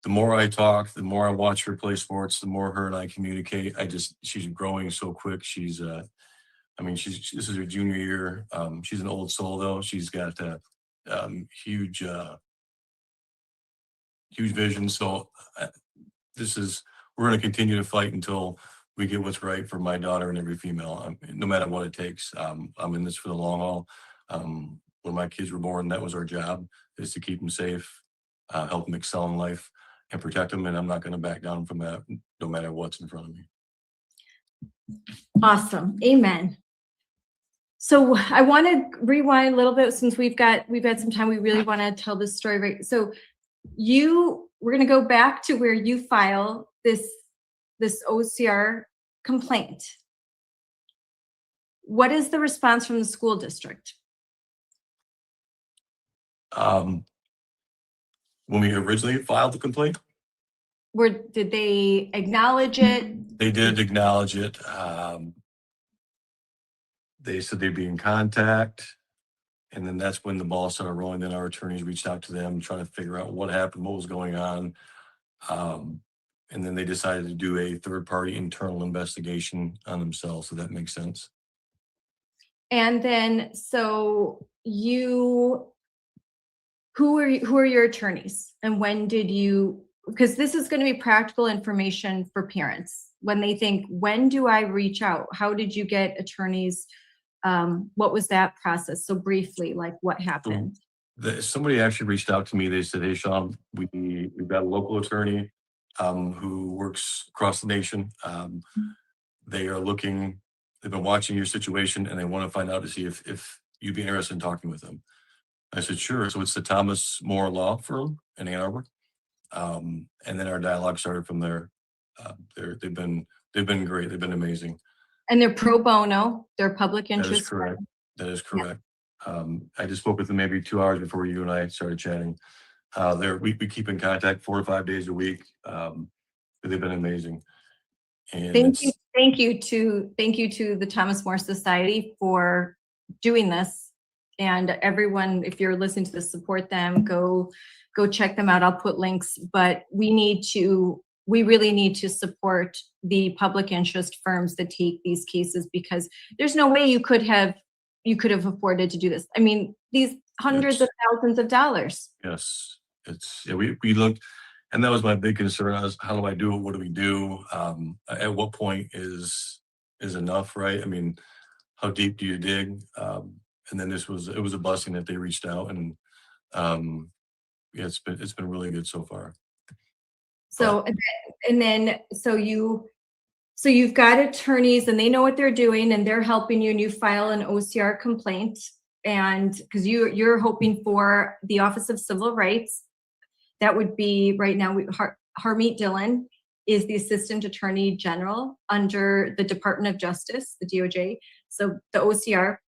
the more I talk, the more I watch her play sports, the more her and I communicate. She's growing so quick. She's this is her junior year. She's an old soul though. She's got a huge vision. So we're going to continue to fight until we get what's right for my daughter and every female, no matter what it takes. I'm in this for the long haul. When my kids were born, that was our job, is to keep them safe, help them excel in life, and protect them. And I'm not going to back down from that, no matter what's in front of me. Awesome. Amen. So I want to rewind a little bit, since we've had some time. We really want to tell this story, right? So we're going to go back to where you file this OCR complaint. What is the response from the school district? When we originally filed the complaint, Did they acknowledge it? they did acknowledge it. They said they'd be in contact, and then that's when the ball started rolling. Then our attorneys reached out to them, trying to figure out what happened, what was going on. And then they decided to do a third-party internal investigation on themselves. So that makes sense. And then, so who are your attorneys, and when did you? Because this is going to be practical information for parents when they think, when do I reach out? How did you get attorneys? What was that process? So briefly, like what happened? Somebody actually reached out to me. They said, "Hey, Sean, we've got a local attorney who works across the nation. They've been watching your situation, and they want to find out to see if you'd be interested in talking with them." I said, "Sure." So it's the Thomas More Law Firm in Ann Arbor. And then our dialogue started from there. They've been great. They've been amazing. And they're pro bono. They're public interest. That is correct. That is correct. Yeah. I just spoke with them maybe 2 hours before you and I started chatting. We keep in contact 4 to 5 days a week. They've been amazing. And thank you to the Thomas More Society for doing this. And everyone, if you're listening to this, support them. Go check them out. I'll put links. But we really need to support the public interest firms that take these cases, because there's no way you could have afforded to do this. I mean, these hundreds of thousands of dollars. Yes, we looked, and that was my big concern. How do I do it? What do we do? At what point is enough, right? I mean, how deep do you dig? And then it was a blessing that they reached out, and it's been really good so far. So you've got attorneys, and they know what they're doing, and they're helping you, and you file an OCR complaint, and because you're hoping for the Office of Civil Rights. That would be right now. Harmeet Dillon is the Assistant Attorney General under the Department of Justice, the DOJ. So the OCR,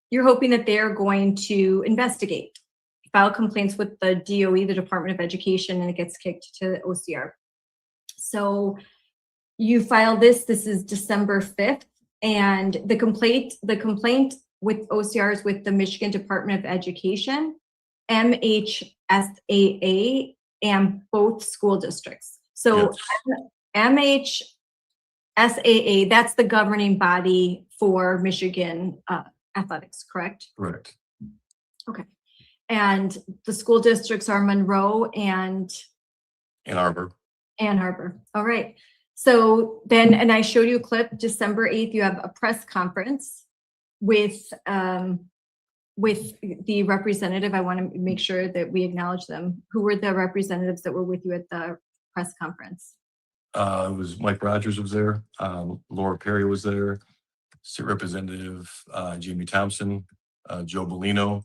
you're hoping that they're going to investigate, file complaints with the DOE, the Department of Education, and it gets kicked to OCR. So you file this is December 5th, and the complaint with OCR is with the Michigan Department of Education, MHSAA, and both school districts. So yes. MHSAA, that's the governing body for Michigan athletics, correct? Correct. Okay. And the school districts are Monroe and Ann Arbor. All right. So then, and I showed you a clip, December 8th, you have a press conference with the representative. I want to make sure that we acknowledge them. Who were the representatives that were with you at the press conference? It was Mike Rogers was there. Laura Perry was there. State Representative Jamie Thompson, Joe Bellino.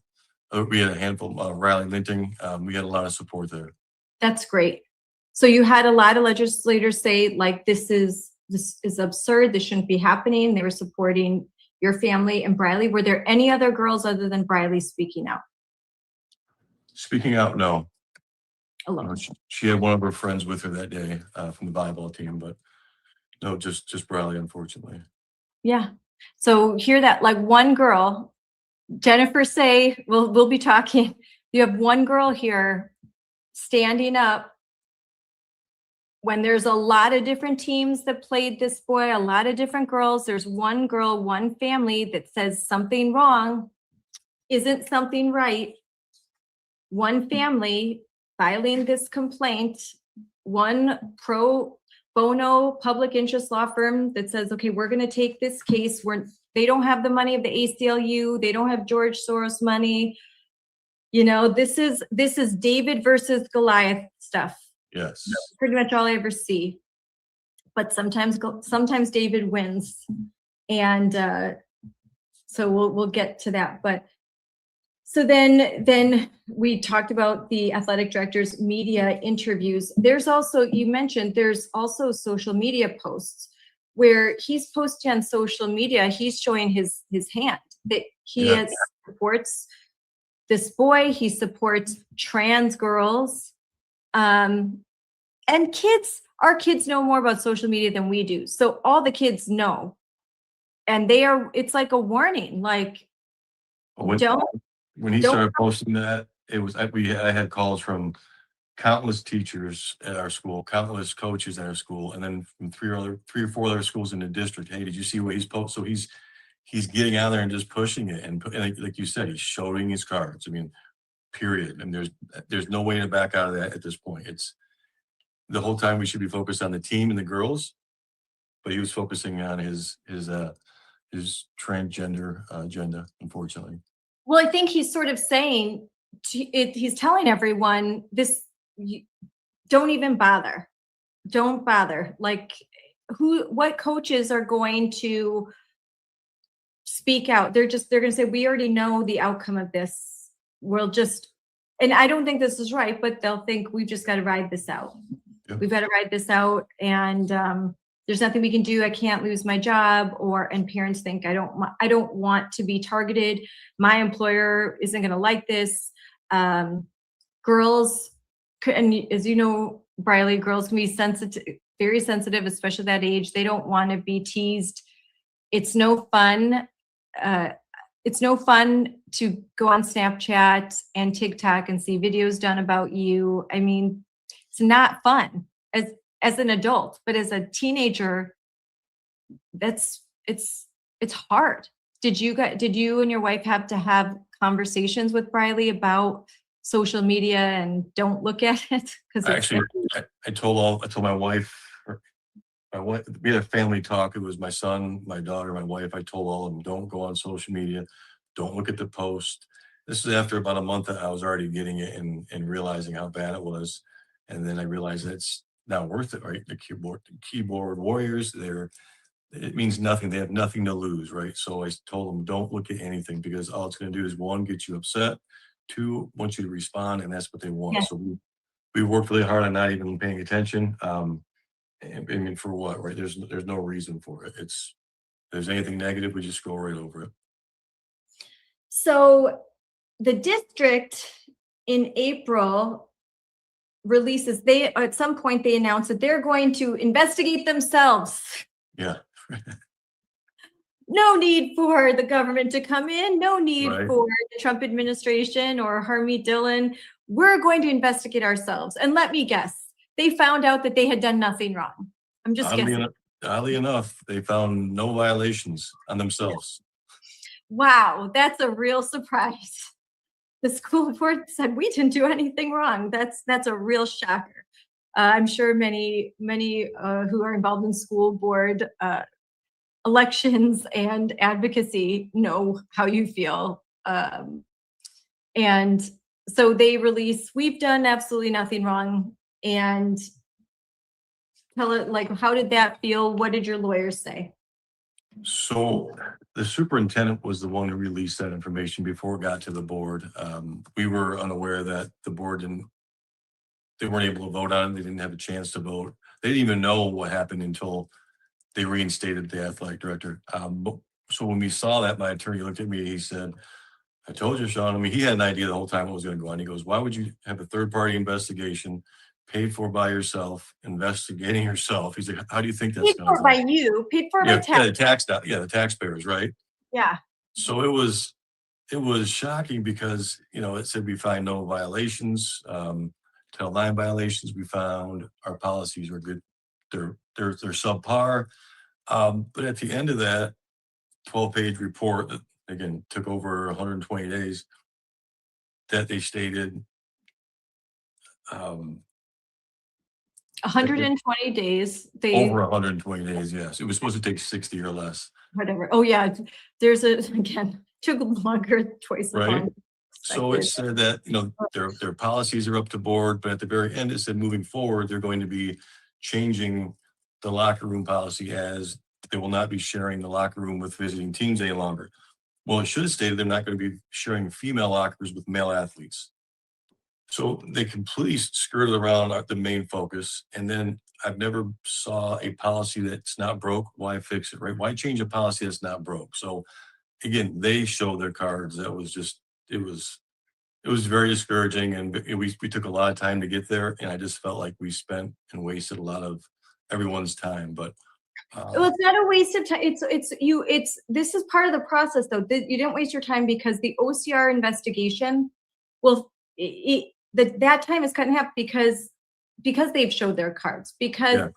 We had a handful, Riley Linting. We had a lot of support there. That's great. So you had a lot of legislators say, like, this is absurd. This shouldn't be happening. They were supporting your family and Briley. Were there any other girls other than Briley speaking out? Speaking out, no. Alone. She had one of her friends with her that day from the volleyball team, but no, just Briley, unfortunately. Yeah. So hear that, like, one girl, Jennifer say, we'll be talking. You have one girl here standing up when there's a lot of different teams that played this boy, a lot of different girls. There's one girl, one family that says something wrong, isn't something right. One family filing this complaint, one pro bono public interest law firm that says, okay, we're going to take this case. They don't have the money of the ACLU. They don't have George Soros money. You know, this is David versus Goliath stuff. Yes. That's pretty much all I ever see. But sometimes David wins. And so we'll get to that. But so then we talked about the athletic director's media interviews. There's also, you mentioned, there's also social media posts where he's posting on social media. He's showing his hand that he supports this boy. He supports trans girls. And our kids know more about social media than we do. So all the kids know. And it's like a warning, like, when he started posting that, I had calls from countless teachers at our school, countless coaches at our school, and then from three or four other schools in the district. Hey, did you see what he's posted? So he's getting out there and just pushing it, and like you said, he's showing his cards. I mean, period. And there's no way to back out of that at this point. It's the whole time we should be focused on the team and the girls, but he was focusing on his transgender agenda, unfortunately. Well, I think he's sort of saying, he's telling everyone this, don't even bother. Don't bother. Like, what coaches are going to speak out? They're going to say, we already know the outcome of this. And I don't think this is right, but they'll think we've just got to ride this out. Yep. We've got to ride this out. And there's nothing we can do. I can't lose my job. And parents think, I don't want to be targeted. My employer isn't going to like this. Girls, and as you know, Briley, girls can be sensitive, very sensitive, especially that age. They don't want to be teased. It's no fun. It's no fun to go on Snapchat and TikTok and see videos done about you. I mean, it's not fun as an adult, but as a teenager, it's hard. Did you and your wife have to have conversations with Briley about social media and don't look at it? Because actually, I told my wife. We had a family talk. It was my son, my daughter, my wife. I told all of them, don't go on social media. Don't look at the post. This is after about a month that I was already getting it and realizing how bad it was. And then I realized that it's not worth it, right? The keyboard warriors, it means nothing. They have nothing to lose, right? So I told them, don't look at anything, because all it's going to do is, one, get you upset. Two, want you to respond, and that's what they want. Yeah. So we worked really hard on not even paying attention. I mean, for what, right? There's no reason for it. If there's anything negative, we just go right over it. So the district in April releases, at some point they announced that they're going to investigate themselves. Yeah. No need for the government to come in. No need for the Trump administration or Harmeet Dillon. We're going to investigate ourselves. And let me guess, they found out that they had done nothing wrong. I'm just guessing. Oddly enough, they found no violations on themselves. Wow, that's a real surprise. The school board said we didn't do anything wrong. That's a real shocker. I'm sure many who are involved in school board elections and advocacy know how you feel. And so they release, we've done absolutely nothing wrong. And tell it, like, how did that feel? What did your lawyers say? So the superintendent was the one who released that information before it got to the board. We were unaware that the board they weren't able to vote on it. They didn't have a chance to vote. They didn't even know what happened until they reinstated the athletic director. So when we saw that, my attorney looked at me, he said, I told you, Sean, I mean, he had an idea the whole time what was going to go on. He goes, why would you have a third party investigation paid for by yourself, investigating yourself? He's like, how do you think that's Paid going for to by go? you, paid for by The taxpayers, right? Yeah. So it was shocking because, it said we find no violations, Title IX violations we found. Our policies were good. They're subpar. But at the end of that 12-page report that again took over 120 days, that they stated 120 days. Over 120 days, yes. It was supposed to take 60 or less. Whatever. Oh yeah, there's again took longer, twice as Right. long. So it said that, their policies are up to board, but at the very end, it said moving forward, they're going to be changing the locker room policy as they will not be sharing the locker room with visiting teams any longer. Well, it should have stated they're not going to be sharing female lockers with male athletes. So they completely skirted around the main focus. And then I've never saw a policy that's not broke. Why fix it, right? Why change a policy that's not broke? So again, they showed their cards. That was just, it was very discouraging, and we took a lot of time to get there, and I just felt like we spent and wasted a lot of everyone's time. But well, it's not a waste of time. This is part of the process, though. You didn't waste your time because the OCR investigation, well, that time is cut in half because they've showed their cards, because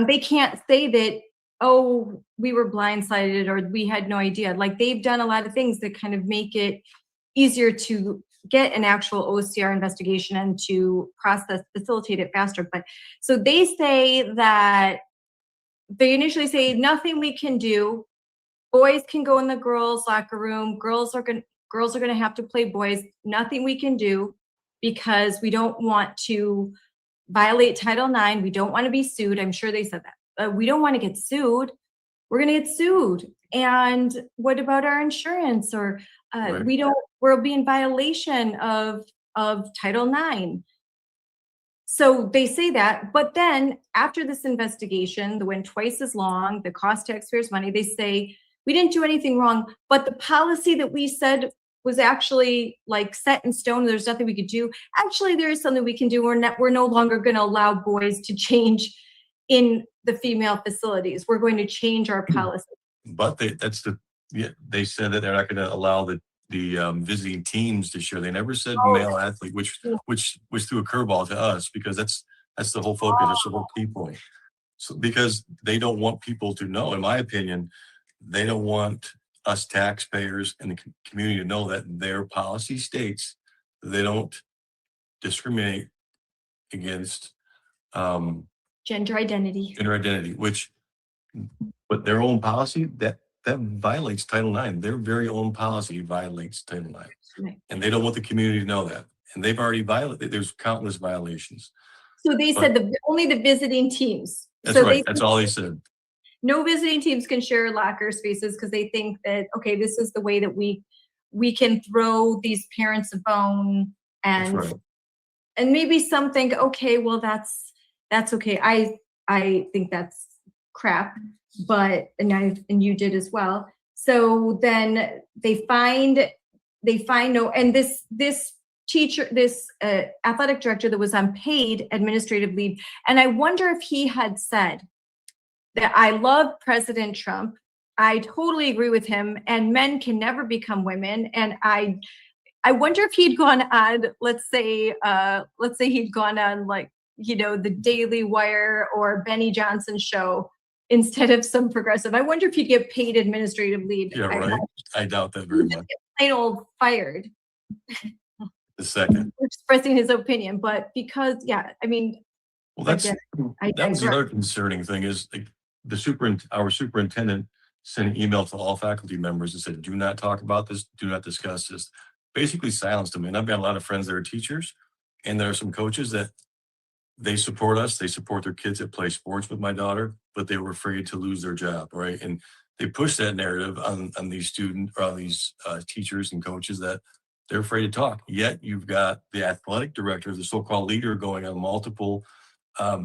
they can't say that, oh, we were blindsided or we had no idea. Like, they've done a lot of things that kind of make it easier to get an actual OCR investigation and to facilitate it faster. But so they say that they initially say nothing we can do. Boys can go in the girls' locker room. Girls are going to have to play boys. Nothing we can do because we don't want to violate Title IX. We don't want to be sued. I'm sure they said that. We don't want to get sued. We're going to get sued. And what about our insurance? Or right. We'll be in violation of Title IX. So they say that, but then after this investigation, that went twice as long, the cost taxpayers money, they say we didn't do anything wrong, but the policy that we said was actually like set in stone. There's nothing we could do. Actually, there is something we can do. We're no longer going to allow boys to change in the female facilities. We're going to change our policy. But they said that they're not going to allow the visiting teams to share. They never said male athlete, which threw a curveball to us, because that's the whole focus. That's the whole key point. So because they don't want people to know, in my opinion, they don't want us taxpayers and the community to know that their policy states that they don't discriminate against gender identity, but their own policy that violates Title IX. Their very own policy violates Title IX. Right. And they don't want the community to know that. And they've already violated, there's countless violations. So they said only the visiting teams. That's right. That's all they said. No visiting teams can share locker spaces because they think that, okay, this is the way that we can throw these parents a bone, and and maybe some think, okay, well, that's okay. I think that's crap, but and you did as well. So then they find no, and this teacher, this athletic director that was on paid administrative leave, and I wonder if he had said that I love President Trump, I totally agree with him, and men can never become women, and I wonder if he'd gone on, let's say he'd gone on, like, the Daily Wire or Benny Johnson's show instead of some progressive. I wonder if he'd get paid administrative leave. Yeah, right. I doubt that very much. Plain old fired. The second. Expressing his opinion, but because, I mean. Well, that was the other concerning thing is, like, our superintendent sent an email to all faculty members and said, do not talk about this, do not discuss this. Basically silenced them. And I've got a lot of friends that are teachers, and there are some coaches that they support us. They support their kids that play sports with my daughter, but they were afraid to lose their job, right? And they push that narrative on these students or on these teachers and coaches that they're afraid to talk. Yet you've got the athletic director, the so-called leader, going on multiple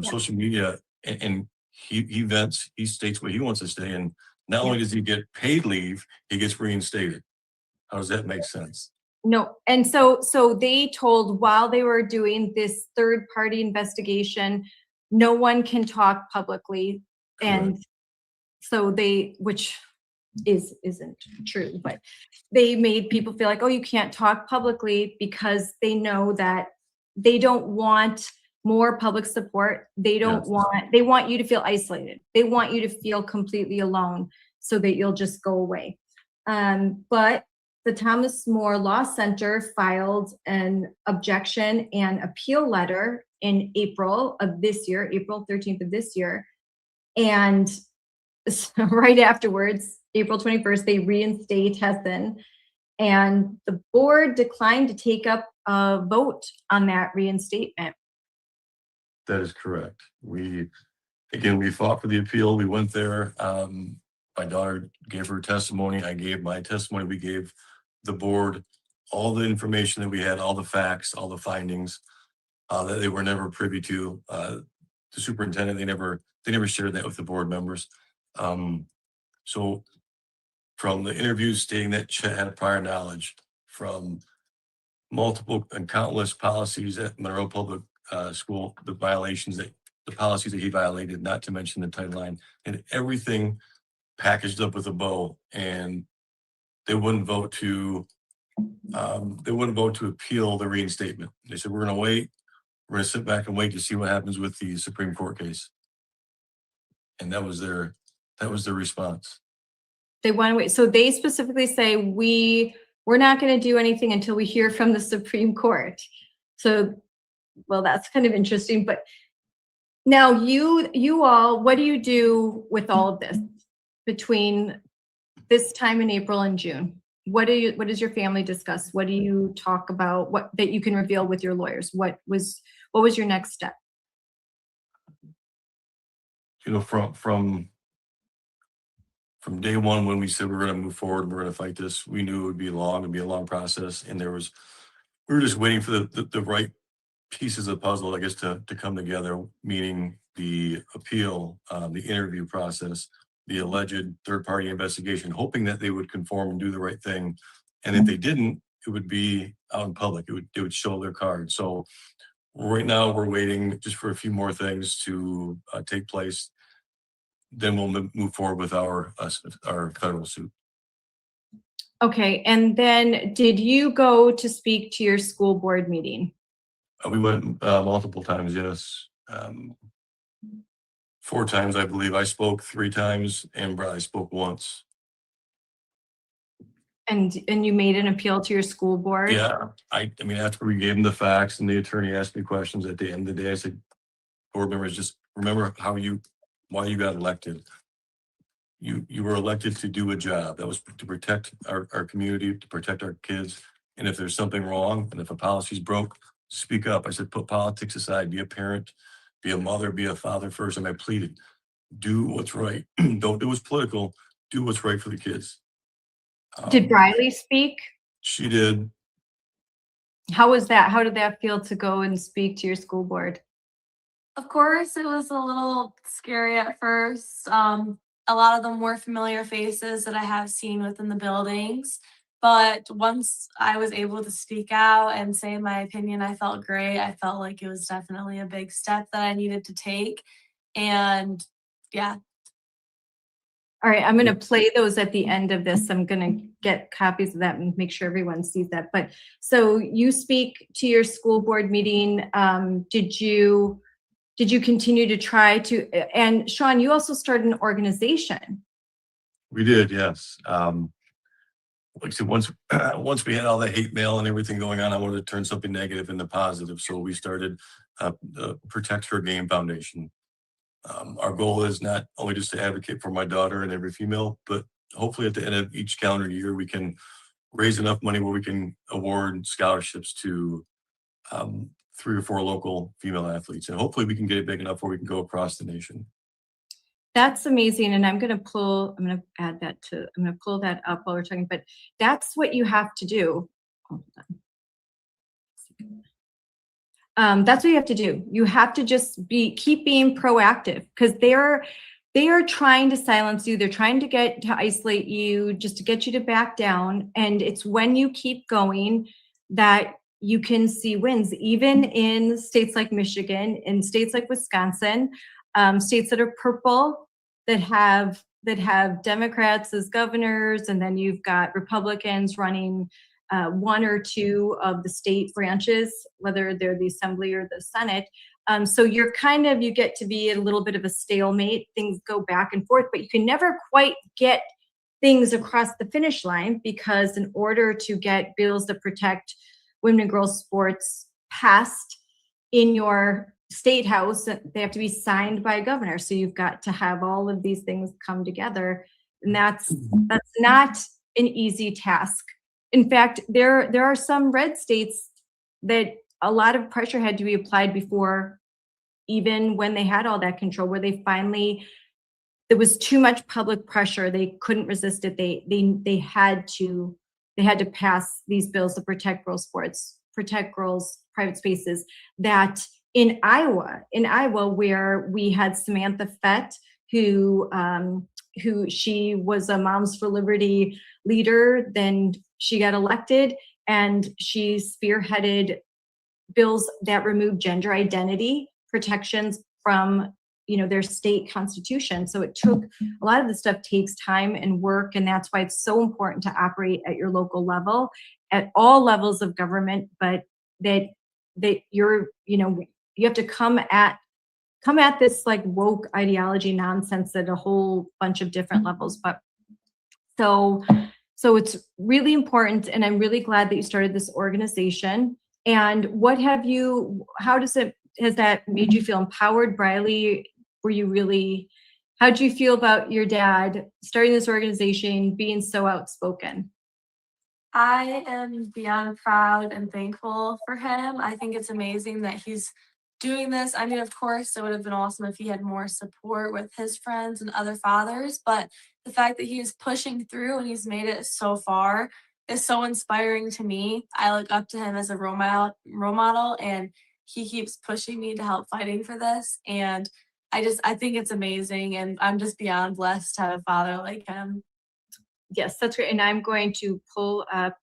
social media, and he vents, he states what he wants to say, and not only does he get paid leave, he gets reinstated. How does that make sense? No, and so they told while they were doing this third party investigation, no one can talk publicly, and so which isn't true, but they made people feel like, oh, you can't talk publicly because they know that they don't want more public support. They don't they want you to feel isolated. They want you to feel completely alone so that you'll just go away. But the Thomas More Law Center filed an objection and appeal letter in April of this year, April 13th of this year. And right afterwards, April 21st, they reinstate Hessen, and the board declined to take up a vote on that reinstatement. That is correct. We fought for the appeal. We went there. My daughter gave her testimony. I gave my testimony. We gave the board all the information that we had, all the facts, all the findings that they were never privy to. The superintendent, they never shared that with the board members. So from the interviews stating that Chet had prior knowledge, from multiple and countless policies at Monroe Public School, the policies that he violated, not to mention the Title IX, and everything packaged up with a bow, and they wouldn't vote to appeal the reinstatement. They said, we're going to wait. We're going to sit back and wait to see what happens with the Supreme Court case. And that was their response. They want to wait. So they specifically say, we're not going to do anything until we hear from the Supreme Court. So, well, that's kind of interesting. But now you all, what do you do with all of this between this time in April and June? What does your family discuss? What do you talk about? What that you can reveal with your lawyers? What was your next step? From day one, when we said we're going to move forward, we're going to fight this, we knew it would be a long process, and we were just waiting for the right pieces of the puzzle, I guess, to come together, meaning the appeal, the interview process, the alleged third-party investigation, hoping that they would conform and do the right thing. And if they didn't, it would be out in public. It would show their card. So right now we're waiting just for a few more things to take place. Then we'll move forward with our federal suit. Okay, and then did you go to speak to your school board meeting? We went multiple times, yes. 4 times, I believe. I spoke 3 times, and Briley spoke once. And you made an appeal to your school board? Yeah, I mean, after we gave them the facts and the attorney asked me questions at the end of the day, I said, board members, just remember why you got elected. You were elected to do a job. That was to protect our community, to protect our kids. And if there's something wrong, and if a policy's broke, speak up. I said, put politics aside, be a parent, be a mother, be a father first. And I pleaded, do what's right. Don't do what's political, do what's right for the kids. Did Briley speak? She did. How was that? How did that feel to go and speak to your school board? Of course, it was a little scary at first. A lot of them were familiar faces that I have seen within the buildings. But once I was able to speak out and say my opinion, I felt great. I felt like it was definitely a big step that I needed to take. And yeah. All right, I'm going to play those at the end of this. I'm going to get copies of that and make sure everyone sees that. But so you speak to your school board meeting. Did you continue to try to, and Sean, you also started an organization. We did, yes. Like I said, once we had all the hate mail and everything going on, I wanted to turn something negative into positive. So we started the Protect Her Game Foundation. Our goal is not only just to advocate for my daughter and every female, but hopefully at the end of each calendar year, we can raise enough money where we can award scholarships to 3 or 4 local female athletes. And hopefully we can get it big enough where we can go across the nation. That's amazing. And I'm going to pull that up while we're talking, but that's what you have to do. Hold on. That's what you have to do. You have to just keep being proactive, because they are trying to silence you. They're trying to isolate you, just to get you to back down. And it's when you keep going that you can see wins, even in states like Michigan, in states like Wisconsin, states that are purple, that have Democrats as governors, and then you've got Republicans running one or two of the state branches, whether they're the Assembly or the Senate. So you get to be a little bit of a stalemate. Things go back and forth, but you can never quite get things across the finish line, because in order to get bills that protect women and girls sports passed in your state house, they have to be signed by a governor. So you've got to have all of these things come together, and that's not an easy task. In fact, there are some red states that a lot of pressure had to be applied before, even when they had all that control, where there was too much public pressure. They couldn't resist it. They had to pass these bills to protect girls' sports, protect girls' private spaces. That in Iowa, where we had Samantha Fett, who she was a Moms for Liberty leader, then she got elected, and she spearheaded bills that removed gender identity protections from their state constitution. So a lot of this stuff takes time and work, and that's why it's so important to operate at your local level, at all levels of government, but that you have to come at this like woke ideology nonsense at a whole bunch of different levels. But so it's really important, and I'm really glad that you started this organization. And has that made you feel empowered, Briley? How'd you feel about your dad starting this organization, being so outspoken? I am beyond proud and thankful for him. I think it's amazing that he's doing this. I mean, of course, it would have been awesome if he had more support with his friends and other fathers, but the fact that he is pushing through and he's made it so far is so inspiring to me. I look up to him as a role model, and he keeps pushing me to help fighting for this. And I think it's amazing, and I'm just beyond blessed to have a father like him. Yes, that's great. And I'm going to pull up,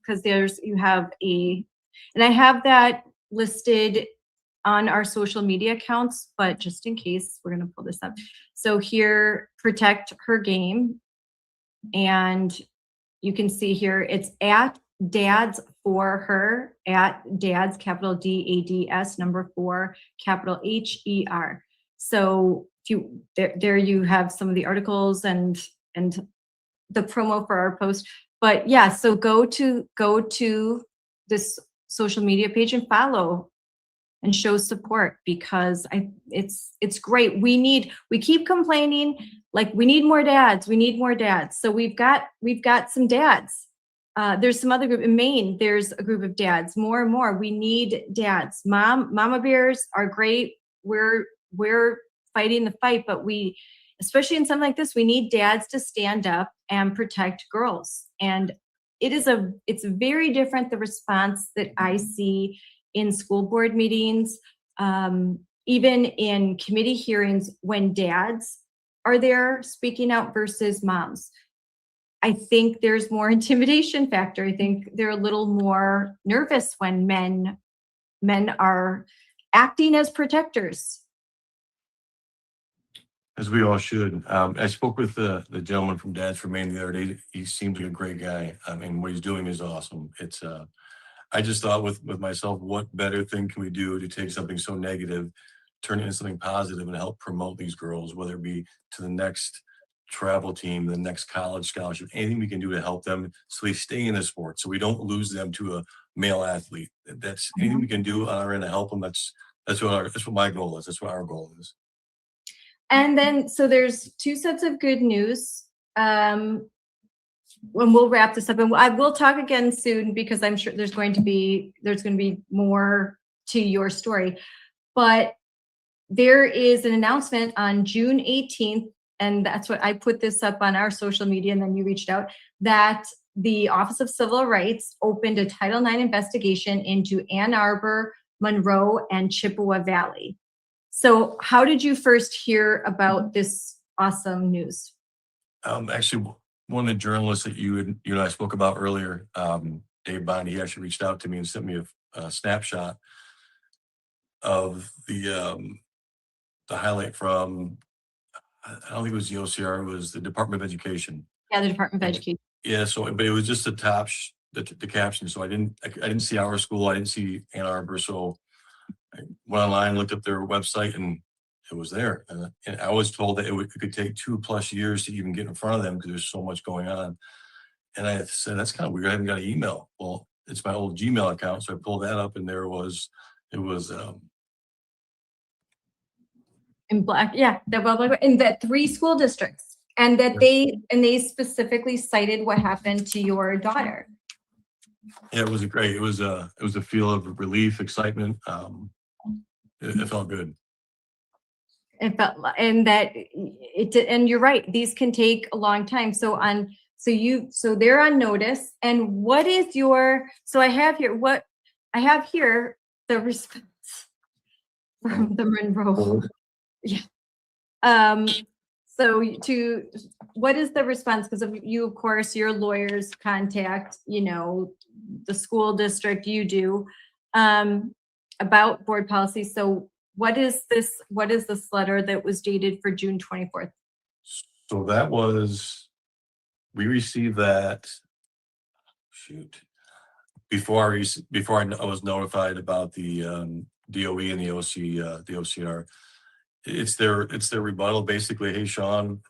because and I have that listed on our social media accounts, but just in case, we're going to pull this up. So here, protect her game. And you can see here, it's at Dads for Her, at Dads, capital DADS, number 4, capital HER. So there you have some of the articles and the promo for our post. But yeah, so go to this social media page and follow and show support, because it's great. We keep complaining, like, we need more dads. So we've got some dads. There's some other group in Maine. There's a group of dads, more and more. We need dads. Mama bears are great. We're fighting the fight, but especially in something like this, we need dads to stand up and protect girls. And it's very different, the response that I see in school board meetings, even in committee hearings, when dads are there speaking out versus moms. I think there's more intimidation factor. I think they're a little more nervous when men are acting as protectors. As we all should. I spoke with the gentleman from Dads for Maine the other day. He seems like a great guy. I mean, what he's doing is awesome. It's I just thought with myself, what better thing can we do to take something so negative, turn it into something positive, and help promote these girls, whether it be to the next travel team, the next college scholarship, anything we can do to help them so they stay in the sport, so we don't lose them to a male athlete. That's anything we can do on our end to help them. That's what my goal is. That's what our goal is. And then, so there's 2 sets of good news. When we'll wrap this up, and I will talk again soon, because I'm sure there's going to be more to your story. But there is an announcement on June 18th, and that's what I put this up on our social media, and then you reached out, that the Office of Civil Rights opened a Title IX investigation into Ann Arbor, Monroe, and Chippewa Valley. So how did you first hear about this awesome news? Actually, one of the journalists that you and I spoke about earlier, Dave Bond, he actually reached out to me and sent me a snapshot of the highlight from, I don't think it was the OCR, it was the Department of Education. Yeah, the Department of Education. Yeah, so, but it was just the top, the caption. So I didn't see our school, I didn't see Ann Arbor. So I went online, looked up their website, and it was there. And I was told that it could take 2+ years to even get in front of them because there's so much going on. And I said, that's kind of weird. I haven't got an email. Well, it's my old Gmail account. So I pulled that up, and it was in black, yeah, in that 3 school districts, and that they specifically cited what happened to your daughter. Yeah, it was great. It was a feel of relief, excitement. It felt good. It felt, and that it did, and you're right, these can take a long time. So they're on notice. And what is your, so I have here the response from the Monroe. Yeah. So what is the response? Because of you, of course, your lawyers contact, the school district, you do, about board policy. So what is this letter that was dated for June 24th? So we received that, before I was notified about the DOE and the OCR. It's their rebuttal, basically. Hey, Sean,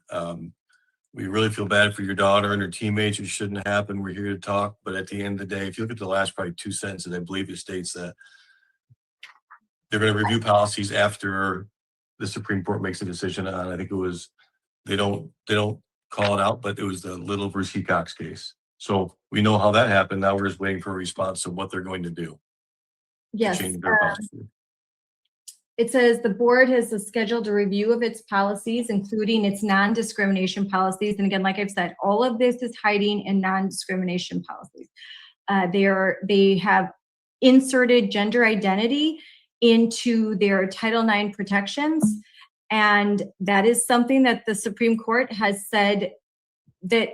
we really feel bad for your daughter and her teammates. It shouldn't happen. We're here to talk. But at the end of the day, if you look at the last probably 2 sentences, I believe it states that they're going to review policies after the Supreme Court makes a decision on, I think it was, they don't call it out, but it was the Little versus Hecox case. So we know how that happened. Now we're just waiting for a response to what they're going to do. Yes. To change their policy. It says the board has scheduled a review of its policies, including its non-discrimination policies. And again, like I've said, all of this is hiding in non-discrimination policies. They have inserted gender identity into their Title IX protections. And that is something that the Supreme Court has said that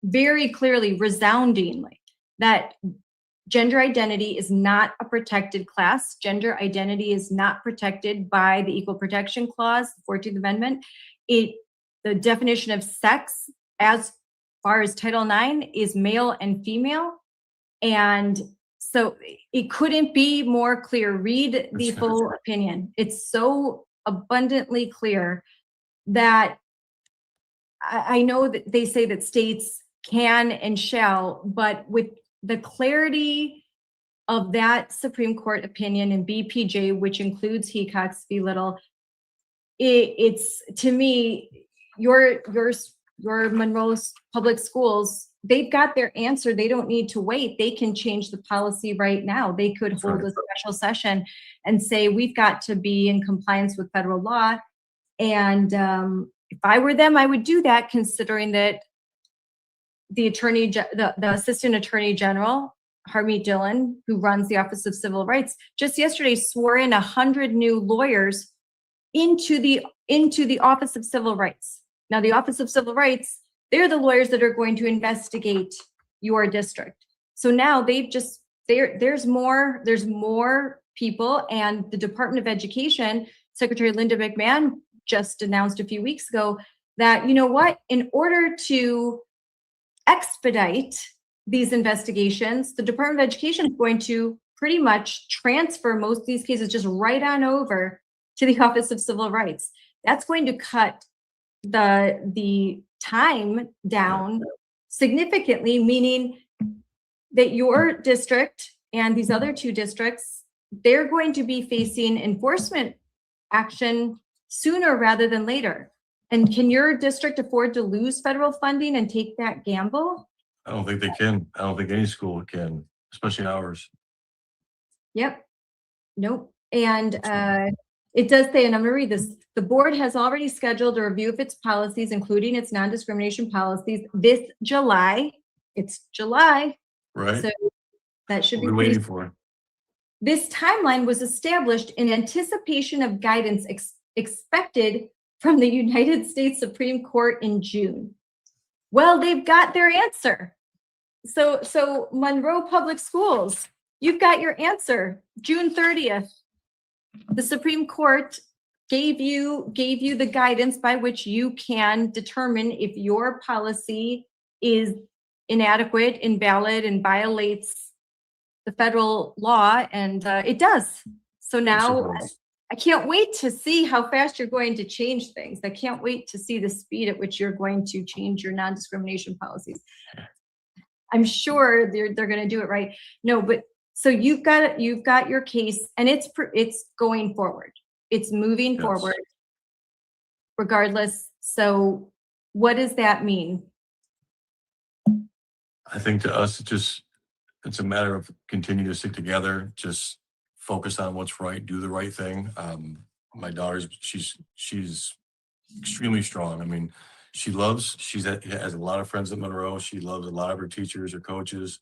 very clearly, resoundingly, that gender identity is not a protected class. Gender identity is not protected by the Equal Protection Clause, the 14th Amendment. The definition of sex, as far as Title IX, is male and female. And so it couldn't be more clear. Read the full opinion. It's so abundantly clear that I know that they say that states can and shall, but with the clarity of that Supreme Court opinion in B.P.J, which includes Hecox v. Little, it's, to me, your Monroe's public schools, they've got their answer. They don't need to wait. They can change the policy right now. They could hold a special session and say, we've got to be in compliance with federal law. And if I were them, I would do that, considering that the Assistant Attorney General, Harmeet Dillon, who runs the Office of Civil Rights, just yesterday swore in 100 new lawyers into the Office of Civil Rights. Now, the Office of Civil Rights, they're the lawyers that are going to investigate your district. So now there's more people, and the Department of Education, Secretary Linda McMahon just announced a few weeks ago that, you know what, in order to expedite these investigations, the Department of Education is going to pretty much transfer most of these cases just right on over to the Office of Civil Rights. That's going to cut the time down significantly, meaning that your district and these other 2 districts, they're going to be facing enforcement action sooner rather than later. And can your district afford to lose federal funding and take that gamble? I don't think they can. I don't think any school can, especially ours. Yep. Nope. And It does say, and I'm going to read this. The board has already scheduled a review of its policies, including its non-discrimination policies, this July. It's July. Right? So that should What be are we pretty. waiting for? This timeline was established in anticipation of guidance expected from the United States Supreme Court in June. Well, they've got their answer. So Monroe Public Schools, you've got your answer. June 30th. The Supreme Court gave you the guidance by which you can determine if your policy is inadequate, invalid, and violates the federal law, and it does. So now I can't wait to see how fast you're going to change things. I can't wait to see the speed at which you're going to change your non-discrimination policies. I'm sure they're going to do it right. No, but so you've got your case, and it's going forward. It's moving forward, regardless. So, what does that mean? I think to us, it's a matter of continuing to stick together, just focus on what's right, do the right thing. My daughter's she's extremely strong. I mean, she has a lot of friends at Monroe. She loves a lot of her teachers, her coaches.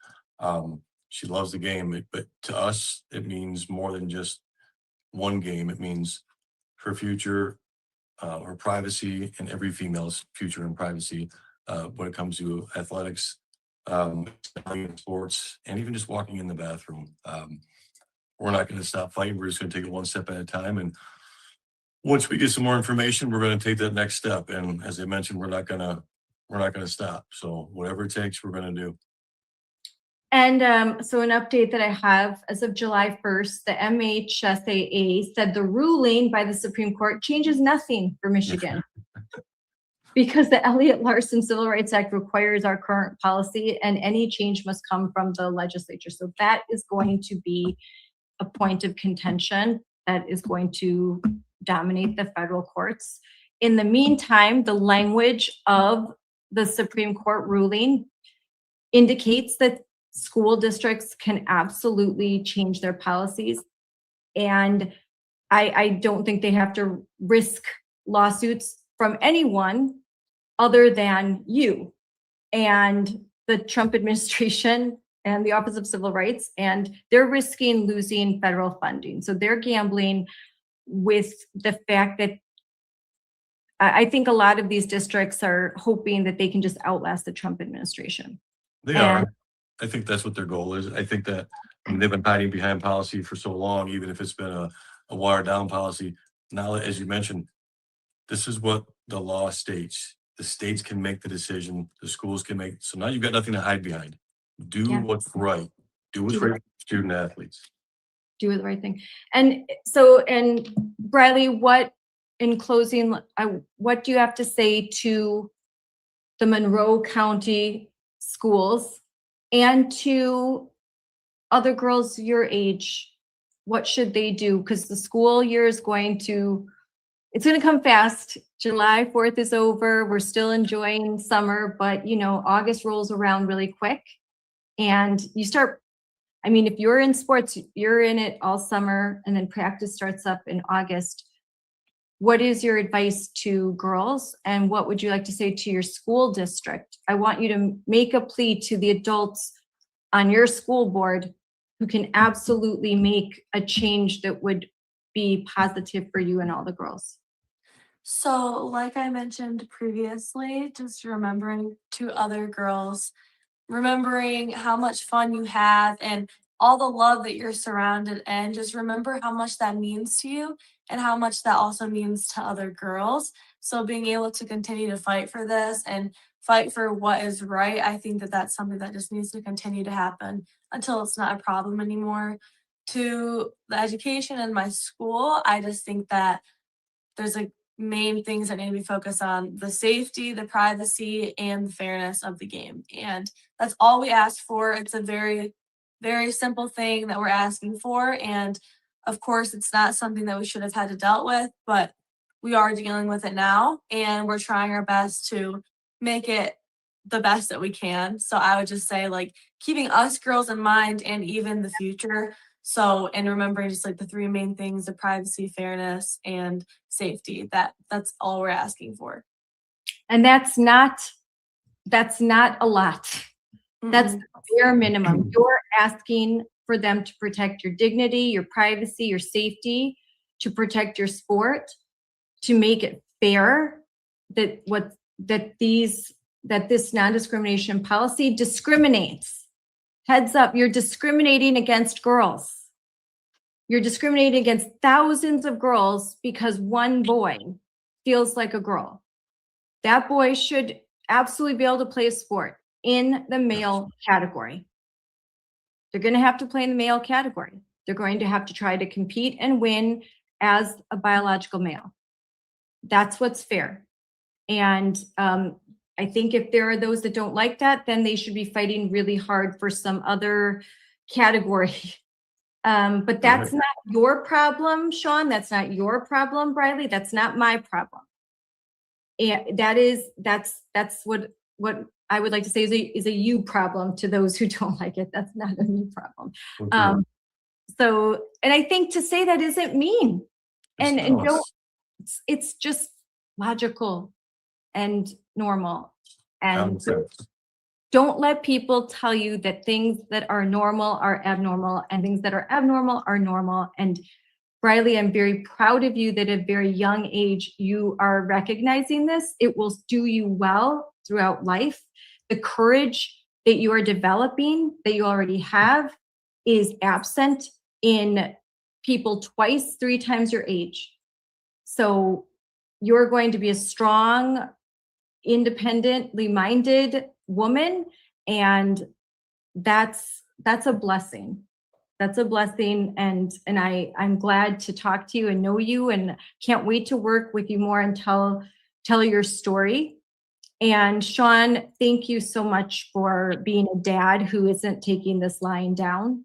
She loves the game, but to us, it means more than just one game. It means her future, her privacy, and every female's future and privacy when it comes to athletics, sports, and even just walking in the bathroom. We're not going to stop fighting. We're just going to take it one step at a time. And once we get some more information, we're going to take that next step. And as I mentioned, we're not going to stop. So whatever it takes, we're going to do. And so an update that I have as of July 1st, the MHSAA said the ruling by the Supreme Court changes nothing for Michigan because the Elliott Larson Civil Rights Act requires our current policy, and any change must come from the legislature. So that is going to be a point of contention that is going to dominate the federal courts. In the meantime, the language of the Supreme Court ruling indicates that school districts can absolutely change their policies. And I don't think they have to risk lawsuits from anyone other than you and the Trump administration and the Office of Civil Rights, and they're risking losing federal funding. So they're gambling with the fact that I think a lot of these districts are hoping that they can just outlast the Trump administration. They are. I think that's what their goal is. I think that they've been hiding behind policy for so long, even if it's been a watered down policy. Now, as you mentioned, this is what the law states. The states can make the decision. The schools can make. So now you've got nothing to hide behind. Do what's right. Do what's right for student athletes. Do the right thing. And so, and Briley, what, in closing, what do you have to say to the Monroe County schools and to other girls your age? What should they do? Because the school year is going to come fast. July 4th is over. We're still enjoying summer, but August rolls around really quick. And you start, if you're in sports, you're in it all summer, and then practice starts up in August. What is your advice to girls, and what would you like to say to your school district? I want you to make a plea to the adults on your school board who can absolutely make a change that would be positive for you and all the girls. So, like I mentioned previously, just remembering to other girls, remembering how much fun you have and all the love that you're surrounded in, just remember how much that means to you and how much that also means to other girls. So being able to continue to fight for this and fight for what is right, I think that that's something that just needs to continue to happen until it's not a problem anymore. To the education in my school, I just think that there's main things that need to be focused on: the safety, the privacy, and the fairness of the game. And that's all we ask for. It's a very, very simple thing that we're asking for. And of course, it's not something that we should have had to deal with, but we are dealing with it now, and we're trying our best to make it the best that we can. So I would just say, keeping us girls in mind and even the future, So, and remembering just like the three main things, the privacy, fairness, and safety, that's all we're asking for. And that's not a lot. That's the bare minimum. You're asking for them to protect your dignity, your privacy, your safety, to protect your sport, to make it fair that this non-discrimination policy discriminates. Heads up, you're discriminating against girls. You're discriminating against thousands of girls because one boy feels like a girl. That boy should absolutely be able to play a sport in the male category. They're going to have to play in the male category. They're going to have to try to compete and win as a biological male. That's what's fair. And I think if there are those that don't like that, then they should be fighting really hard for some other category. But that's not your problem, Sean. That's not your problem, Briley. That's not my problem. And that's what I would like to say is a you problem to those who don't like it. That's not a me problem. So, and I think to say that isn't mean, and don't. It's just logical and normal. And don't let people tell you that things that are normal are abnormal and things that are abnormal are normal. And Briley, I'm very proud of you that at a very young age, you are recognizing this. It will do you well throughout life. The courage that you are developing, that you already have, is absent in people twice, 3 times your age. So you're going to be a strong, independently minded woman, and that's a blessing. That's a blessing, and I'm glad to talk to you and know you, and can't wait to work with you more and tell your story. And Sean, thank you so much for being a dad who isn't taking this lying down.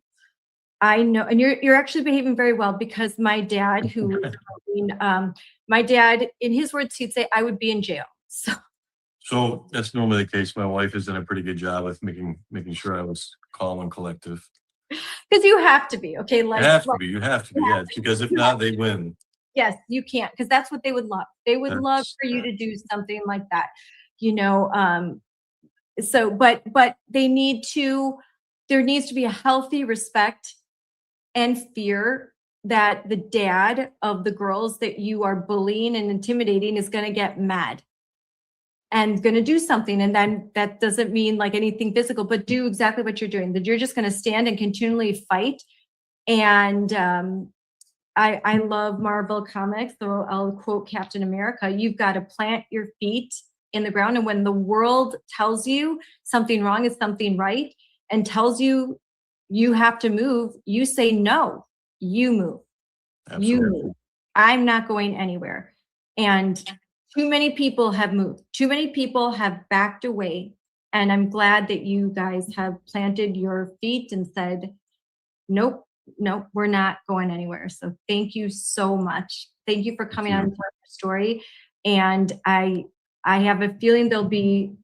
I know, and you're actually behaving very well, because my dad, who my dad, in his words, he'd say I would be in jail. So that's normally the case. My wife has done a pretty good job with making sure I was calm and collective. Because you have to be, okay? You have to be, yeah, because if not, they win. Yes, you can't, because that's what they would love. They would love for you to do something like that, so, but there needs to be a healthy respect and fear that the dad of the girls that you are bullying and intimidating is going to get mad and going to do something. And then that doesn't mean like anything physical, but do exactly what you're doing, that you're just going to stand and continually fight. And I love Marvel comics, so I'll quote Captain America: you've got to plant your feet in the ground. And when the world tells you something wrong is something right, and tells you you have to move, you say no, you move. Absolutely. You move. I'm not going anywhere. And too many people have moved. Too many people have backed away. And I'm glad that you guys have planted your feet and said, nope, we're not going anywhere. So thank you so much. Thank you for coming on and telling your story. And I have a feeling there'll be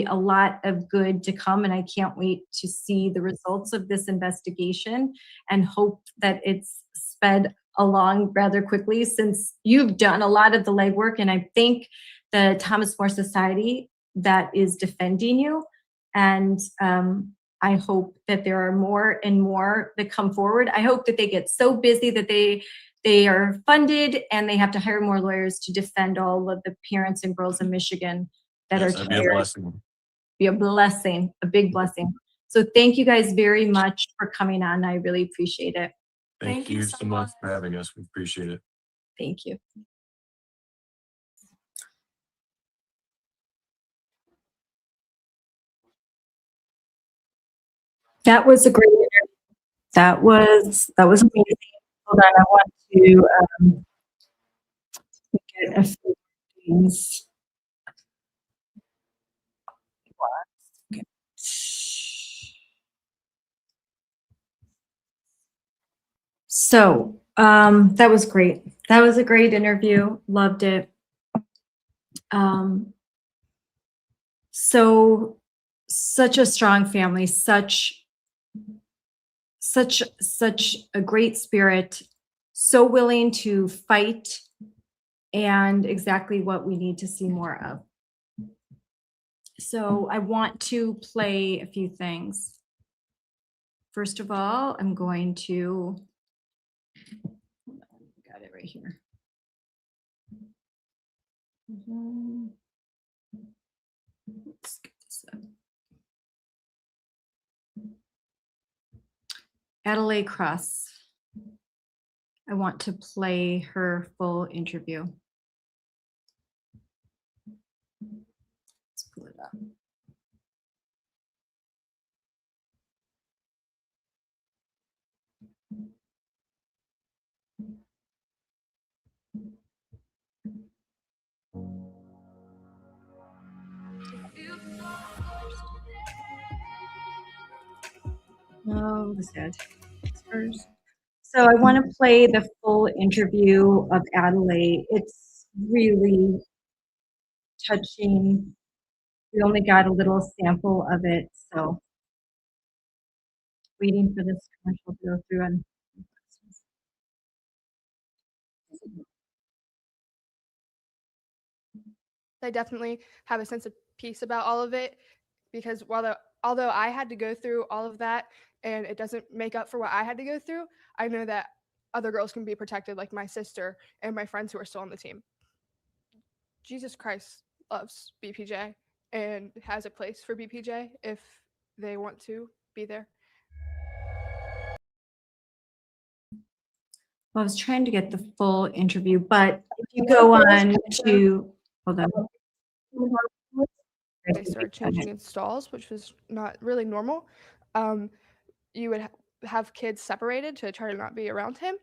a lot of good to come, and I can't wait to see the results of this investigation, and hope that it's sped along rather quickly, since you've done a lot of the legwork. And I thank the Thomas More Society that is defending you. And I hope that there are more and more that come forward. I hope that they get so busy that they are funded and they have to hire more lawyers to defend all of the parents and girls in Michigan that are tired. Be a blessing. Be a blessing, a big blessing. So thank you guys very much for coming on. I really appreciate it. Thank you so much for having us. We appreciate it. Thank you. That was a great interview. That was amazing. Hold on, I want to get a few things. So that was great. That was a great interview. Loved it. So such a strong family, such such a great spirit, so willing to fight, and exactly what we need to see more of. So I want to play a few things. First of all, I'm going to, got it right here. Let's get this up. Adelaide Cross. I want to play her full interview. Let's pull it up. Oh, the sad first. So I want to play the full interview of Adelaide. It's really touching. We only got a little sample of it, so waiting for this commercial to go through. And I definitely have a sense of peace about all of it, because although I had to go through all of that and it doesn't make up for what I had to go through, I know that other girls can be protected, like my sister and my friends who are still on the team. Jesus Christ loves B.P.J. and has a place for B.P.J. if they want to be there. I was trying to get the full interview, but if you go on to, hold on. They started changing in stalls, which was not really normal. You would have kids separated to try to not be around him,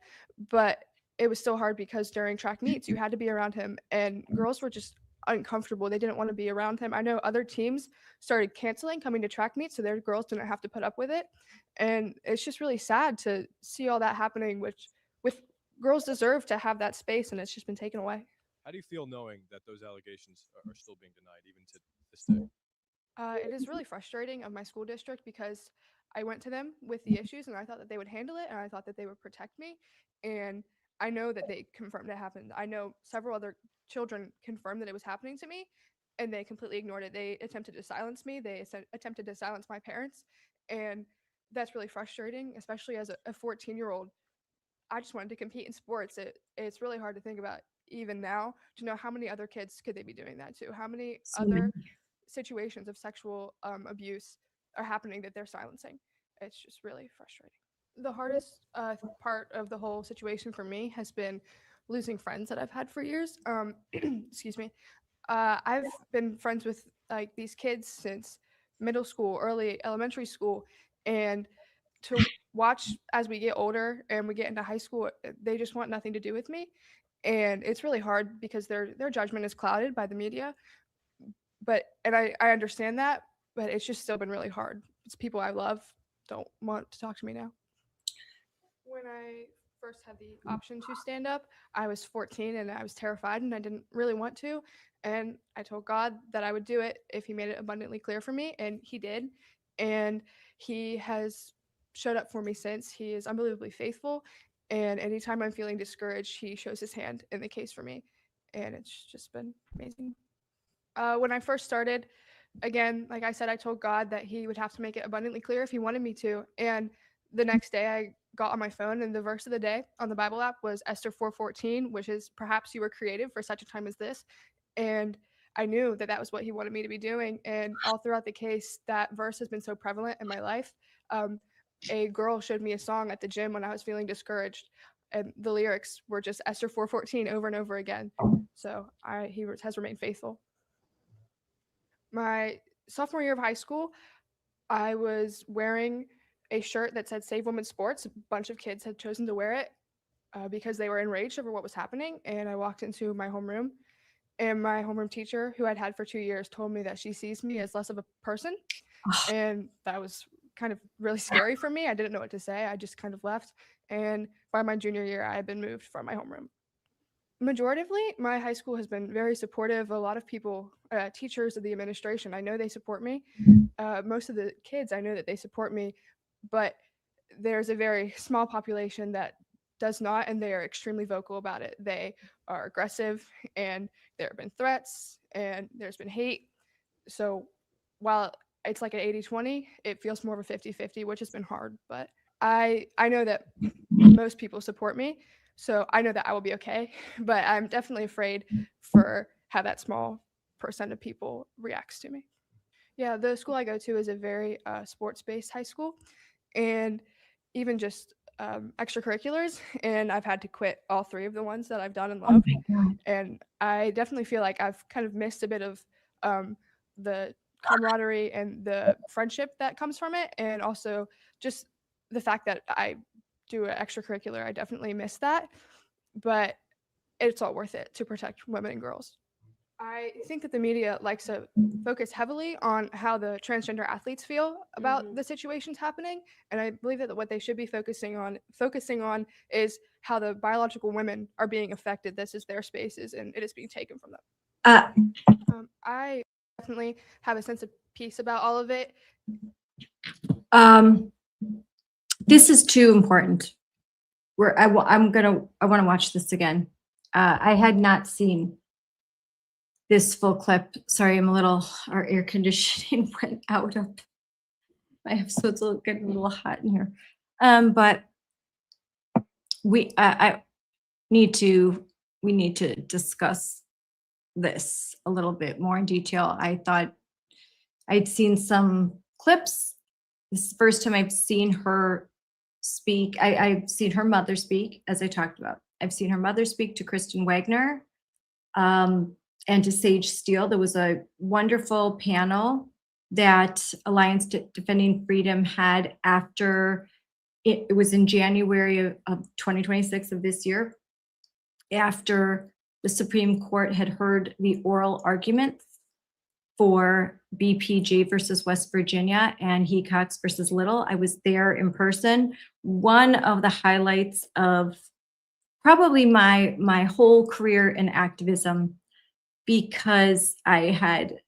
but it was still hard because during track meets you had to be around him, and girls were just uncomfortable. They didn't want to be around him. I know other teams started canceling coming to track meets so their girls didn't have to put up with it, and it's just really sad to see all that happening, which with girls deserve to have that space, and it's just been taken away. How do you feel knowing that those allegations are still being denied even to this day? It is really frustrating of my school district because I went to them with the issues and I thought that they would handle it and I thought that they would protect me. And I know that they confirmed it happened. I know several other children confirmed that it was happening to me and they completely ignored it. They attempted to silence me, attempted to silence my parents. And that's really frustrating, especially as a 14-year-old. I just wanted to compete in sports. It's really hard to think about even now to know how many other kids could they be doing that to? How many other situations of sexual abuse are happening that they're silencing? It's just really frustrating. The hardest part of the whole situation for me has been losing friends that I've had for years. Excuse me. I've been friends with like these kids since middle school, early elementary school, and to watch as we get older and we get into high school, they just want nothing to do with me, and it's really hard because their judgment is clouded by the media. And I understand that, but it's just still been really hard. It's people I love don't want to talk to me now. When I first had the option to stand up, I was 14 and I was terrified and I didn't really want to. And I told God that I would do it if he made it abundantly clear for me, and he did. And he has showed up for me since. He is unbelievably faithful. And anytime I'm feeling discouraged, he shows his hand in the case for me. And it's just been amazing. When I first started, again, like I said, I told God that he would have to make it abundantly clear if he wanted me to. And the next day I got on my phone and the verse of the day on the Bible app was Esther 4:14, which is perhaps you were created for such a time as this. And I knew that that was what he wanted me to be doing. And all throughout the case, that verse has been so prevalent in my life. A girl showed me a song at the gym when I was feeling discouraged, and the lyrics were just Esther 4:14 over and over again. So he has remained faithful. My sophomore year of high school, I was wearing a shirt that said Save Women's Sports. A bunch of kids had chosen to wear it because they were enraged over what was happening. And I walked into my homeroom, and my homeroom teacher, who I'd had for 2 years, told me that she sees me as less of a person. And that was kind of really scary for me. I didn't know what to say. I just kind of left. And by my junior year, I had been moved from my homeroom. Majoritively, my high school has been very supportive. A lot of people, teachers of the administration, I know they support me. Most of the kids, I know that they support me, but there's a very small population that does not, and they are extremely vocal about it. They are aggressive, and there have been threats, and there's been hate. So while it's like an 80-20, it feels more of a 50-50, which has been hard. But I know that most people support me, so I know that I will be okay. But I'm definitely afraid for how that small percent of people reacts to me. Yeah, the school I go to is a very sports-based high school, and even just extracurriculars. And I've had to quit all 3 of the ones that I've done and Oh loved. my God. And I definitely feel like I've kind of missed a bit of the camaraderie and the friendship that comes from it, and also just the fact that I do an extracurricular. I definitely miss that, but it's all worth it to protect women and girls. I think that the media likes to focus heavily on how the transgender athletes feel about the situations happening, and I believe that what they should be focusing on is how the biological women are being affected. This is their spaces, and it is being taken from them. I definitely have a sense of peace about all of it. This is too important. I want to watch this again. I had not seen this full clip. Sorry, our air conditioning went out of my house, so it's getting a little hot in here. But we need to discuss this a little bit more in detail. I thought I'd seen some clips. This is the first time I've seen her speak. I've seen her mother speak, as I talked about. I've seen her mother speak to Kristen Wagner and to Sage Steele. There was a wonderful panel that Alliance Defending Freedom had after it was in January of 2026 of this year, after the Supreme Court had heard the oral arguments for B.P.J versus West Virginia and Hecox versus Little. I was there in person. One of the highlights of probably my whole career in activism, because I had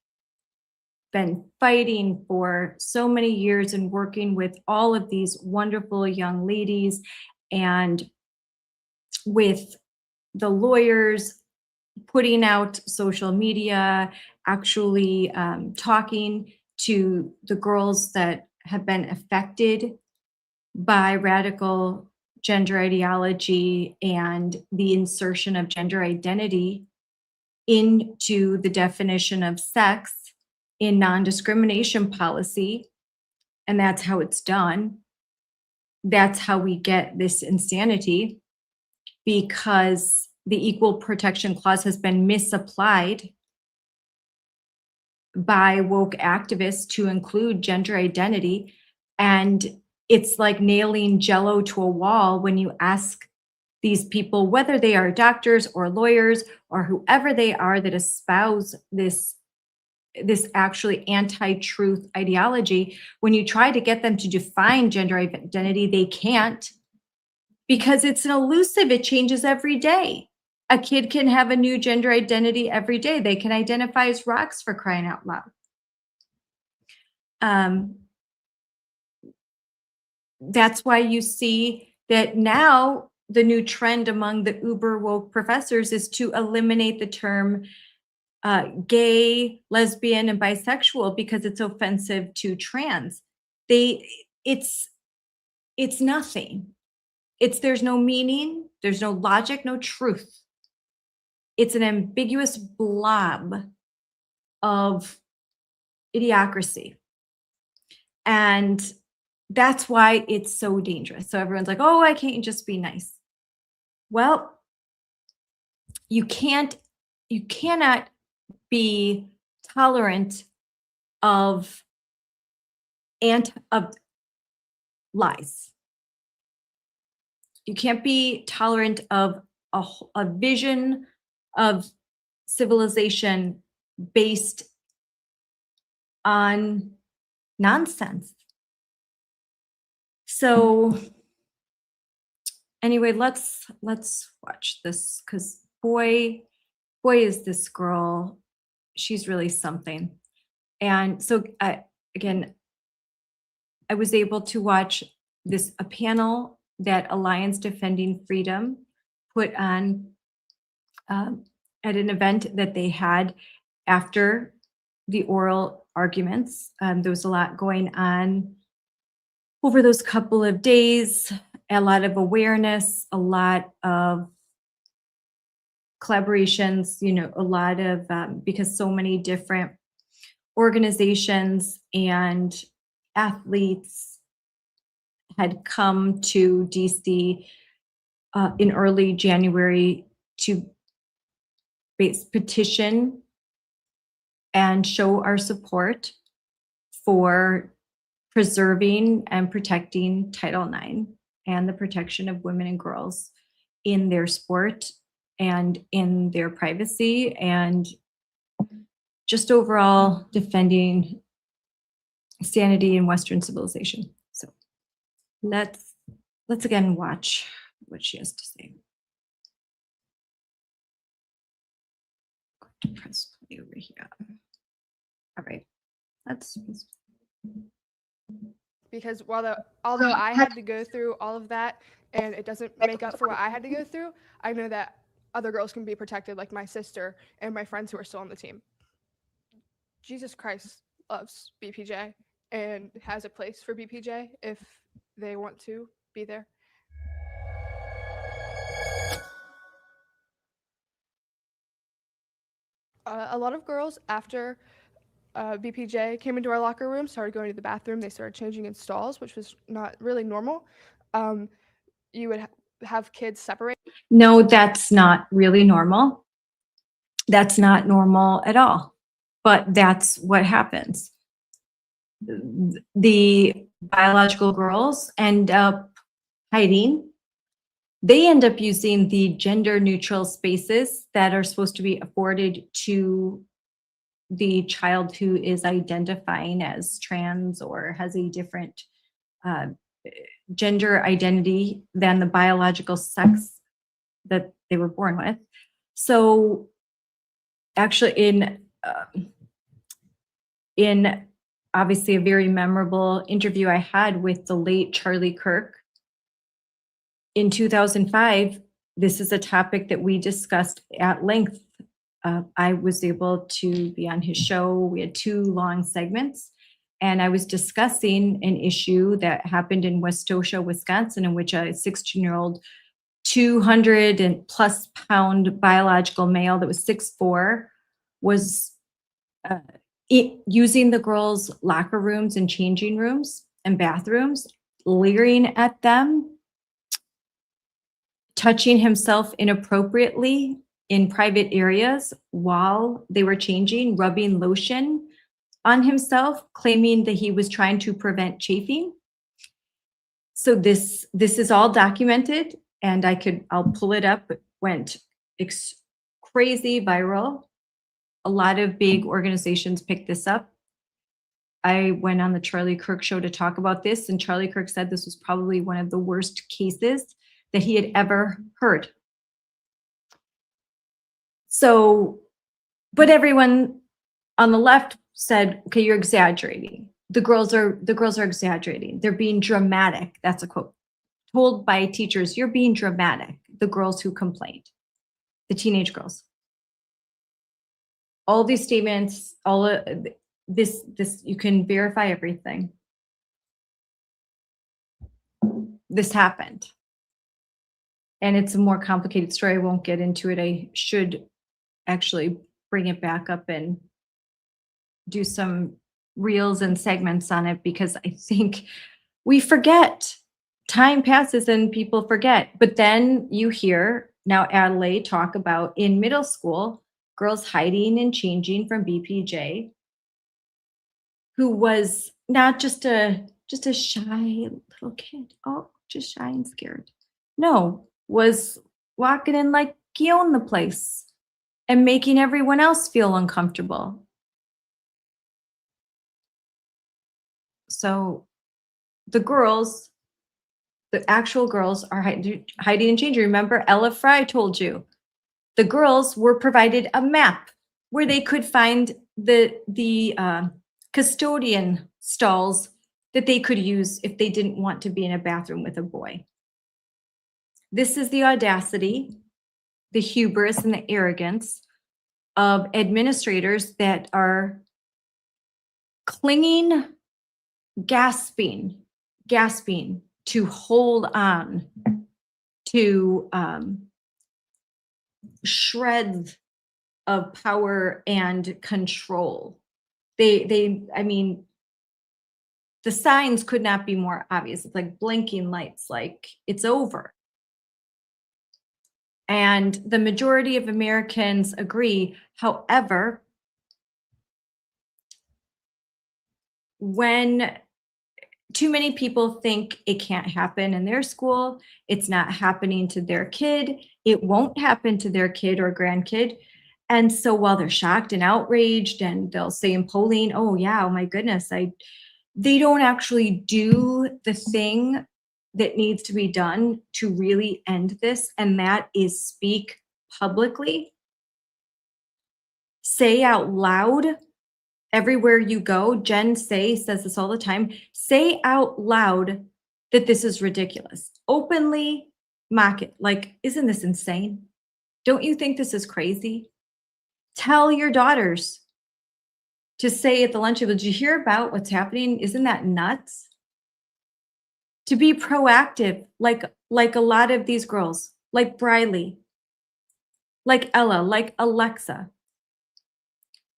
been fighting for so many years and working with all of these wonderful young ladies and with the lawyers, putting out social media, actually talking to the girls that have been affected by radical gender ideology and the insertion of gender identity into the definition of sex in non-discrimination policy. And that's how it's done. That's how we get this insanity, because the Equal Protection Clause has been misapplied by woke activists to include gender identity. And it's like nailing Jello to a wall when you ask these people, whether they are doctors or lawyers or whoever they are that espouse this actually anti-truth ideology, when you try to get them to define gender identity, they can't, because it's an elusive. It changes every day. A kid can have a new gender identity every day. They can identify as rocks, for crying out loud. That's why you see that now the new trend among the uber woke professors is to eliminate the term gay, lesbian, and bisexual because it's offensive to trans. It's nothing. There's no meaning, there's no logic, no truth. It's an ambiguous blob of idiocracy. And that's why it's so dangerous. So everyone's like, oh, why can't you just be nice? Well, you cannot be tolerant of lies. You can't be tolerant of a vision of civilization based on nonsense. So anyway, let's watch this, because boy is this girl, she's really something. And so again, I was able to watch a panel that Alliance Defending Freedom put on at an event that they had after the oral arguments. There was a lot going on over those couple of days, a lot of awareness, a lot of collaborations, a lot of, because so many different organizations and athletes had come to DC in early January to petition and show our support for preserving and protecting Title IX and the protection of women and girls in their sport and in their privacy, and just overall defending sanity in Western civilization. So let's again watch what she has to say. Press play over here. All right, because although I had to go through all of that and it doesn't make up for what I had to go through, I know that other girls can be protected, like my sister and my friends who are still on the team. Jesus Christ loves B.P.J. and has a place for B.P.J. if they want to be there. A lot of girls, after B.P.J. came into our locker room, started going to the bathroom. They started changing in stalls, which was not really normal. You would have kids separate. No, that's not really normal. That's not normal at all. But that's what happens. The biological girls end up hiding. They end up using the gender neutral spaces that are supposed to be afforded to the child who is identifying as trans or has a different gender identity than the biological sex that they were born with. So actually in obviously a very memorable interview I had with the late Charlie Kirk in 2005, this is a topic that we discussed at length. I was able to be on his show. We had 2 long segments, and I was discussing an issue that happened in Westosha, Wisconsin, in which a 16-year-old 200+ pound biological male that was 6'4" was using the girls' locker rooms and changing rooms and bathrooms, leering at them, touching himself inappropriately in private areas while they were changing, rubbing lotion on himself, claiming that he was trying to prevent chafing. So this is all documented, and I'll pull it up. It went crazy viral. A lot of big organizations picked this up. I went on the Charlie Kirk show to talk about this, and Charlie Kirk said this was probably one of the worst cases that he had ever heard. So, but everyone on the left said, okay, you're exaggerating. The girls are exaggerating. They're being dramatic. That's a quote. Told by teachers, you're being dramatic. The girls who complained, the teenage girls. All these statements, all of this, you can verify everything. This happened. And it's a more complicated story. I won't get into it. I should actually bring it back up and do some reels and segments on it, because I think we forget. Time passes and people forget. But then you hear now Adelaide talk about in middle school, girls hiding and changing from B.P.J., who was not just a shy little kid. Oh, just shy and scared. No, was walking in like he owned the place and making everyone else feel uncomfortable. So the girls, the actual girls are hiding and changing. Remember, Ella Fry told you the girls were provided a map where they could find the custodian stalls that they could use if they didn't want to be in a bathroom with a boy. This is the audacity, the hubris, and the arrogance of administrators that are clinging, gasping to hold on to shreds of power and control. I mean, the signs could not be more obvious. It's like blinking lights, like it's over. And the majority of Americans agree. However, when too many people think it can't happen in their school, it's not happening to their kid, it won't happen to their kid or grandkid. And so while they're shocked and outraged, and they'll say in polling, oh yeah, oh my goodness, they don't actually do the thing that needs to be done to really end this, and that is speak publicly. Say out loud everywhere you go. Jen says this all the time. Say out loud that this is ridiculous. Openly mock it. Like, isn't this insane? Don't you think this is crazy? Tell your daughters to say at the lunch table, did you hear about what's happening? Isn't that nuts? To be proactive, like a lot of these girls, like Briley, like Ella, like Alexa,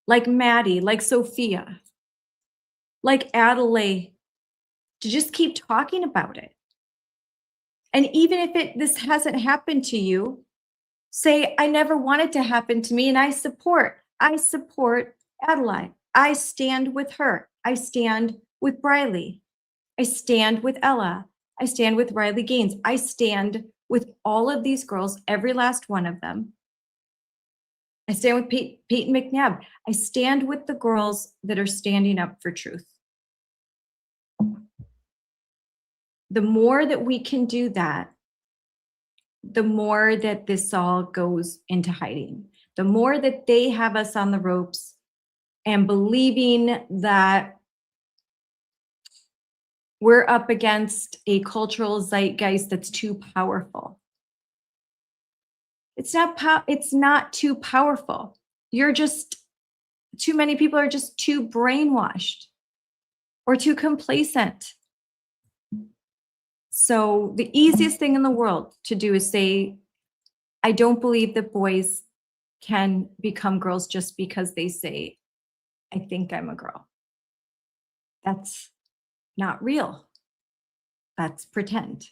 like Maddie, like Sophia, like Adelaide, to just keep talking about it. And even if this hasn't happened to you, say, I never want it to happen to me, and I support Adelaide. I stand with her. I stand with Briley. I stand with Ella. I stand with Riley Gaines. I stand with all of these girls, every last one of them. I stand with Peyton McNabb. I stand with the girls that are standing up for truth. The more that we can do that, the more that this all goes into hiding. The more that they have us on the ropes and believing that we're up against a cultural zeitgeist that's too powerful. It's not too powerful. Too many people are just too brainwashed or too complacent. So the easiest thing in the world to do is say, I don't believe that boys can become girls just because they say, I think I'm a girl. That's not real. That's pretend.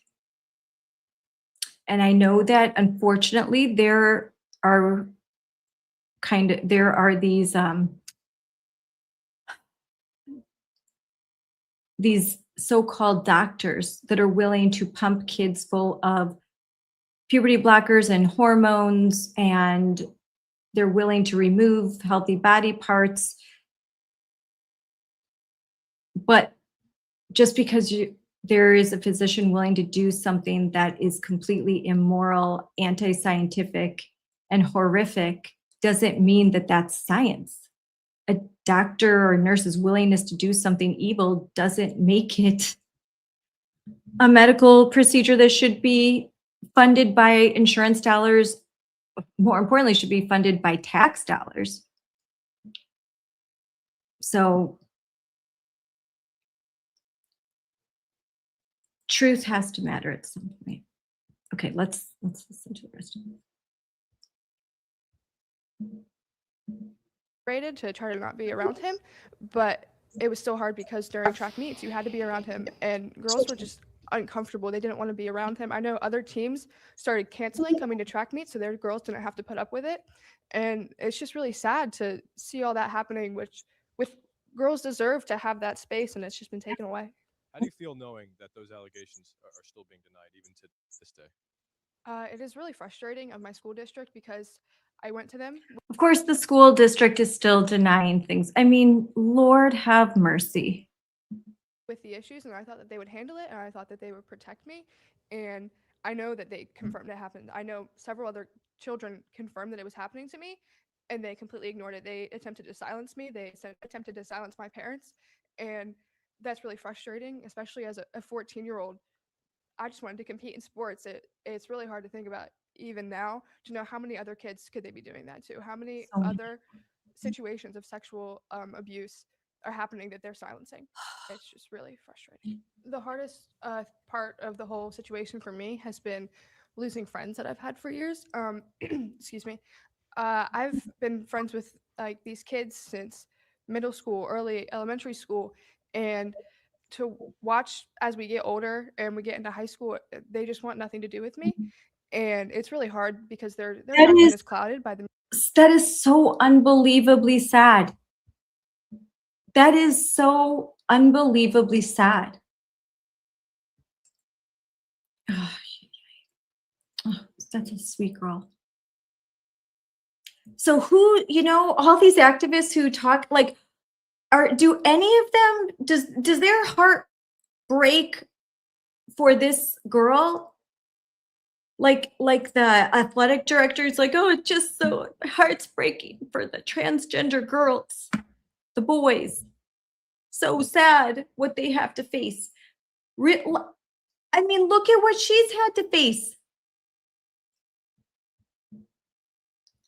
And I know that unfortunately there are these so-called doctors that are willing to pump kids full of puberty blockers and hormones, and they're willing to remove healthy body parts. But just because there is a physician willing to do something that is completely immoral, anti-scientific, and horrific doesn't mean that that's science. A doctor or nurse's willingness to do something evil doesn't make it a medical procedure that should be funded by insurance dollars. More importantly, should be funded by tax dollars. So truth has to matter at some point. Okay, let's listen to the rest of it. Rated to try to not be around him, but it was still hard because during track meets you had to be around him, and girls were just uncomfortable. They didn't want to be around him. I know other teams started canceling coming to track meets so their girls didn't have to put up with it, and it's just really sad to see all that happening, which with girls deserve to have that space, and it's just been taken away. How do you feel knowing that those allegations are still being denied even to this day? It is really frustrating of my school district because I went to them. Of course, the school district is still denying things. I mean, Lord have mercy. With the issues, and I thought that they would handle it, and I thought that they would protect me, and I know that they confirmed it happened. I know several other children confirmed that it was happening to me, and they completely ignored it. They attempted to silence me. They attempted to silence my parents, and that's really frustrating, especially as a 14-year-old. I just wanted to compete in sports. It's really hard to think about even now to know how many other kids could they be doing that to? How many So many. other situations of sexual abuse are happening that they're silencing? It's just really frustrating. The hardest part of the whole situation for me has been losing friends that I've had for years. Excuse me. I've been friends with like these kids since middle school, early elementary school, and to watch as we get older and we get into high school, they just want nothing to do with me, and it's really hard because their That judgment is is clouded by the. that is so unbelievably sad. That is so unbelievably sad. Oh, such a sweet girl. So who, all these activists who talk like, do any of them, does their heart break for this girl? Like the athletic director is like, oh, it's just so heart's breaking for the transgender girls, the boys. So sad what they have to face. I mean, look at what she's had to face.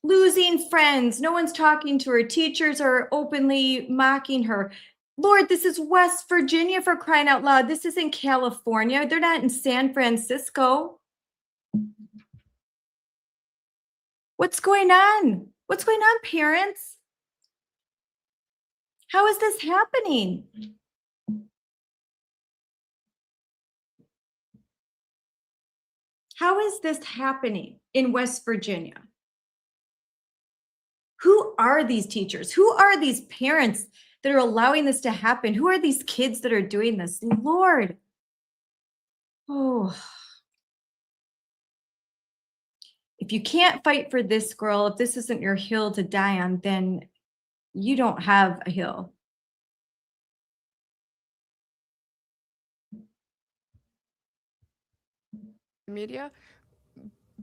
Losing friends. No one's talking to her. Teachers are openly mocking her. Lord, this is West Virginia, for crying out loud. This isn't California. They're not in San Francisco. What's going on? What's going on, parents? How is this happening? How is this happening in West Virginia? Who are these teachers? Who are these parents that are allowing this to happen? Who are these kids that are doing this? Lord. Oh. If you can't fight for this girl, if this isn't your hill to die on, then you don't have a hill. Media,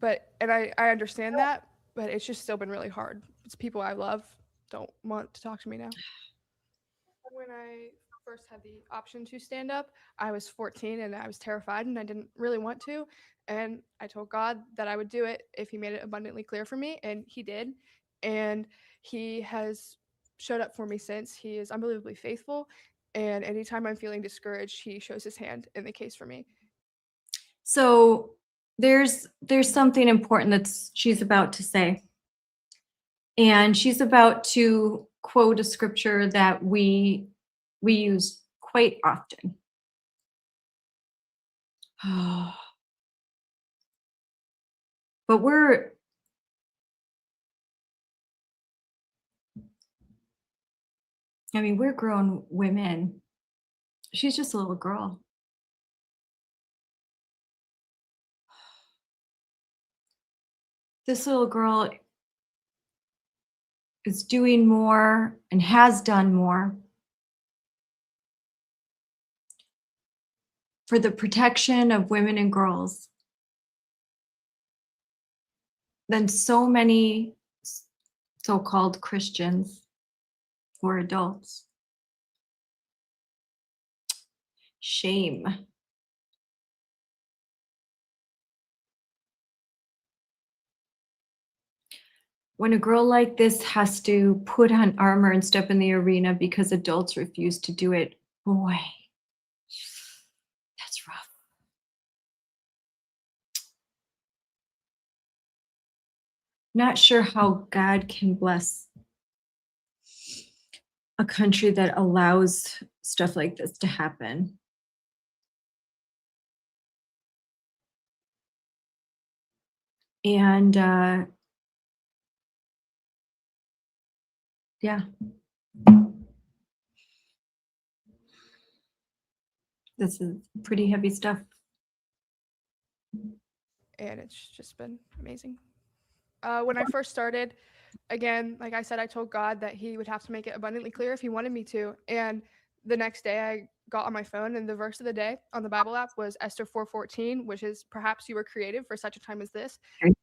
and I understand that, but it's just still been really hard. It's people I love don't want to talk to me now. When I first had the option to stand up, I was 14 and I was terrified and I didn't really want to, and I told God that I would do it if he made it abundantly clear for me, and he did, and he has showed up for me since. He is unbelievably faithful, and anytime I'm feeling discouraged, he shows his hand in the case for me. So there's something important that she's about to say. And she's about to quote a scripture that we use quite often. But we're grown women. She's just a little girl. This little girl is doing more and has done more for the protection of women and girls than so many so-called Christians who are adults. Shame. When a girl like this has to put on armor and step in the arena because adults refuse to do it, boy, that's rough. Not sure how God can bless a country that allows stuff like this to happen. And yeah. This is pretty heavy stuff. And it's just been amazing. When I first started, again, like I said, I told God that he would have to make it abundantly clear if he wanted me to. And the next day I got on my phone and the verse of the day on the Bible app was Esther 4:14, which is perhaps you were created for such a time as this.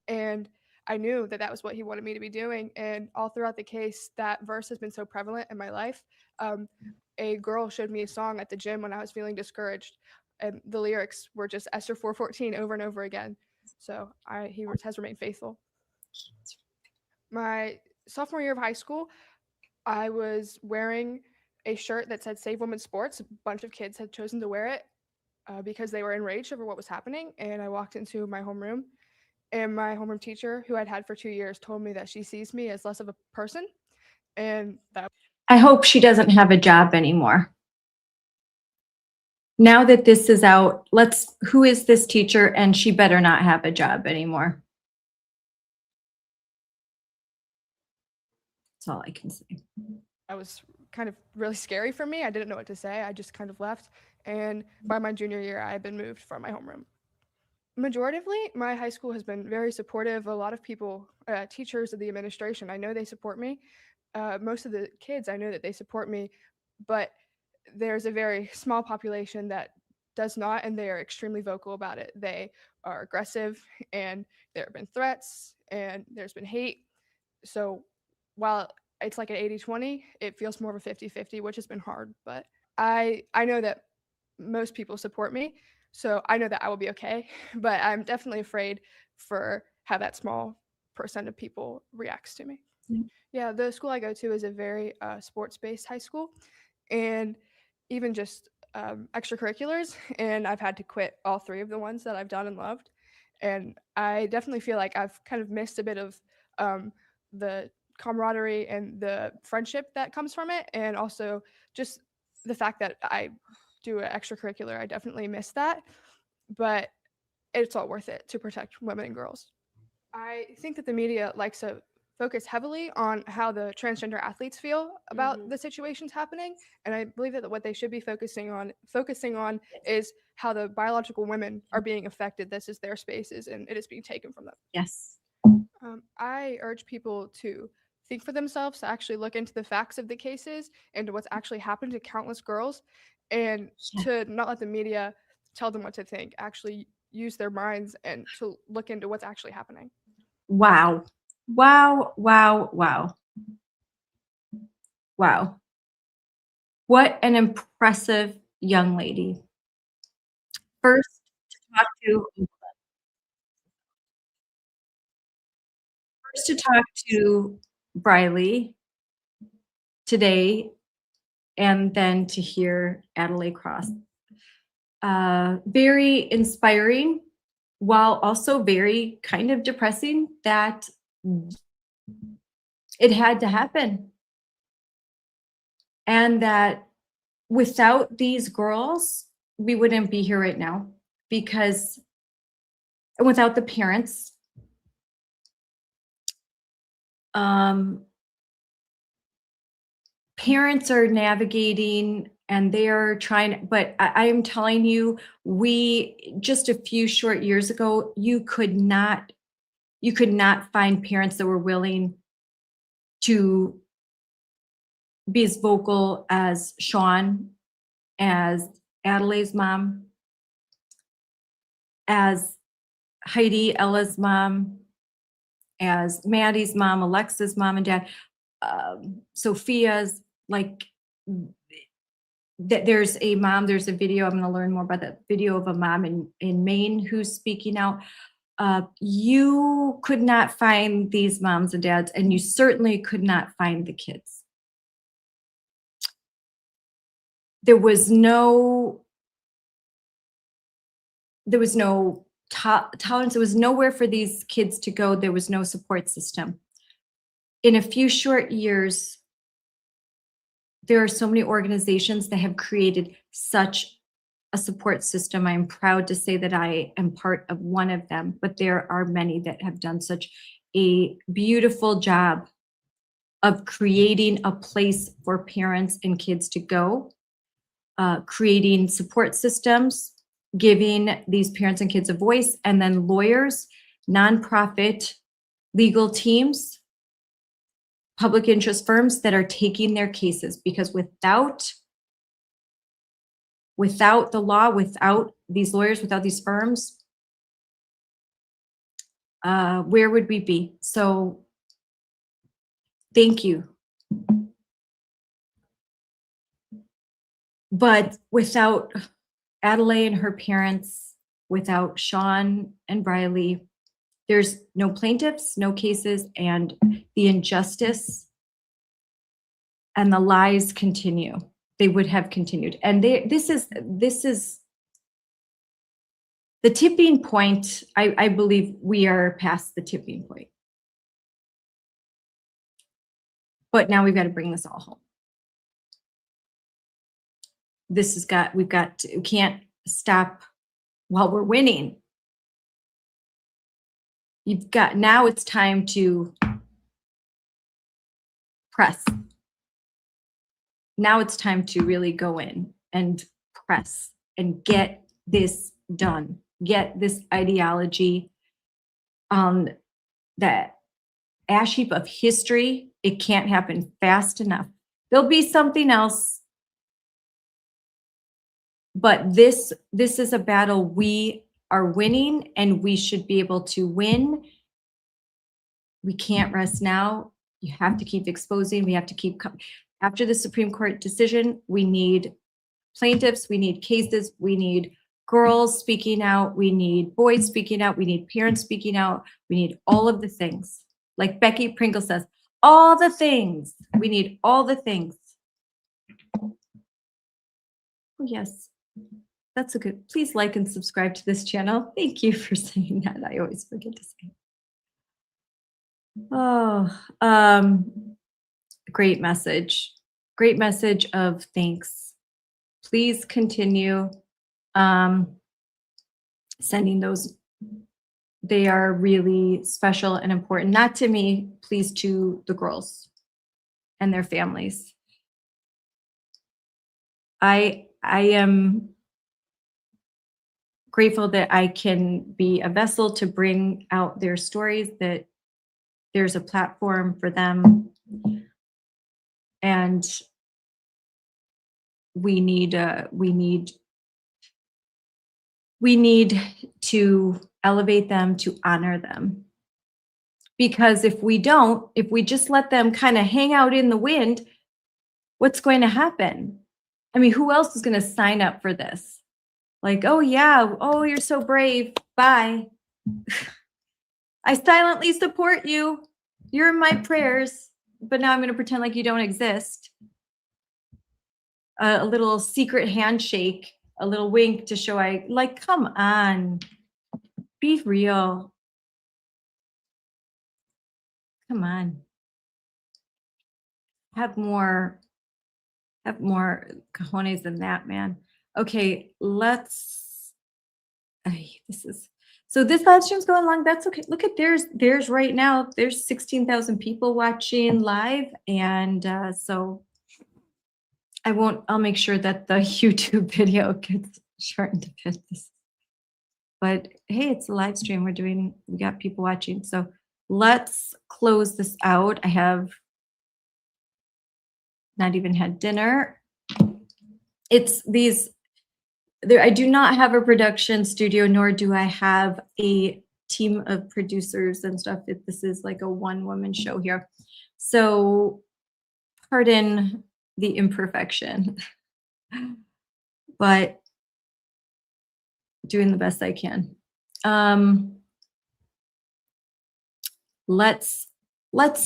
And I knew that that was what he wanted me to be doing. And all throughout the case, that verse has been so prevalent in my life. a girl showed me a song at the gym when I was feeling discouraged, and the lyrics were just Esther 4:14 over and over again. So he has remained faithful. My sophomore year of high school, I was wearing a shirt that said Save Women's Sports. A bunch of kids had chosen to wear it because they were enraged over what was happening. And I walked into my homeroom, and my homeroom teacher, who I'd had for 2 years, told me that she sees me as less of a person. And that I hope she doesn't have a job anymore. Now that this is out, who is this teacher? And she better not have a job anymore. That's all I can say. that was kind of really scary for me. I didn't know what to say. I just kind of left. And by my junior year, I had been moved from my homeroom. Majoritively, my high school has been very supportive. A lot of people, teachers of the administration, I know they support me. Most of the kids, I know that they support me, but there's a very small population that does not, and they are extremely vocal about it. They are aggressive, and there have been threats, and there's been hate. So while it's like an 80-20, it feels more of a 50-50, which has been hard. But I know that most people support me, so I know that I will be okay. But I'm definitely afraid for how that small percent of people reacts to me. Yeah, the school I go to is a very sports-based high school, and even just extracurriculars. And I've had to quit all 3 of the ones that I've done and loved. And I definitely feel like I've kind of missed a bit of the camaraderie and the friendship that comes from it, and also just the fact that I do an extracurricular. I definitely miss that, but it's all worth it to protect women and girls. I think that the media likes to focus heavily on how the transgender athletes feel about the situations happening, and I believe that what they should be focusing on is how the biological women are being affected. This is their spaces, and it is being taken from them. Yes. I urge people to think for themselves, to actually look into the facts of the cases and to what's actually happened to countless girls, and to not let the media tell them what to think. Actually use their minds and to look into what's actually happening. Wow. Wow, wow, wow. Wow. What an impressive young lady. First to talk to Briley today, and then to hear Adelaide Cross. Very inspiring, while also very kind of depressing that it had to happen. And that without these girls, we wouldn't be here right now, because without the parents, parents are navigating and they're trying, but I am telling you, we just a few short years ago, you could not find parents that were willing to be as vocal as Sean, as Adelaide's mom, as Heidi, Ella's mom, as Maddie's mom, Alexa's mom and dad, Sophia's, like, there's a mom, there's a video, I'm going to learn more about that video of a mom in Maine who's speaking out. You could not find these moms and dads, and you certainly could not find the kids. There was no tolerance. There was nowhere for these kids to go. There was no support system. In a few short years, there are so many organizations that have created such a support system. I'm proud to say that I am part of one of them, but there are many that have done such a beautiful job of creating a place for parents and kids to go, creating support systems, giving these parents and kids a voice, and then lawyers, nonprofit legal teams, public interest firms that are taking their cases, because without the law, without these lawyers, without these firms, where would we be? So thank you. But without Adelaide and her parents, without Sean and Briley, there's no plaintiffs, no cases, and the injustice and the lies continue. They would have continued. And this is the tipping point. I believe we are past the tipping point. But now we've got to bring this all home. We can't stop while we're winning. Now it's time to press. Now it's time to really go in and press and get this done. Get this ideology on that ash heap of history. It can't happen fast enough. There'll be something else. But this is a battle we are winning, and we should be able to win. We can't rest now. You have to keep exposing. We have to keep after the Supreme Court decision. We need plaintiffs. We need cases. We need girls speaking out. We need boys speaking out. We need parents speaking out. We need all of the things. Like Becky Pringle says, all the things. We need all the things. Oh, yes. That's a good. Please like and subscribe to this channel. Thank you for saying that. I always forget to say. Oh, great message. Great message of thanks. Please continue sending those. They are really special and important, not to me, please to the girls and their families. I am grateful that I can be a vessel to bring out their stories, that there's a platform for them. And we need to elevate them, to honor them. Because if we don't, if we just let them kind of hang out in the wind, what's going to happen? I mean, who else is going to sign up for this? Like, oh yeah, oh, you're so brave, bye. I silently support you. You're in my prayers, but now I'm going to pretend like you don't exist. A little secret handshake, a little wink to show come on, be real. Come on. Have more cojones than that, man. Okay, so this live stream's going long. That's okay. Look at there's right now, there's 16,000 people watching live. And so I'll make sure that the YouTube video gets shortened a bit. But hey, it's a live stream. We got people watching. So let's close this out. I have not even had dinner. I do not have a production studio, nor do I have a team of producers and stuff. This is like a one-woman show here. So pardon the imperfection, but doing the best I can. Let's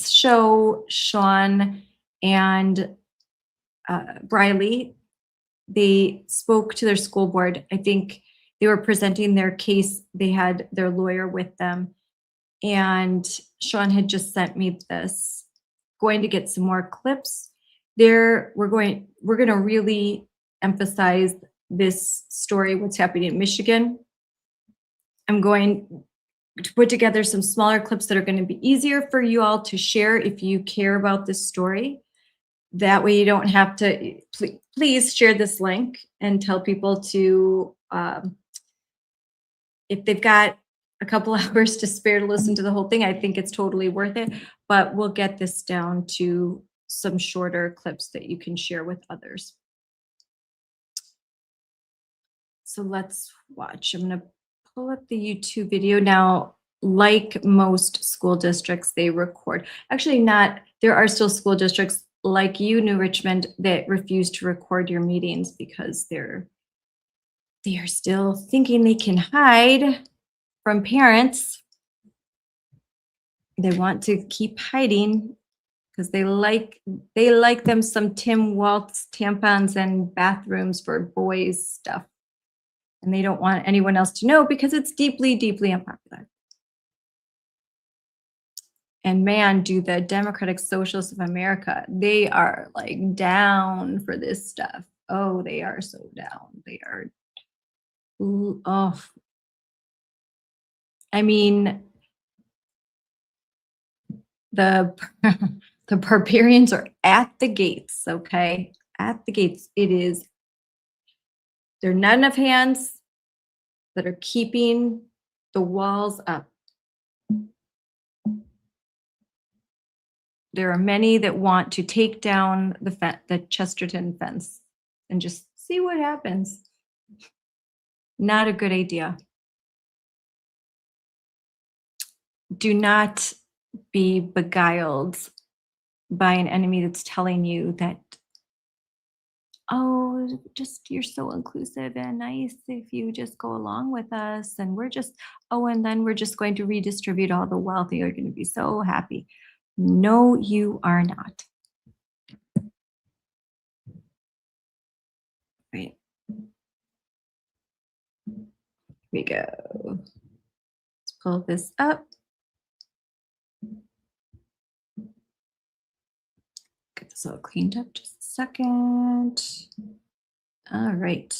show Sean and Briley. They spoke to their school board. I think they were presenting their case. They had their lawyer with them. And Sean had just sent me this. Going to get some more clips. We're going to really emphasize this story, what's happening in Michigan. I'm going to put together some smaller clips that are going to be easier for you all to share if you care about this story. That way you don't have to, please share this link and tell people to, if they've got a couple hours to spare to listen to the whole thing, I think it's totally worth it. But we'll get this down to some shorter clips that you can share with others. So let's watch. I'm going to pull up the YouTube video now. Like most school districts, they record. Actually not, there are still school districts like you, New Richmond, that refuse to record your meetings because they are still thinking they can hide from parents. They want to keep hiding because they like them some Tim Waltz tampons and bathrooms for boys stuff. And they don't want anyone else to know because it's deeply, deeply unpopular. And man, do the Democratic Socialists of America, they are like down for this stuff. Oh, they are so down. They are, oh. I mean, the barbarians are at the gates, okay? At the gates. There are not enough hands that are keeping the walls up. There are many that want to take down the Chesterton fence and just see what happens. Not a good idea. Do not be beguiled by an enemy that's telling you that, oh, just you're so inclusive and nice if you just go along with us, and then we're just going to redistribute all the wealth and you're going to be so happy. No, you are not. Right. Here we go. Let's pull this up. Get this all cleaned up just a second. All right.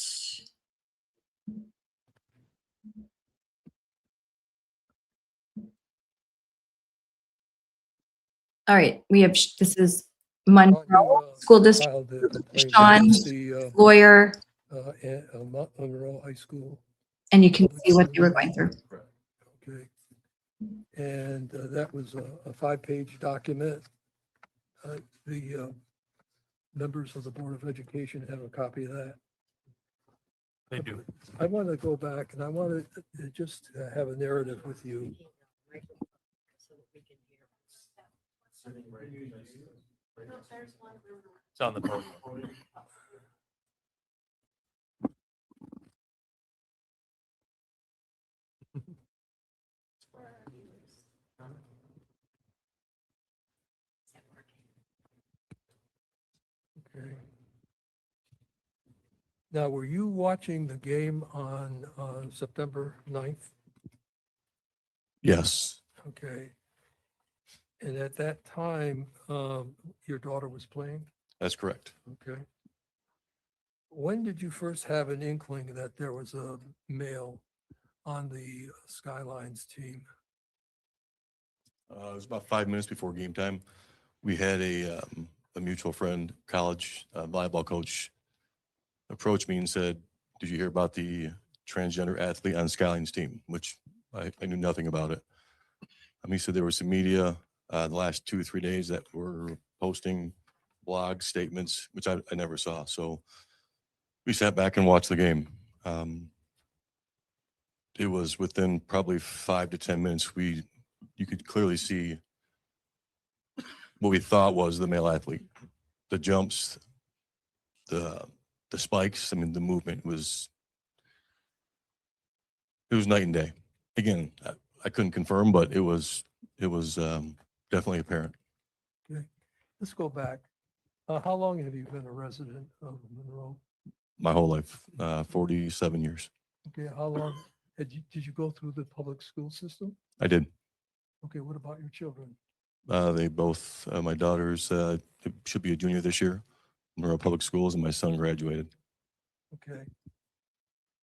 All right, this is Monroe School District, Sean's lawyer. Monroe High School. And you can see what they were going through. Okay. And that was a 5-page document. The members of the Board of Education have a copy of that. They do. I want to go back and I want to just have a narrative with you. It's on the podium. Okay. Now, were you watching the game on September 9th? Yes. Okay. And at that time, your daughter was playing? That's correct. Okay. When did you first have an inkling that there was a male on the Skylines team? It was about 5 minutes before game time. We had a mutual friend, college volleyball coach, approached me and said, "Did you hear about the transgender athlete on Skylines team?" Which I knew nothing about it. He said there was some media the last 2 or 3 days that were posting blog statements, which I never saw. So we sat back and watched the game. It was within probably 5 to 10 minutes. You could clearly see what we thought was the male athlete. The jumps, the spikes. I mean, the movement was night and day. Again, I couldn't confirm, but it was definitely apparent. Okay, let's go back. How long have you been a resident of Monroe? My whole life, 47 years. Okay, how long did you go through the public school system? I did. Okay, what about your children? They both, my daughter's should be a junior this year, Monroe Public Schools, and my son graduated. Okay.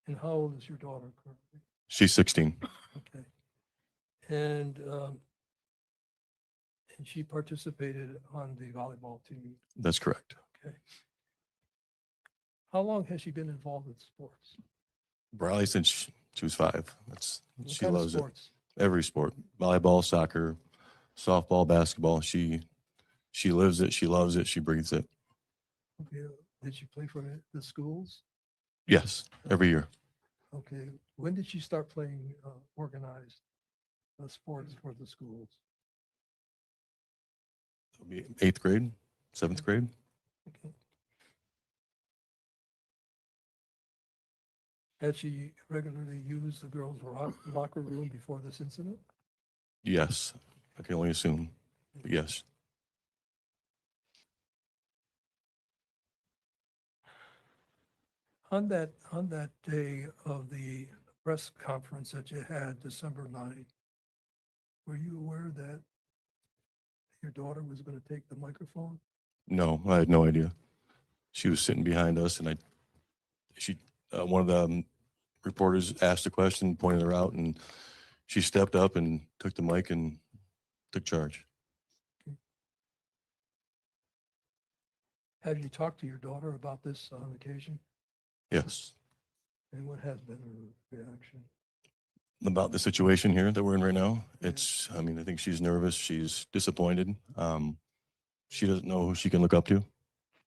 And how old is your daughter currently? She's 16. Okay. And she participated on the volleyball team. That's correct. Okay. How long has she been involved in sports? Briley since she was 5. She loves it. Every sport, volleyball, soccer, softball, basketball. She lives it. She loves it. She breathes it. Okay. Did she play for the schools? Yes, every year. Okay. When did she start playing organized sports for the schools? It'll be 8th grade. 7th grade. Okay. Had she regularly used the girls' locker room before this incident? Yes, I can only assume. But yes. On that day of the press conference that you had, December 9th, were you aware that your daughter was going to take the microphone? No, I had no idea. She was sitting behind us, and one of the reporters asked a question, pointed her out, and she stepped up and took the mic and took charge. Have you talked to your daughter about this on occasion? Yes. And what has been her reaction? About the situation here that we're in right now, I mean, I think she's nervous. She's disappointed. She doesn't know who she can look up to,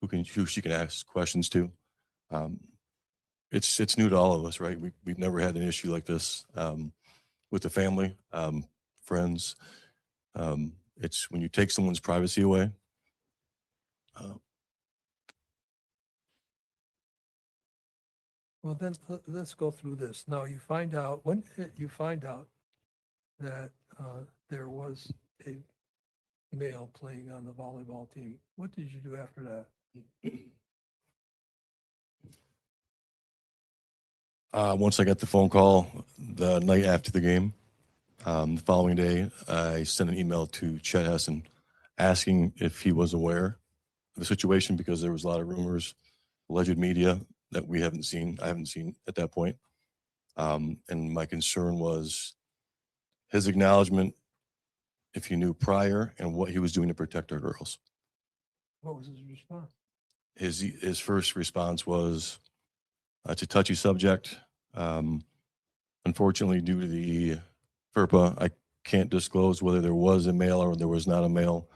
who she can ask questions to. It's new to all of us, right? We've never had an issue like this with the family, friends. It's when you take someone's privacy away. Well, then let's go through this. Now, when you find out that there was a male playing on the volleyball team, what did you do after that? Once I got the phone call the night after the game, the following day, I sent an email to Chet Hessen asking if he was aware of the situation, because there was a lot of rumors, alleged media that I haven't seen at that point. And my concern was his acknowledgement, if he knew prior, and what he was doing to protect our girls. What was his response? His first response was, it's a touchy subject. Unfortunately, due to the FERPA, I can't disclose whether there was a male or there was not a male.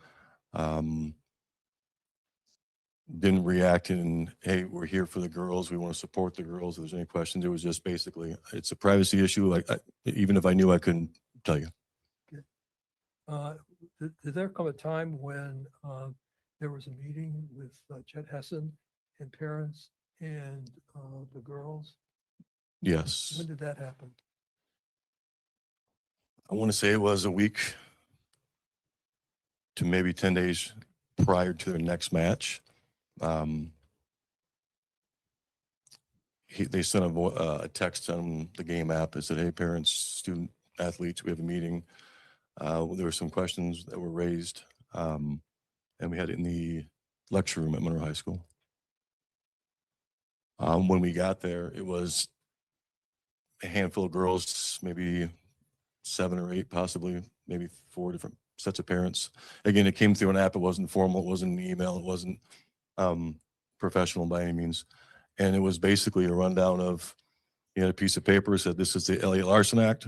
Didn't react in, hey, we're here for the girls. We want to support the girls. If there's any questions, it was just basically, it's a privacy issue. Even if I knew, I couldn't tell you. Okay. Did there come a time when there was a meeting with Chet Hessen and parents and the girls? Yes. When did that happen? I want to say it was a week to maybe 10 days prior to their next match. They sent a text on the game app that said, hey, parents, student athletes, we have a meeting. There were some questions that were raised, and we had it in the lecture room at Monroe High School. When we got there, it was a handful of girls, maybe 7 or 8, possibly, maybe 4 different sets of parents. Again, it came through an app. It wasn't formal. It wasn't an email. It wasn't professional by any means. And it was basically a rundown of, he had a piece of paper, said, this is the Elliott Larson Act,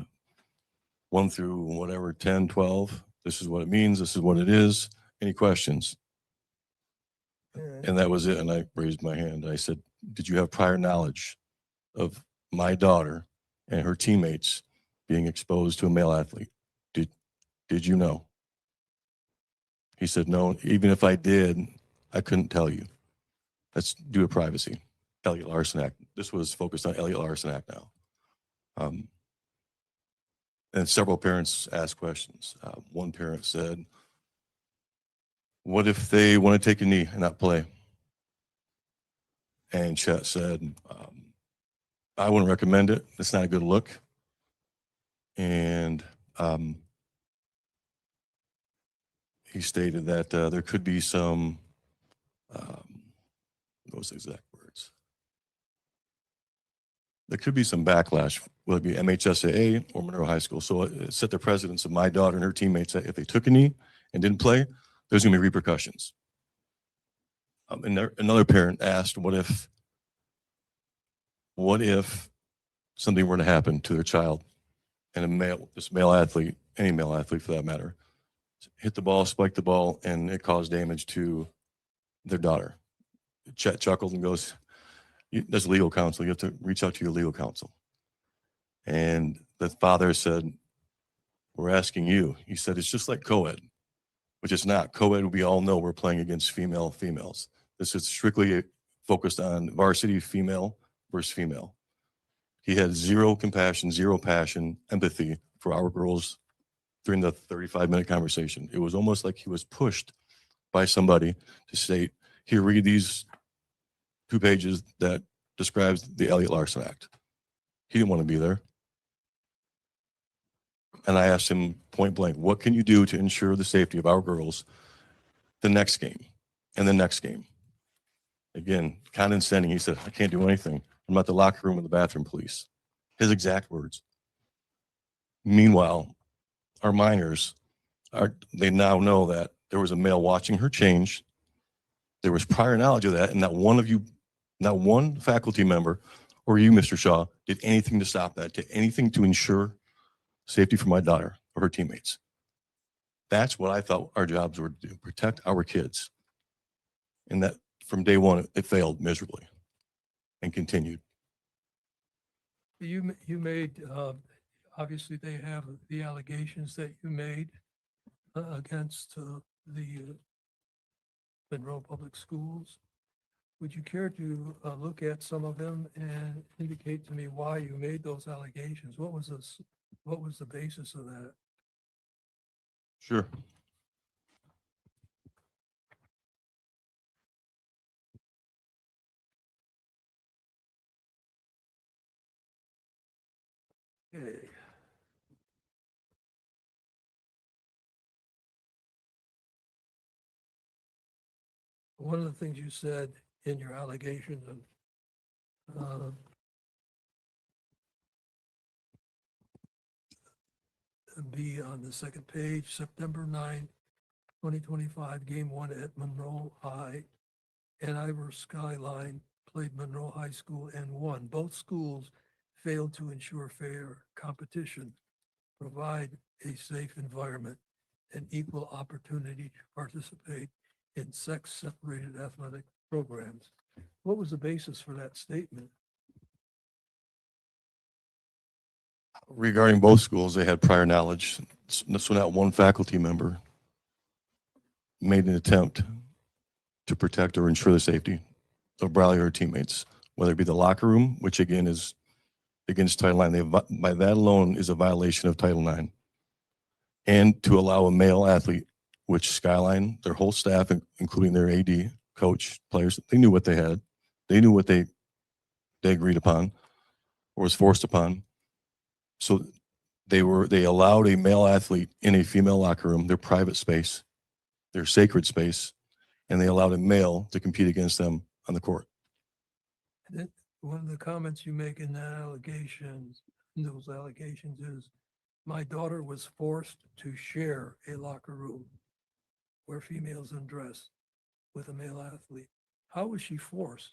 1 through whatever, 10, 12. This is what it means. This is what it is. Any questions? And that was it. And I raised my hand. I said, did you have prior knowledge of my daughter and her teammates being exposed to a male athlete? Did you know? He said, no, even if I did, I couldn't tell you. Let's do a privacy. Elliott Larson Act. This was focused on Elliott Larson Act now. And several parents asked questions. One parent said, what if they want to take a knee and not play? And Chet said, I wouldn't recommend it. It's not a good look. And he stated that there could be some, what was the exact words? There could be some backlash, whether it be MHSAA or Monroe High School. So it set the precedence of my daughter and her teammates that if they took a knee and didn't play, there's going to be repercussions. And another parent asked, what if something were to happen to their child and this male athlete, any male athlete for that matter, hit the ball, spiked the ball, and it caused damage to their daughter? Chet chuckled and goes, that's legal counsel. You have to reach out to your legal counsel. And the father said, we're asking you. He said, it's just like co-ed. which is not. Co-ed, we all know we're playing against females. This is strictly focused on varsity female versus female. He had zero compassion, zero passion, empathy for our girls during the 35-minute conversation. It was almost like he was pushed by somebody to state, here, read these 2 pages that describes the Elliott Larson Act. He didn't want to be there. And I asked him point blank, what can you do to ensure the safety of our girls the next game and the next game? Again, condescending, he said, I can't do anything. I'm at the locker room with the bathroom police. His exact words. Meanwhile, our minors, they now know that there was a male watching her change. There was prior knowledge of that, and not one faculty member or you, Mr. Shaw, did anything to stop that, did anything to ensure safety for my daughter or her teammates. That's what I thought our jobs were to do, protect our kids. And that from day one, it failed miserably and continued. You made, obviously they have the allegations that you made against the Monroe Public Schools. Would you care to look at some of them and indicate to me why you made those allegations? What was the basis of that? Sure. Okay. One of the things you said in your allegations of be on the second page, September 9, 2025, game 1 at Monroe High and Ivor Skyline played Monroe High School and won. Both schools failed to ensure fair competition, provide a safe environment, and equal opportunity to participate in sex-separated athletic programs. What was the basis for that statement? Regarding both schools, they had prior knowledge. So not one faculty member made an attempt to protect or ensure the safety of Briley or her teammates, whether it be the locker room, which again is against Title IX. By that alone is a violation of Title IX. And to allow a male athlete, which Skyline, their whole staff, including their AD, coach, players, they knew what they had. They knew what they agreed upon or was forced upon. So they allowed a male athlete in a female locker room, their private space, their sacred space, and they allowed a male to compete against them on the court. One of the comments you make in those allegations is, my daughter was forced to share a locker room where females undress with a male athlete. How was she forced?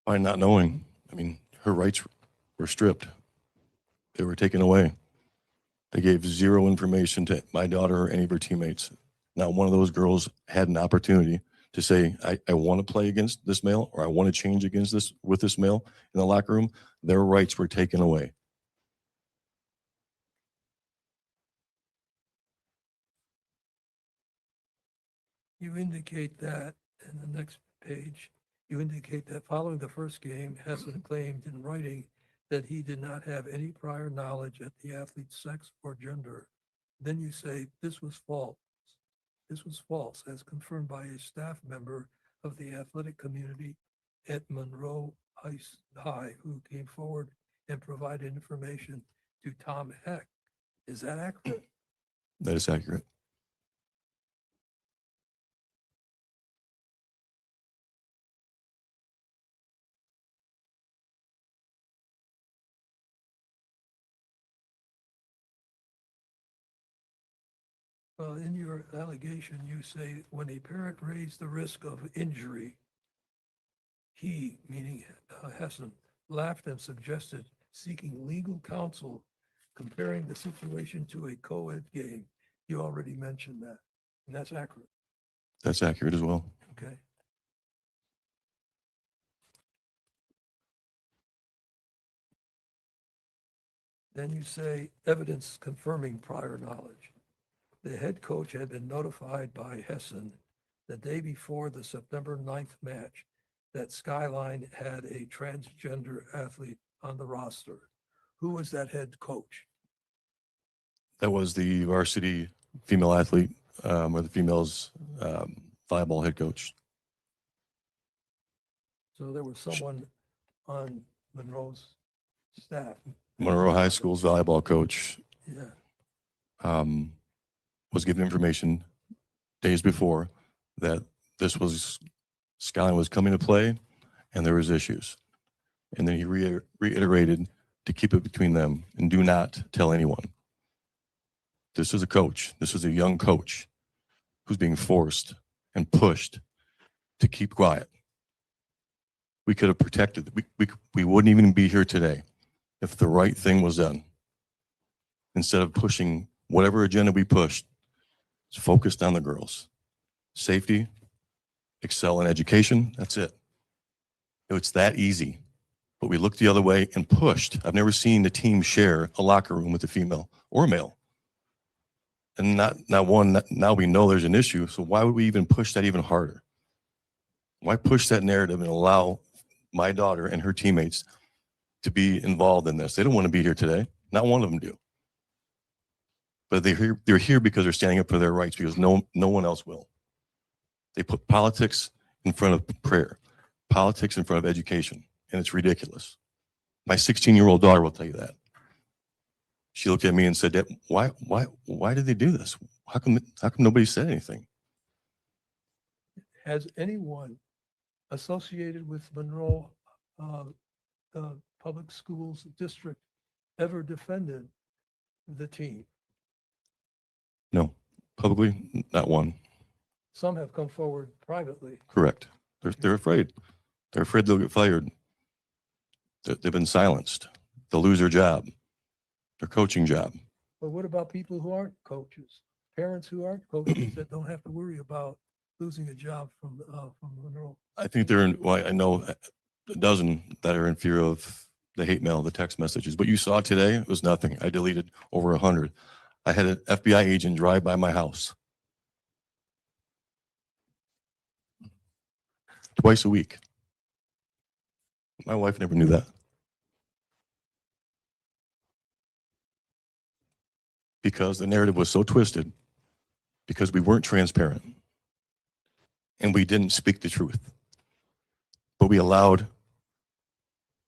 By not knowing. I mean, her rights were stripped. They were taken away. They gave zero information to my daughter or any of her teammates. Not one of those girls had an opportunity to say, I want to play against this male, or I want to change with this male in the locker room. Their rights were taken away. You indicate that in the next page, you indicate that following the first game, Hessen claimed in writing that he did not have any prior knowledge of the athlete's sex or gender. Then you say this was false. This was false, as confirmed by a staff member of the athletic community at Monroe High, who came forward and provided information to Tom Heck. Is that accurate? That is accurate. In your allegation, you say when a parent raised the risk of injury, he, meaning Hessen, laughed and suggested seeking legal counsel, comparing the situation to a co-ed game. You already mentioned that, and that's accurate. That's accurate as well. Okay. Then you say evidence confirming prior knowledge. the head coach had been notified by Hessen the day before the September 9th match that Skyline had a transgender athlete on the roster. Who was that head coach? That was the varsity female athlete, or the females volleyball head coach. So there was someone on Monroe's staff. Monroe High School's volleyball coach Yeah. was given information days before that this was Skyline was coming to play and there was issues. And then he reiterated to keep it between them and do not tell anyone. This is a coach. This is a young coach who's being forced and pushed to keep quiet. We could have protected, we wouldn't even be here today if the right thing was done. Instead of pushing whatever agenda we pushed, it's focused on the girls. Safety, excel in education, that's it. It's that easy. But we looked the other way and pushed. I've never seen the team share a locker room with a female or a male. And now we know there's an issue, so why would we even push that even harder? Why push that narrative and allow my daughter and her teammates to be involved in this? They don't want to be here today. Not one of them do. But they're here because they're standing up for their rights, because no one else will. They put politics in front of prayer, politics in front of education, and it's ridiculous. My 16-year-old daughter will tell you that. She looked at me and said, "Dad, why did they do this? How come nobody said anything?" Has anyone associated with Monroe Public Schools District ever defended the team? No, publicly, not one. Some have come forward privately. Correct. They're afraid. They're afraid they'll get fired. They've been silenced. They'll lose their job, their coaching job. But what about people who aren't coaches? Parents who aren't coaches that don't have to worry about losing a job from Monroe? I think I know a dozen that are in fear of the hate mail, the text messages. What you saw today was nothing. I deleted over 100. I had an FBI agent drive by my house twice a week. My wife never knew that. Because the narrative was so twisted, because we weren't transparent, and we didn't speak the truth. But we allowed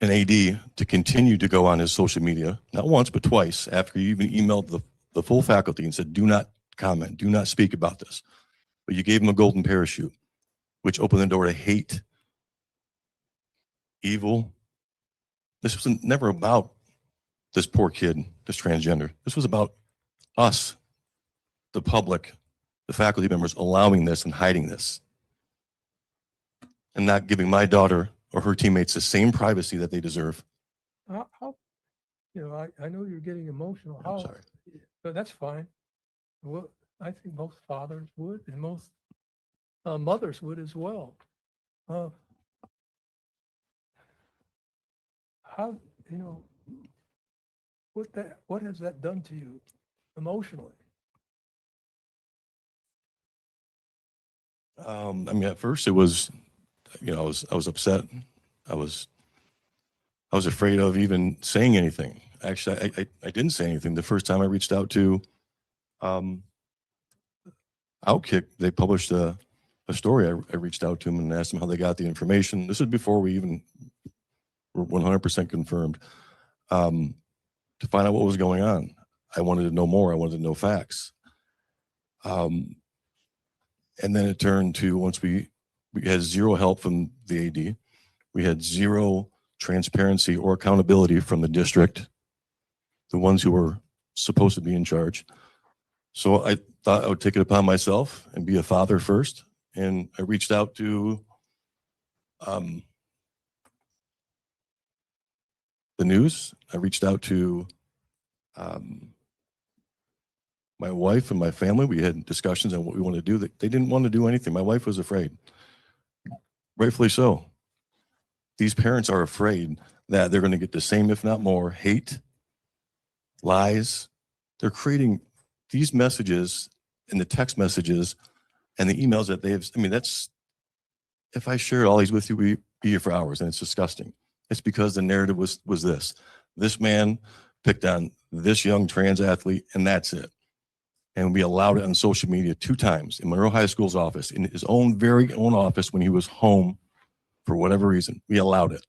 an AD to continue to go on his social media, not once, but twice, after he even emailed the full faculty and said, "Do not comment, do not speak about this." But you gave him a golden parachute, which opened the door to hate, evil. This was never about this poor kid, this transgender. This was about us, the public, the faculty members, allowing this and hiding this, and not giving my daughter or her teammates the same privacy that they deserve. How I know you're getting emotional. I'm sorry. But that's fine. Well, I think most fathers would, and most mothers would as well. How, what has that done to you emotionally? I mean, at first it was, I was upset. I was afraid of even saying anything. Actually, I didn't say anything. The first time I reached out to Outkick, they published a story. I reached out to them and asked them how they got the information. This is before we even were 100% confirmed, to find out what was going on. I wanted to know more. I wanted to know facts. And then it turned to, once we had zero help from the AD, we had zero transparency or accountability from the district, the ones who were supposed to be in charge. So I thought I would take it upon myself and be a father first. And I reached out to the news. I reached out to my wife and my family. We had discussions on what we wanted to do. They didn't want to do anything. My wife was afraid, rightfully so. These parents are afraid that they're going to get the same, if not more, hate, lies. They're creating these messages and the text messages and the emails that they've, I mean, that's, if I shared all these with you, we'd be here for hours, and it's disgusting. It's because the narrative was this man picked on this young trans athlete, and that's it. And we allowed it on social media 2 times in Monroe High School's office, in his own very own office when he was home for whatever reason. We allowed it.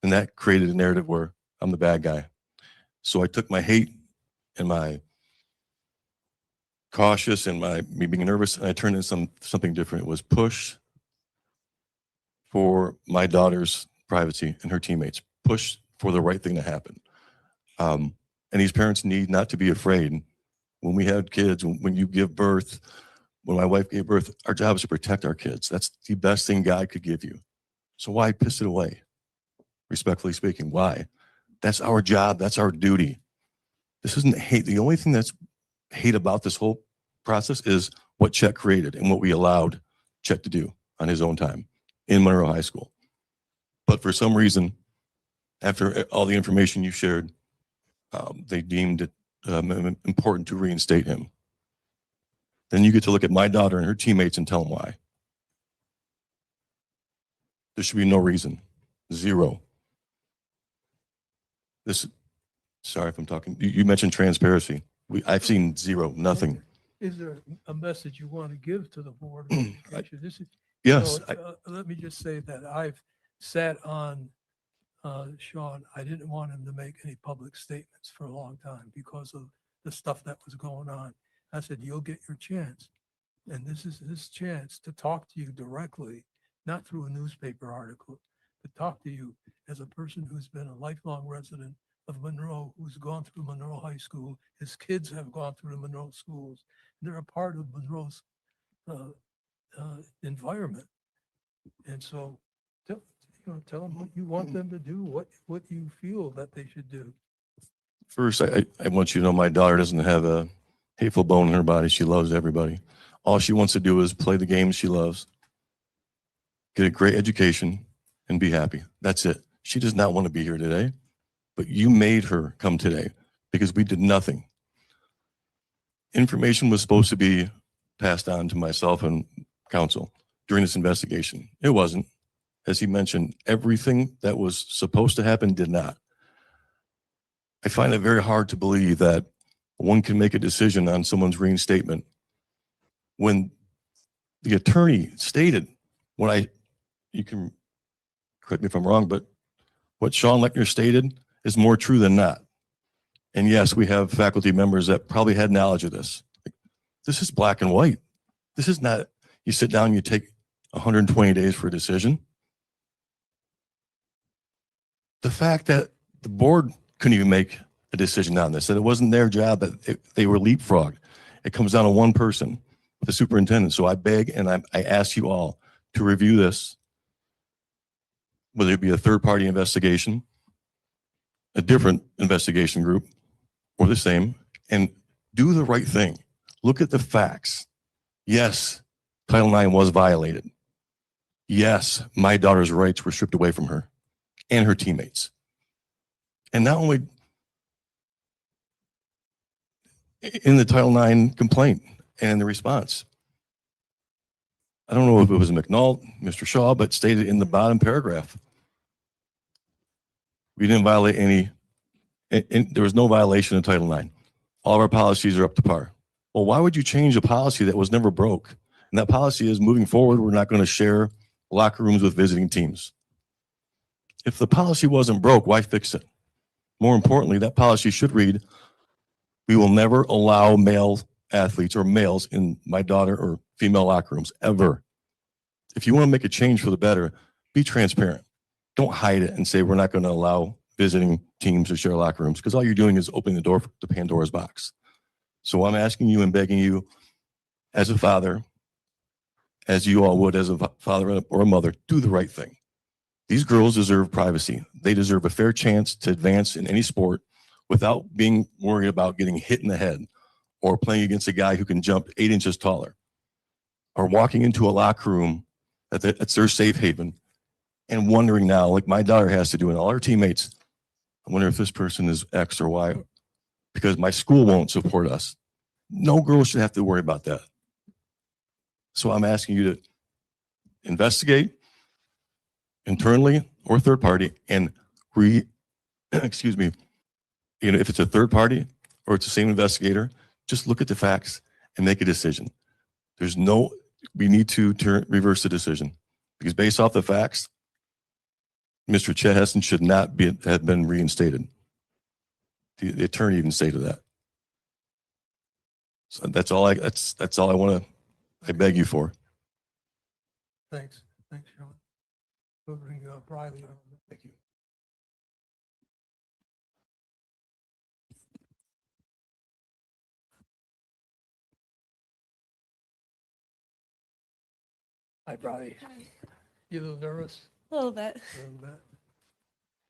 And that created a narrative where I'm the bad guy. So I took my hate and my cautious and me being nervous, and I turned it into something different. It was push for my daughter's privacy and her teammates. Push for the right thing to happen. And these parents need not to be afraid. When we had kids, when you give birth, when my wife gave birth, our job is to protect our kids. That's the best thing God could give you. So why piss it away? Respectfully speaking, why? That's our job. That's our duty. This isn't hate. The only thing that's hate about this whole process is what Chet created and what we allowed Chet to do on his own time in Monroe High School. But for some reason, after all the information you shared, they deemed it important to reinstate him. Then you get to look at my daughter and her teammates and tell them why. There should be no reason. 0. Sorry if I'm talking. You mentioned transparency. I've seen 0, nothing. Is there a message you want to give to the board? Yes. Let me just say that I've sat on Sean. I didn't want him to make any public statements for a long time because of the stuff that was going on. I said, you'll get your chance. And this is his chance to talk to you directly, not through a newspaper article, but talk to you as a person who's been a lifelong resident of Monroe, who's gone through Monroe High School. His kids have gone through the Monroe schools. They're a part of Monroe's environment. And so tell them what you want them to do, what you feel that they should do. First, I want you to know my daughter doesn't have a hateful bone in her body. She loves everybody. All she wants to do is play the games she loves, get a great education, and be happy. That's it. She does not want to be here today, but you made her come today because we did nothing. Information was supposed to be passed on to myself and counsel during this investigation. It wasn't. As he mentioned, everything that was supposed to happen did not. I find it very hard to believe that one can make a decision on someone's reinstatement when the attorney stated, you can correct me if I'm wrong, but what Sean Lechner stated is more true than not. And yes, we have faculty members that probably had knowledge of this. This is black and white. This is not, you sit down, you take 120 days for a decision. The fact that the board couldn't even make a decision on this, that it wasn't their job, that they were leapfrogged. It comes down to one person, the superintendent. So I beg and I ask you all to review this, whether it be a third-party investigation, a different investigation group, or the same, and do the right thing. Look at the facts. Yes, Title IX was violated. Yes, my daughter's rights were stripped away from her and her teammates. And not only in the Title IX complaint and the response. I don't know if it was McNaught, Mr. Shaw, but stated in the bottom paragraph, we didn't violate any, there was no violation of Title IX. All of our policies are up to par. Well, why would you change a policy that was never broke? And that policy is moving forward, we're not going to share locker rooms with visiting teams. If the policy wasn't broke, why fix it? More importantly, that policy should read, we will never allow male athletes or males in my daughter or female locker rooms ever. If you want to make a change for the better, be transparent. Don't hide it and say we're not going to allow visiting teams to share locker rooms, because all you're doing is opening the door to Pandora's box. So I'm asking you and begging you as a father, as you all would as a father or a mother, do the right thing. These girls deserve privacy. They deserve a fair chance to advance in any sport without being worried about getting hit in the head or playing against a guy who can jump 8 inches taller or walking into a locker room that's their safe haven and wondering now, like my daughter has to do and all her teammates, I wonder if this person is X or Y because my school won't support us. No girl should have to worry about that. So I'm asking you to investigate internally or third party and excuse me, if it's a third party or it's the same investigator, just look at the facts and make a decision. We need to reverse the decision because based off the facts, Mr. Chet Hessen should not have been reinstated. The attorney even stated that. So that's all I want to, I beg you for. Thanks, Sean. We'll bring Briley on. Thank you. Hi, Briley. You a little nervous? A little bit. A little bit.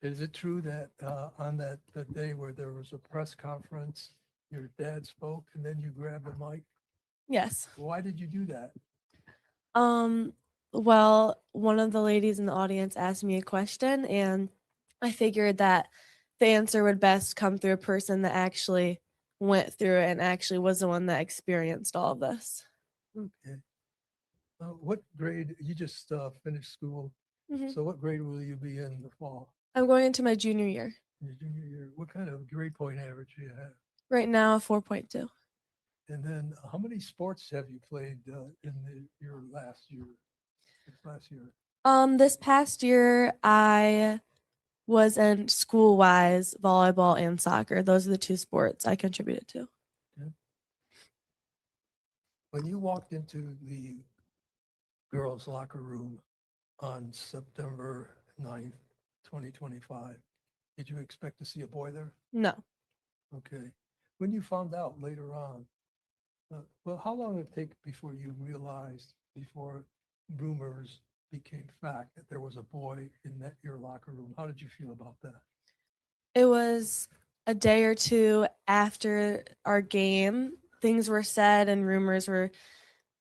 Is it true that on that the day where there was a press conference, your dad spoke and then you grabbed the mic? Yes. Why did you do that? Well, one of the ladies in the audience asked me a question, and I figured that the answer would best come through a person that actually went through it and actually was the one that experienced all of this. Okay. What grade, you just finished school, Mhm. so what grade will you be in the fall? I'm going into my junior year. Your junior year, what kind of grade point average do you have? Right now, 4.2. And then how many sports have you played in your last year? This past year, I was in school-wise volleyball and soccer. Those are the two sports I contributed to. Okay. When you walked into the girls' locker room on September 9th, 2025, did you expect to see a boy there? No. Okay. When you found out later on, well, how long did it take before you realized, before rumors became fact, that there was a boy in your locker room? How did you feel about that? It was a day or two after our game. Things were said and rumors were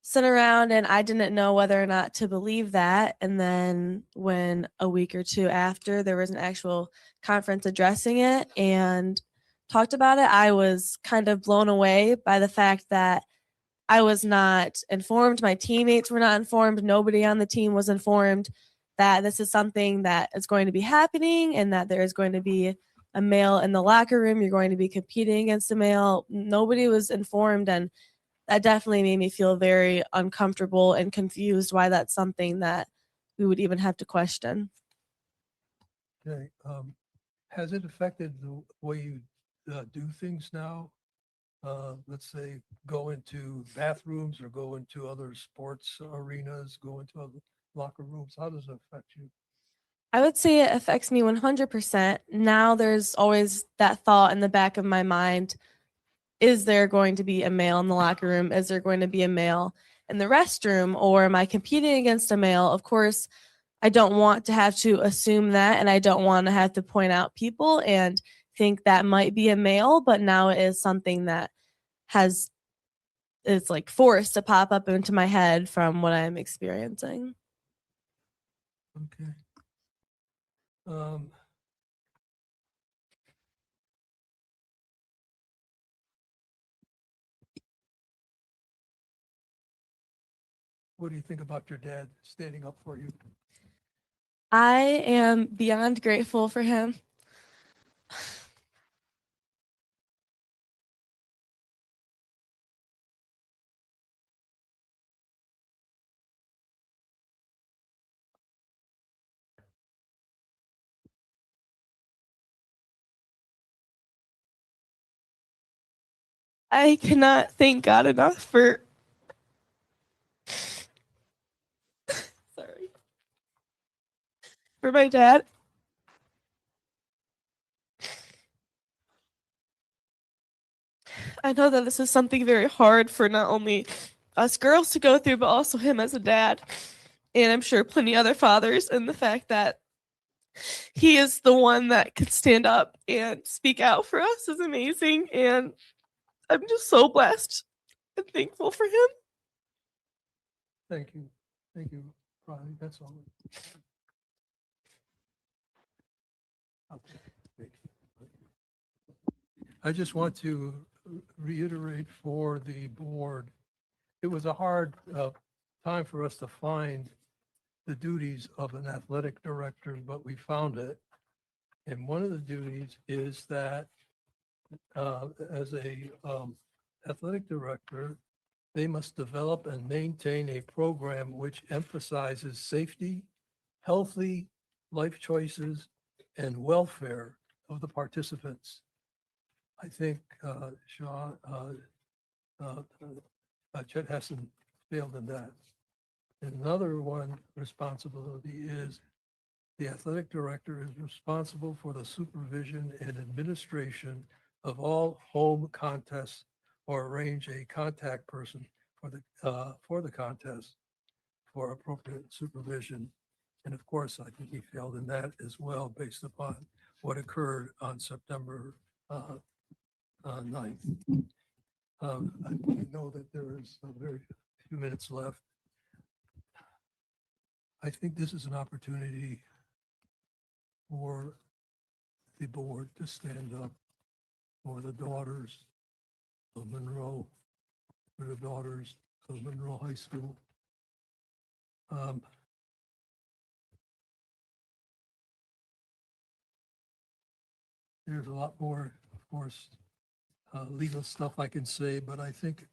sent around, and I didn't know whether or not to believe that. And then when a week or two after there was an actual conference addressing it and talked about it, I was kind of blown away by the fact that I was not informed. My teammates were not informed. Nobody on the team was informed that this is something that is going to be happening and that there is going to be a male in the locker room. You're going to be competing against a male. Nobody was informed, and that definitely made me feel very uncomfortable and confused why that's something that we would even have to question. Okay. Has it affected the way you do things now? Let's say go into bathrooms or go into other sports arenas, go into other locker rooms. How does it affect you? I would say it affects me 100%. Now there's always that thought in the back of my mind. Is there going to be a male in the locker room? Is there going to be a male in the restroom? Or am I competing against a male? Of course, I don't want to have to assume that, and I don't want to have to point out people and think that might be a male, but now it is something that it's like forced to pop up into my head from what I'm experiencing. Okay. What do you think about your dad standing up for you? I am beyond grateful for him. I cannot thank God enough for for my dad. I know that this is something very hard for not only us girls to go through, but also him as a dad. And I'm sure plenty other fathers, and the fact that he is the one that could stand up and speak out for us is amazing. And I'm just so blessed and thankful for him. Thank you. Thank you, Riley. That's all. I just want to reiterate for the board, it was a hard time for us to find the duties of an athletic director, but we found it. And one of the duties is that as a athletic director, they must develop and maintain a program which emphasizes safety, healthy life choices, and welfare of the participants. I think Sean, Chet hasn't failed in that. Another one responsibility is the athletic director is responsible for the supervision and administration of all home contests or arrange a contact person for the contest for appropriate supervision. And of course, I think he failed in that as well, based upon what occurred on September 9th. I know that there is a very few minutes left. I think this is an opportunity for the board to stand up for the daughters of Monroe, for the daughters of Monroe High School. There's a lot more, of course, legal stuff I can say, but I think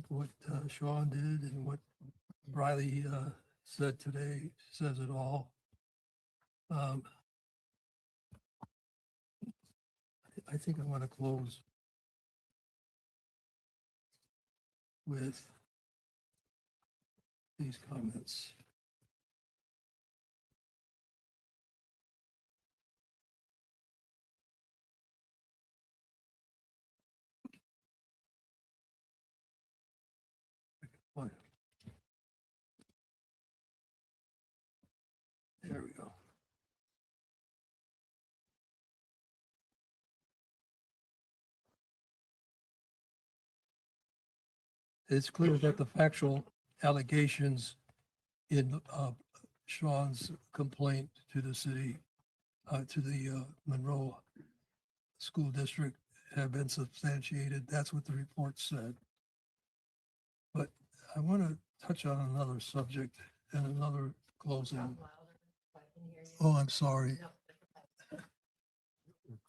what Sean did and what Briley said today says it all. I think I want to close with these comments. There we go. It's clear that the factual allegations in Sean's complaint to the city, to the Monroe School District have been substantiated. That's what the report said. But I want to touch on another subject and another closing. Oh, I'm sorry.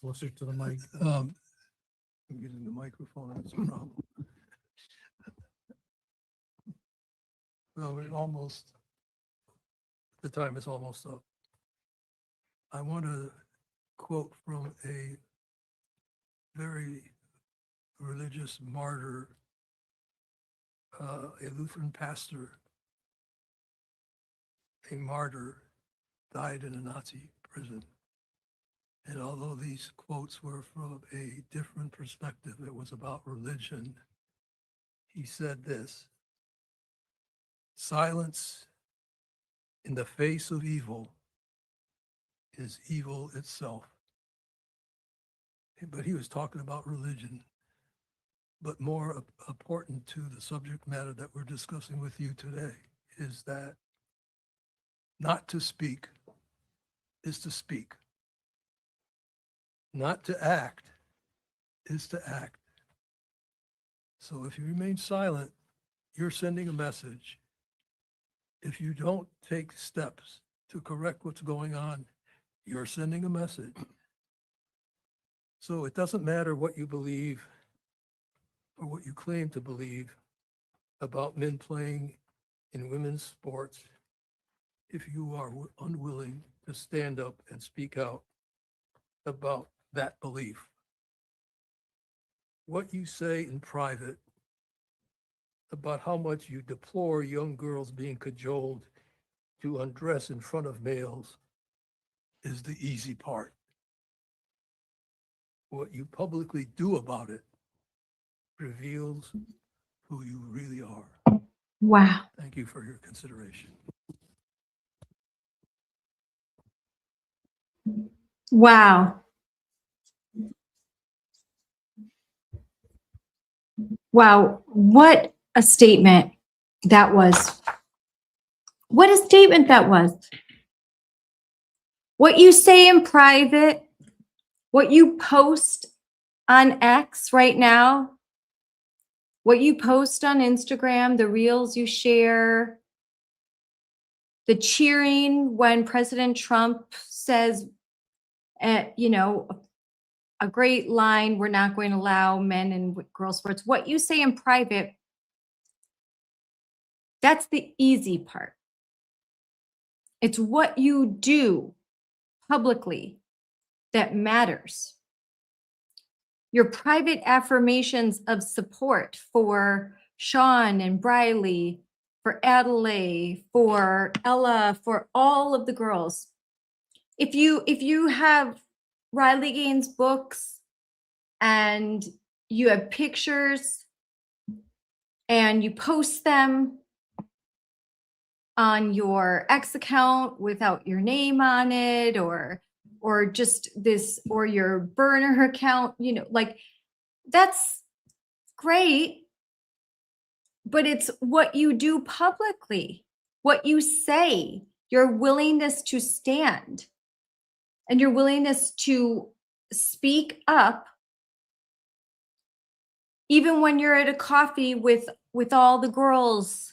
Closer to the mic. I'm getting the microphone, that's a problem. Well, the time is almost up. I want to quote from a very religious martyr, a Lutheran pastor, a martyr, died in a Nazi prison. And although these quotes were from a different perspective, it was about religion, he said this: silence in the face of evil is evil itself. But he was talking about religion. But more important to the subject matter that we're discussing with you today is that not to speak is to speak. Not to act is to act. So if you remain silent, you're sending a message. If you don't take steps to correct what's going on, you're sending a message. So it doesn't matter what you believe or what you claim to believe about men playing in women's sports. If you are unwilling to stand up and speak out about that belief, what you say in private about how much you deplore young girls being cajoled to undress in front of males is the easy part. What you publicly do about it reveals who you really are. Wow. Thank you for your consideration. Wow. Wow. What a statement that was. What a statement that was. What you say in private, what you post on X right now, what you post on Instagram, the reels you share, the cheering when President Trump says, you know, a great line, we're not going to allow men in girls sports. What you say in private, that's the easy part. It's what you do publicly that matters. Your private affirmations of support for Sean and Briley, for Adelaide, for Ella, for all of the girls. If you have Riley Gaines books and you have pictures and you post them on your X account without your name on it, or just this, or your burner account, you know, like, that's great, but it's what you do publicly, what you say, your willingness to stand and your willingness to speak up, even when you're at a coffee with all the girls.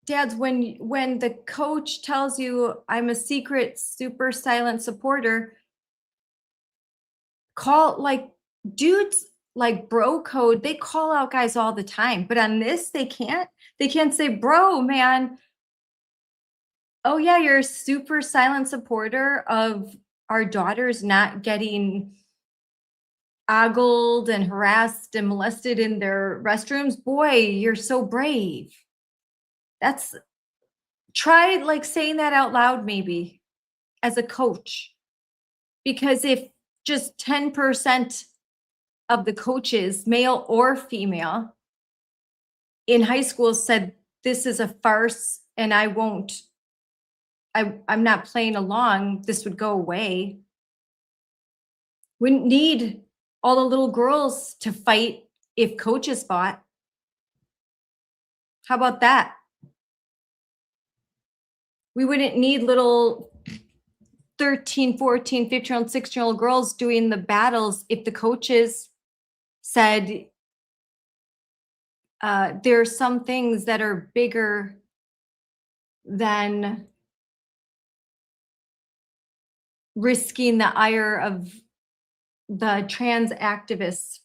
Dads, when the coach tells you I'm a secret, super silent supporter, call, like, dudes like bro code, they call out guys all the time, but on this, they can't say, bro, man, oh yeah, you're a super silent supporter of our daughters not getting ogled and harassed and molested in their restrooms. Boy, you're so brave. Try like saying that out loud maybe as a coach, because if just 10% of the coaches, male or female, in high school said this is a farce and I'm not playing along, this would go away. Wouldn't need all the little girls to fight if coaches fought. How about that? We wouldn't need little 13, 14, 15-year-old, 16-year-old girls doing the battles if the coaches said, there are some things that are bigger than risking the ire of the trans activists.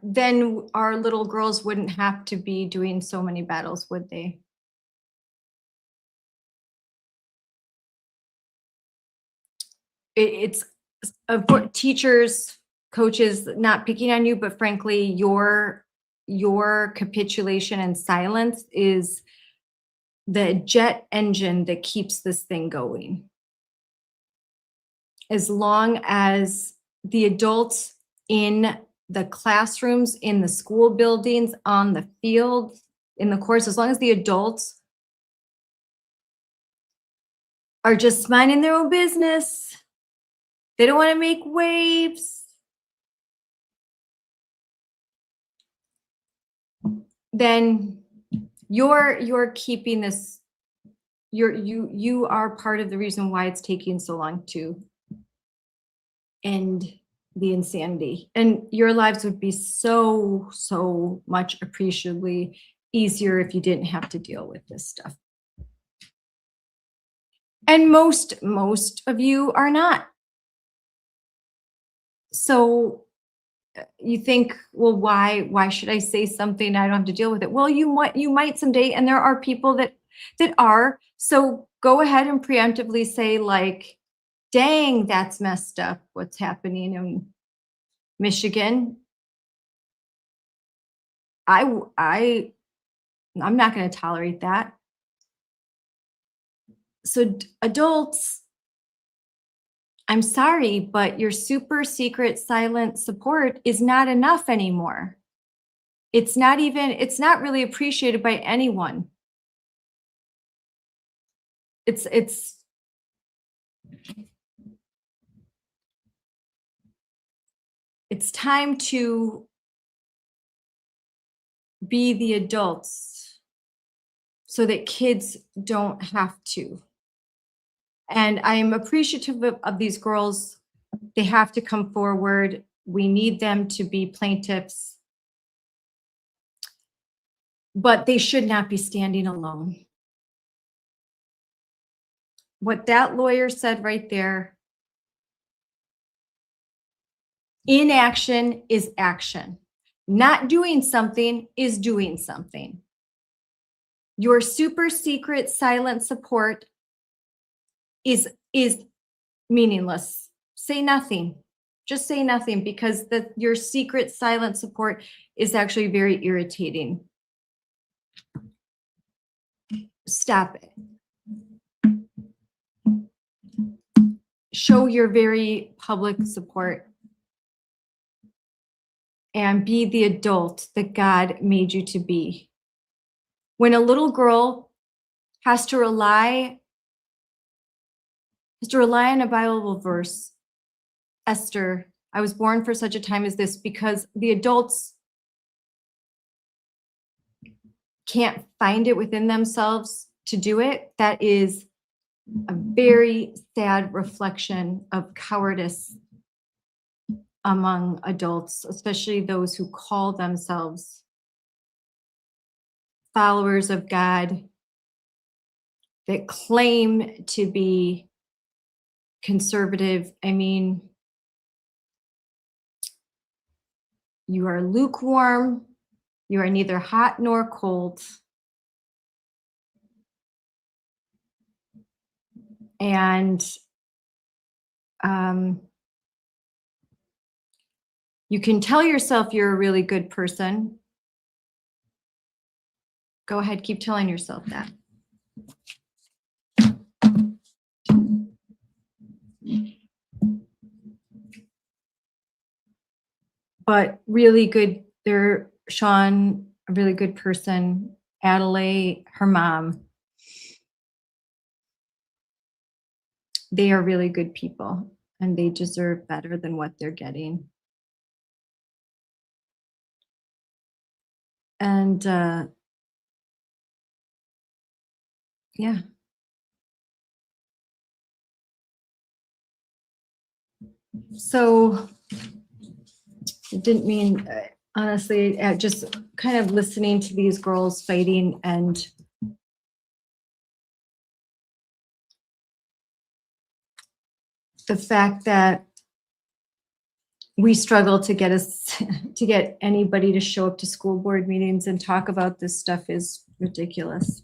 Then our little girls wouldn't have to be doing so many battles, would they? It's teachers, coaches, not picking on you, but frankly, your capitulation and silence is the jet engine that keeps this thing going. As long as the adults in the classrooms, in the school buildings, on the field, in the course, as long as the adults are just minding their own business, they don't want to make waves, then you're keeping this, you are part of the reason why it's taking so long to end the insanity. And your lives would be so much appreciably easier if you didn't have to deal with this stuff. And most of you are not. So you think, well, why should I say something? I don't have to deal with it. Well, you might someday, and there are people that are. So go ahead and preemptively say, like, dang, that's messed up what's happening in Michigan. I'm not going to tolerate that. So adults, I'm sorry, but your super secret silent support is not enough anymore. It's not really appreciated by anyone. It's time to be the adults. so that kids don't have to. And I am appreciative of these girls. They have to come forward. We need them to be plaintiffs, but they should not be standing alone. What that lawyer said right there, inaction is action. Not doing something is doing something. Your super secret silent support is meaningless. Say nothing. Just say nothing, because your secret silent support is actually very irritating. Stop it. Show your very public support and be the adult that God made you to be. When a little girl has to rely on a Bible verse, Esther, I was born for such a time as this, because the adults can't find it within themselves to do it, that is a very sad reflection of cowardice among adults, especially those who call themselves followers of God, that claim to be conservative. I mean, you are lukewarm. You are neither hot nor cold. And you can tell yourself you're a really good person. Go ahead, keep telling yourself that. But really good, Sean, a really good person. Adelaide, her mom. They are really good people, and they deserve better than what they're getting. And yeah. So it didn't mean, honestly, just kind of listening to these girls fighting, and the fact that we struggle to get anybody to show up to school board meetings and talk about this stuff is ridiculous.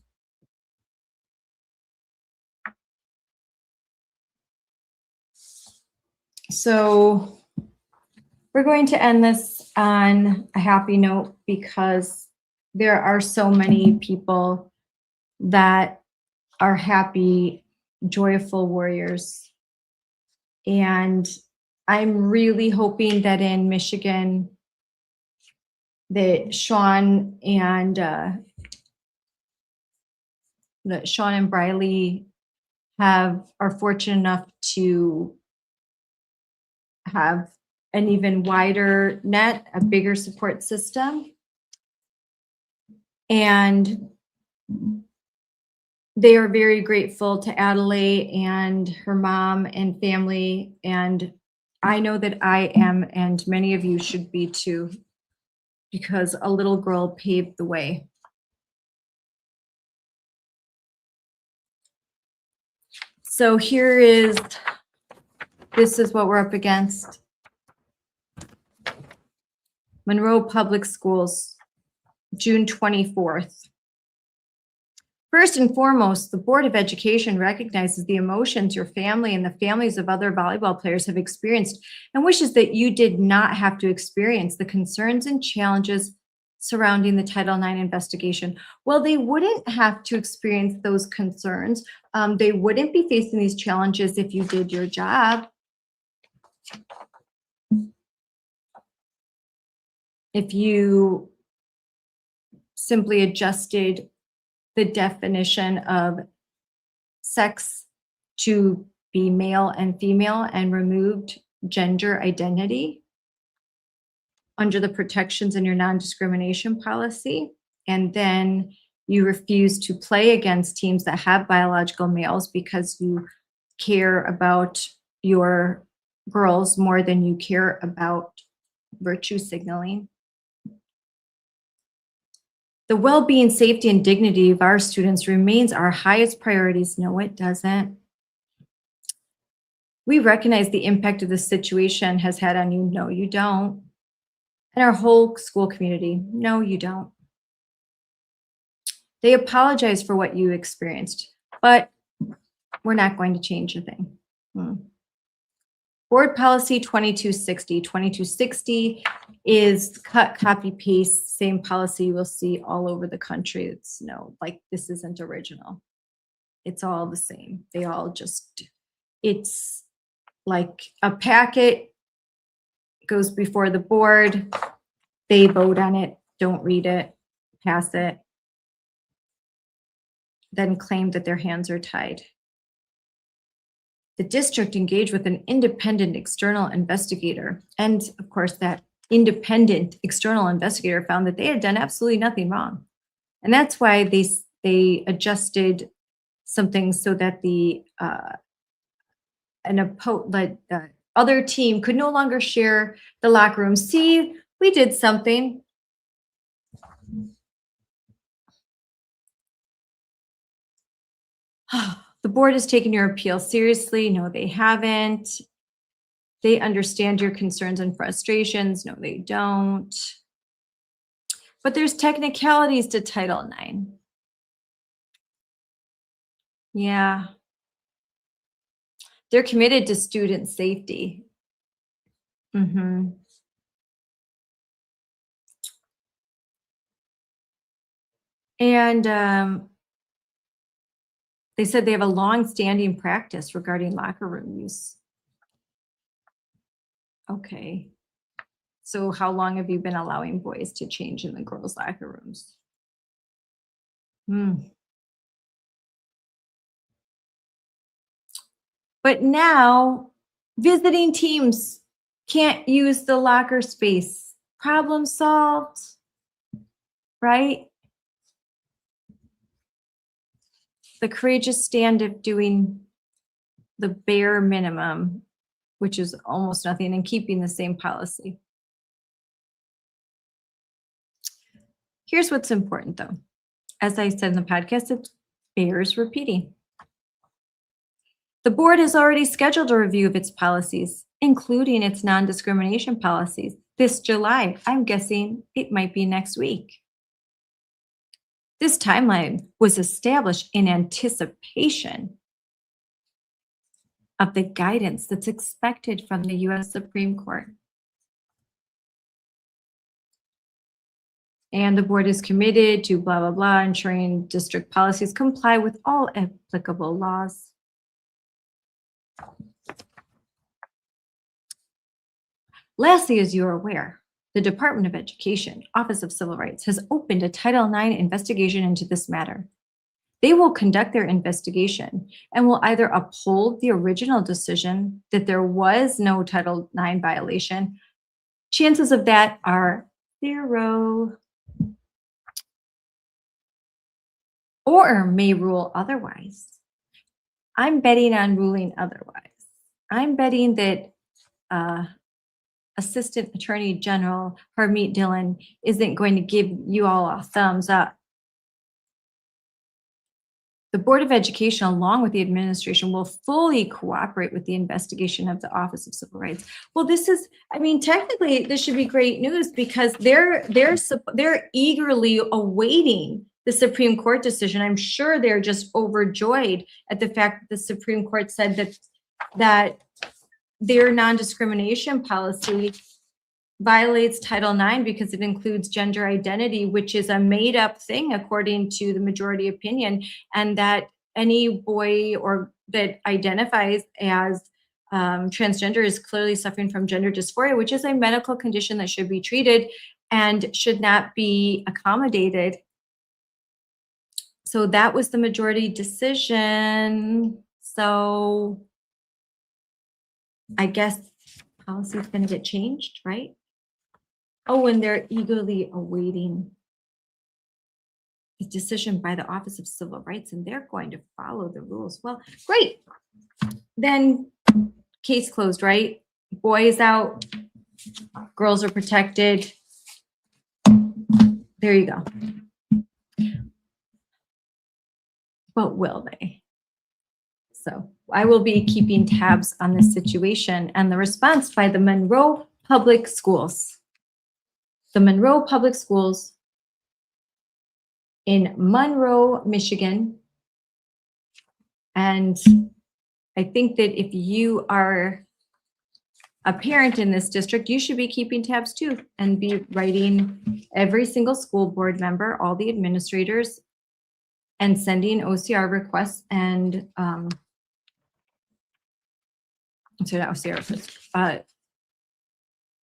So we're going to end this on a happy note, because there are so many people that are happy, joyful warriors. And I'm really hoping that in Michigan, that Sean and Briley are fortunate enough to have an even wider net, a bigger support system. And they are very grateful to Adelaide and her mom and family. And I know that I am, and many of you should be too, because a little girl paved the way. So this is what we're up against. Monroe Public Schools, June 24th. First and foremost, the Board of Education recognizes the emotions your family and the families of other volleyball players have experienced, and wishes that you did not have to experience the concerns and challenges surrounding the Title IX investigation. Well, they wouldn't have to experience those concerns. They wouldn't be facing these challenges if you did your job. If you simply adjusted the definition of sex to be male and female and removed gender identity under the protections in your non-discrimination policy, and then You refuse to play against teams that have biological males because you care about your girls more than you care about virtue signaling. The well-being, safety, and dignity of our students remains our highest priorities. No, it doesn't. We recognize the impact of the situation has had on you. No, you don't. And our whole school community. No, you don't. They apologize for what you experienced, but we're not going to change a thing. Board policy 2260. 2260 is cut, copy, paste, same policy you will see all over the country. It's like this isn't original. It's all the same. They all just, it's like a packet goes before the board. They vote on it, don't read it, pass it, then claim that their hands are tied. The district engaged with an independent external investigator. And of course, that independent external investigator found that they had done absolutely nothing wrong. And that's why they adjusted something so that the other team could no longer share the locker room. See, we did something. The board has taken your appeal seriously. No, they haven't. They understand your concerns and frustrations. No, they don't. But there's technicalities to Title IX. Yeah. They're committed to student safety. And they said they have a long-standing practice regarding locker room use. Okay. So how long have you been allowing boys to change in the girls' locker rooms? But now visiting teams can't use the locker space. Problem solved, right? The courageous stand of doing the bare minimum, which is almost nothing, and keeping the same policy. Here's what's important, though. As I said in the podcast, it bears repeating. The board has already scheduled a review of its policies, including its non-discrimination policies, this July. I'm guessing it might be next week. This timeline was established in anticipation of the guidance that's expected from the U.S. Supreme Court. And the board is committed to blah, blah, blah, ensuring district policies comply with all applicable laws. Lastly, as you are aware, the Department of Education, Office of Civil Rights, has opened a Title IX investigation into this matter. They will conduct their investigation and will either uphold the original decision that there was no Title IX violation. Chances of that are 0. Or may rule otherwise. I'm betting on ruling otherwise. I'm betting that Assistant Attorney General Harmeet Dillon isn't going to give you all a thumbs up. The Board of Education, along with the administration, will fully cooperate with the investigation of the Office of Civil Rights. Well, this is, I mean, technically, this should be great news because they're eagerly awaiting the Supreme Court decision. I'm sure they're just overjoyed at the fact that the Supreme Court said that their non-discrimination policy violates Title IX because it includes gender identity, which is a made-up thing according to the majority opinion, and that any boy or that identifies as transgender is clearly suffering from gender dysphoria, which is a medical condition that should be treated and should not be accommodated. So that was the majority decision. So I guess policy is going to get changed, right? Oh, and they're eagerly awaiting a decision by the Office of Civil Rights and they're going to follow the rules. Well, great. Then case closed, right? Boys out, girls are protected. There you go. But will they? So I will be keeping tabs on this situation and the response by the Monroe Public Schools. The Monroe Public Schools in Monroe, Michigan. And I think that if you are a parent in this district, you should be keeping tabs too and be writing every single school board member, all the administrators, and sending OCR requests and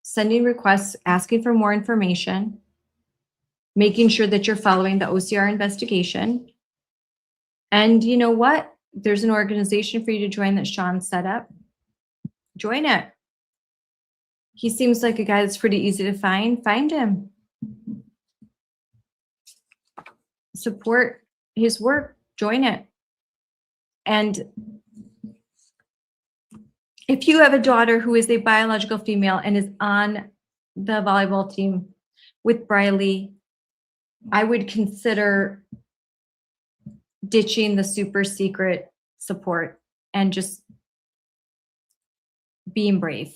sending requests, asking for more information, making sure that you're following the OCR investigation. And you know what? There's an organization for you to join that Sean set up. Join it. He seems like a guy that's pretty easy to find. Find him. Support his work. Join it. And if you have a daughter who is a biological female and is on the volleyball team with Briley, I would consider ditching the super secret support and just being brave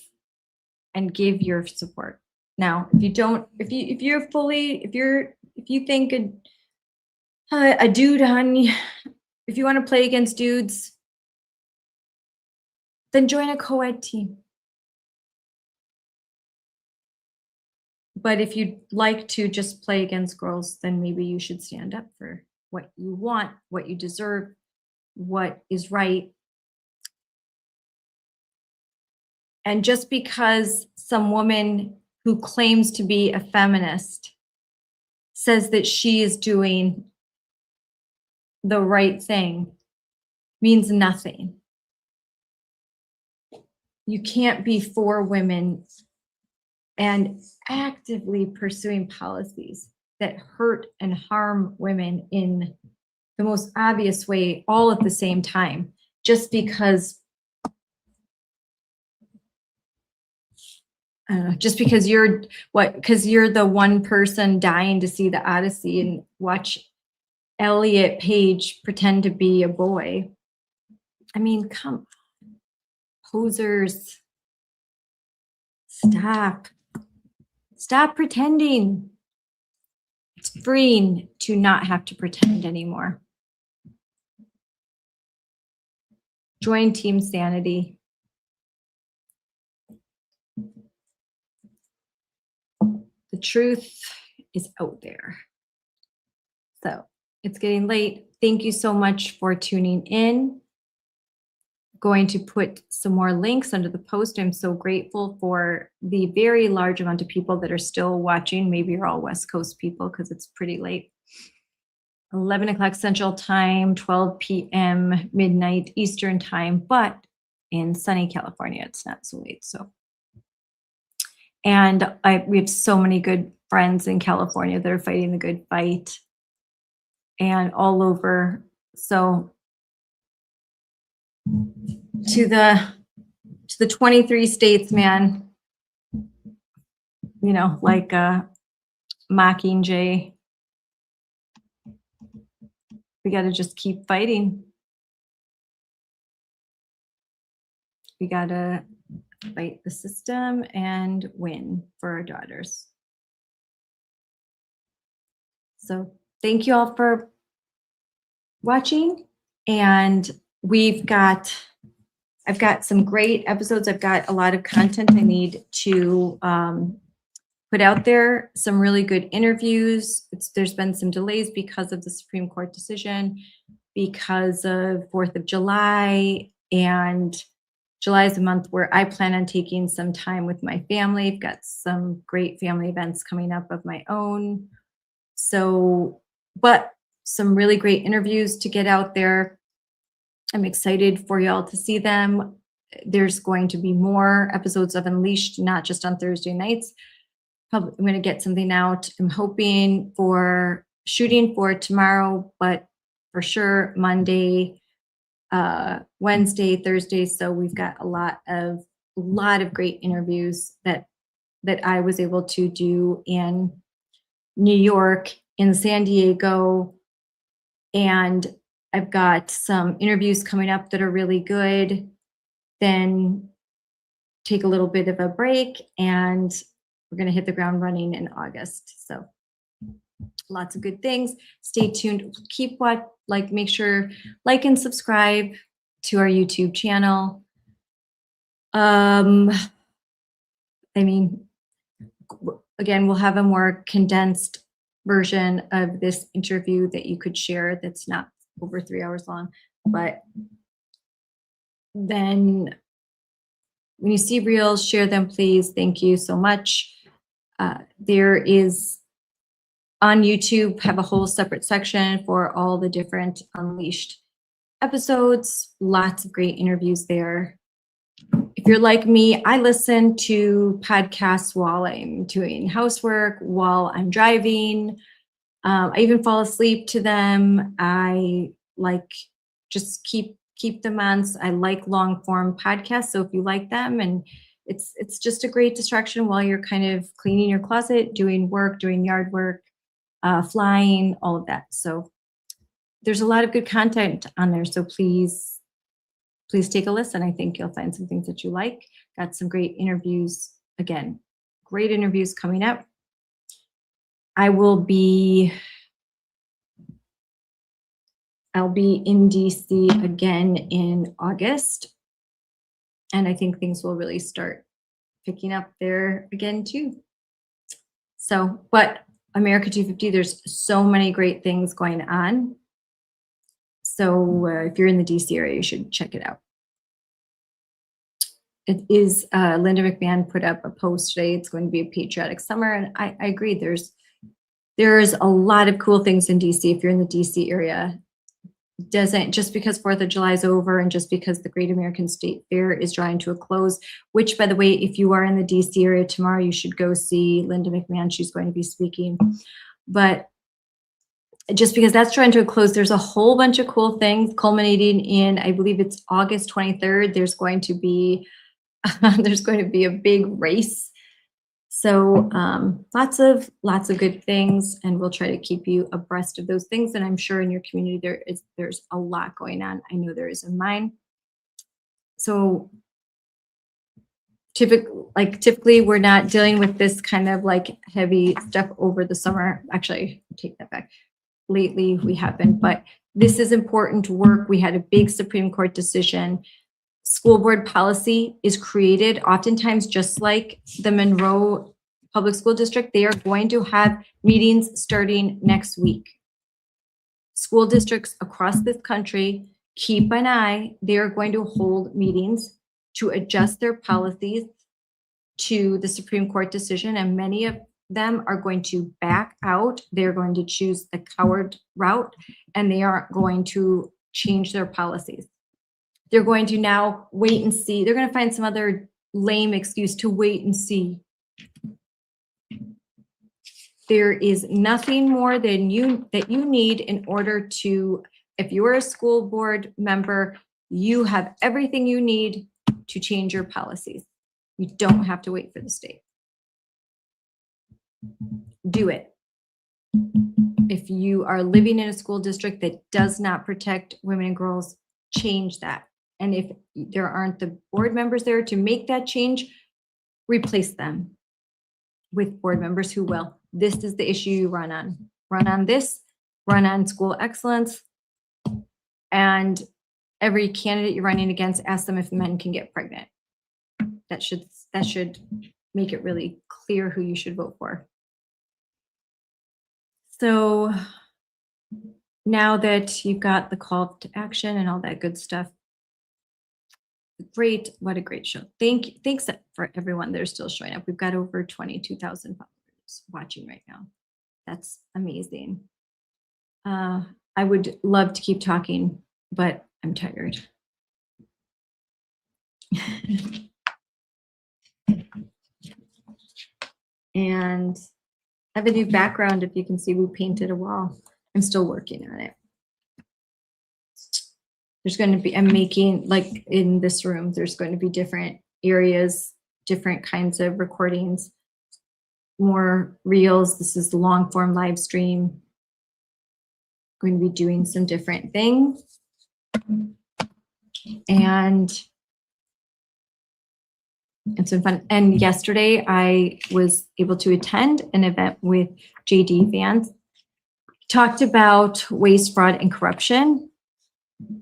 and give your support. Now, if you don't, if you think a dude if you want to play against dudes, then join a co-ed team. But if you'd like to just play against girls, then maybe you should stand up for what you want, what you deserve, what is right. And just because some woman who claims to be a feminist says that she is doing the right thing means nothing. You can't be for women and actively pursuing policies that hurt and harm women in the most obvious way all at the same time, just because you're the one person dying to see the Odyssey and watch Elliot Page pretend to be a boy. I mean, come on. Posers. Stop pretending. It's freeing to not have to pretend anymore. Join Team Sanity. The truth is out there. So it's getting late. Thank you so much for tuning in. Going to put some more links under the post. I'm so grateful for the very large amount of people that are still watching. Maybe you're all West Coast people because it's pretty late. 11 o'clock Central Time, 12 p.m. midnight Eastern Time, but in sunny California, it's not so late. So, and we have so many good friends in California that are fighting the good fight and all over. So to the 23 states, man, you know, like Mockingjay, we got to just keep fighting. We got to fight the system and win for our daughters. So thank you all for watching, and I've got some great episodes. I've got a lot of content I need to put out there, some really good interviews. There's been some delays because of the Supreme Court decision, because of 4th of July, and July is a month where I plan on taking some time with my family. I've got some great family events coming up of my own. So, but some really great interviews to get out there. I'm excited for y'all to see them. There's going to be more episodes of Unleashed, not just on Thursday nights. I'm going to get something out. I'm hoping for shooting for tomorrow, but for sure Monday, Wednesday, Thursday. So we've got a lot of great interviews that I was able to do in New York, in San Diego, and I've got some interviews coming up that are really good. Then take a little bit of a break, and we're going to hit the ground running in August. So lots of good things. Stay tuned. Make sure like and subscribe to our YouTube channel. I mean, again, we'll have a more condensed version of this interview that you could share that's not over 3 hours long. But then when you see reels, share them, please. Thank you so much. There is on YouTube, have a whole separate section for all the different Unleashed episodes. Lots of great interviews there. If you're like me, I listen to podcasts while I'm doing housework, while I'm driving. I even fall asleep to them. I just keep them on. I like long form podcasts. So if you like them, and it's just a great distraction while you're kind of cleaning your closet, doing work, doing yard work, flying, all of that. So there's a lot of good content on there. So please take a listen. I think you'll find some things that you like. Got some great interviews. Again, great interviews coming up. I'll be in DC again in August. And I think things will really start picking up there again too. So, but America 250, there's so many great things going on. So if you're in the DC area, you should check it out. It is, Linda McMahon put up a post today. It's going to be a patriotic summer. And I agree. There's a lot of cool things in DC. If you're in the DC area, doesn't just because 4th of July is over and just because the Great American State Fair is drawing to a close, which, by the way, if you are in the DC area tomorrow, you should go see Linda McMahon. She's going to be speaking. But just because that's drawing to a close, there's a whole bunch of cool things culminating in, I believe it's August 23rd. There's going to be a big race. So lots of good things, and we'll try to keep you abreast of those things. And I'm sure in your community there's a lot going on. I know there is in mine. So typically we're not dealing with this kind of like heavy stuff over the summer. Actually, I take that back. Lately we haven't, but this is important work. We had a big Supreme Court decision. School board policy is created oftentimes just like the Monroe Public School District. They are going to have meetings starting next week. School districts across this country, keep an eye. They are going to hold meetings to adjust their policies to the Supreme Court decision, and many of them are going to back out. They're going to choose the coward route, and they aren't going to change their policies. They're going to now wait and see. They're going to find some other lame excuse to wait and see. There is nothing more than that you need in order to, if you're a school board member, you have everything you need to change your policies. You don't have to wait for the state. Do it. If you are living in a school district that does not protect women and girls, change that. And if there aren't the board members there to make that change, replace them with board members who will. This is the issue you run on. Run on this, run on school excellence. And every candidate you're running against, ask them if men can get pregnant. That should make it really clear who you should vote for. So now that you've got the call to action and all that good stuff, what a great show. Thanks for everyone that are still showing up. We've got over 22,000 followers watching right now. That's amazing. I would love to keep talking, but I'm tired. And I have a new background. If you can see, we painted a wall. I'm still working on it. There's going to be, I'm making, like in this room, there's going to be different areas, different kinds of recordings, more reels. This is the long form live stream. Going to be doing some different things. And it's been fun. And yesterday I was able to attend an event with JD Vance. Talked about waste, fraud, and corruption. It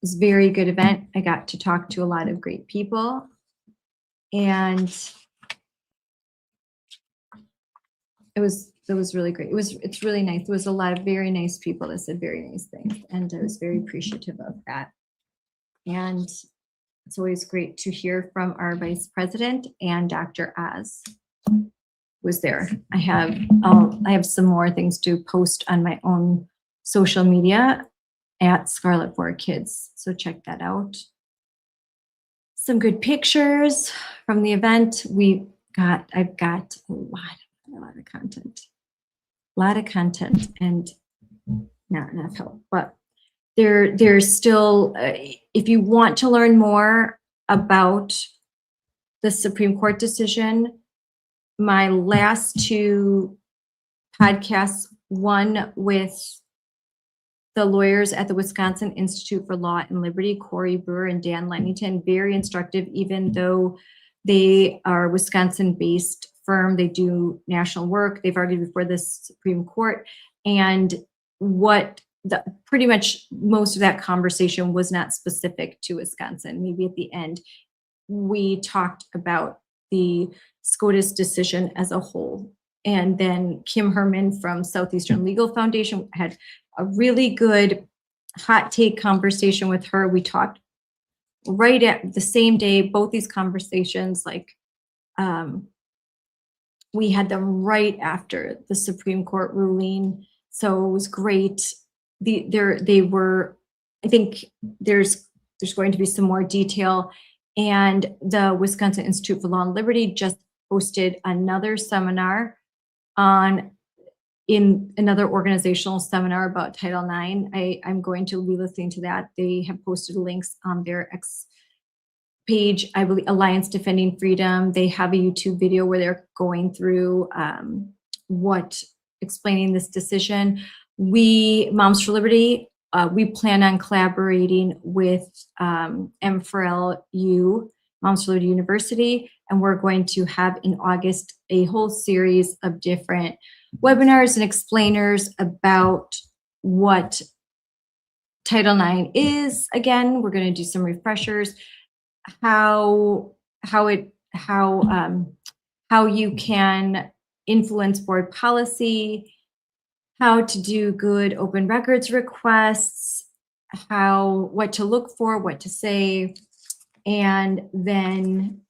was a very good event. I got to talk to a lot of great people. And it was really great. It's really nice. There was a lot of very nice people that said very nice things. And I was very appreciative of that. And it's always great to hear from our vice president, and Dr. Oz was there. I have some more things to post on my own social media at Scarlet for Kids. So check that out. Some good pictures from the event. I've got a lot of content, and not enough help, but there's still, if you want to learn more about the Supreme Court decision, my last two podcasts, one with the lawyers at the Wisconsin Institute for Law and Liberty, Corey Brewer and Dan Lennington, very instructive, even though they are a Wisconsin-based firm. They do national work. They've argued before the Supreme Court. And pretty much most of that conversation was not specific to Wisconsin. Maybe at the end, we talked about the SCOTUS decision as a whole. And then Kim Herman from Southeastern Legal Foundation had a really good hot take conversation with her. We talked right at the same day, both these conversations, we had them right after the Supreme Court ruling. So it was great. I think there's going to be some more detail. And the Wisconsin Institute for Law and Liberty just hosted another seminar in another organizational seminar about Title IX. I'm going to be listening to that. They have posted links on their X page, I believe, Alliance Defending Freedom. They have a YouTube video where they're going through explaining this decision. We, Moms for Liberty, we plan on collaborating with M4LU, Moms for Liberty University, and we're going to have in August a whole series of different webinars and explainers about what Title IX is. Again, we're going to do some refreshers, how you can influence board policy, how to do good open records requests, what to look for, what to say, and then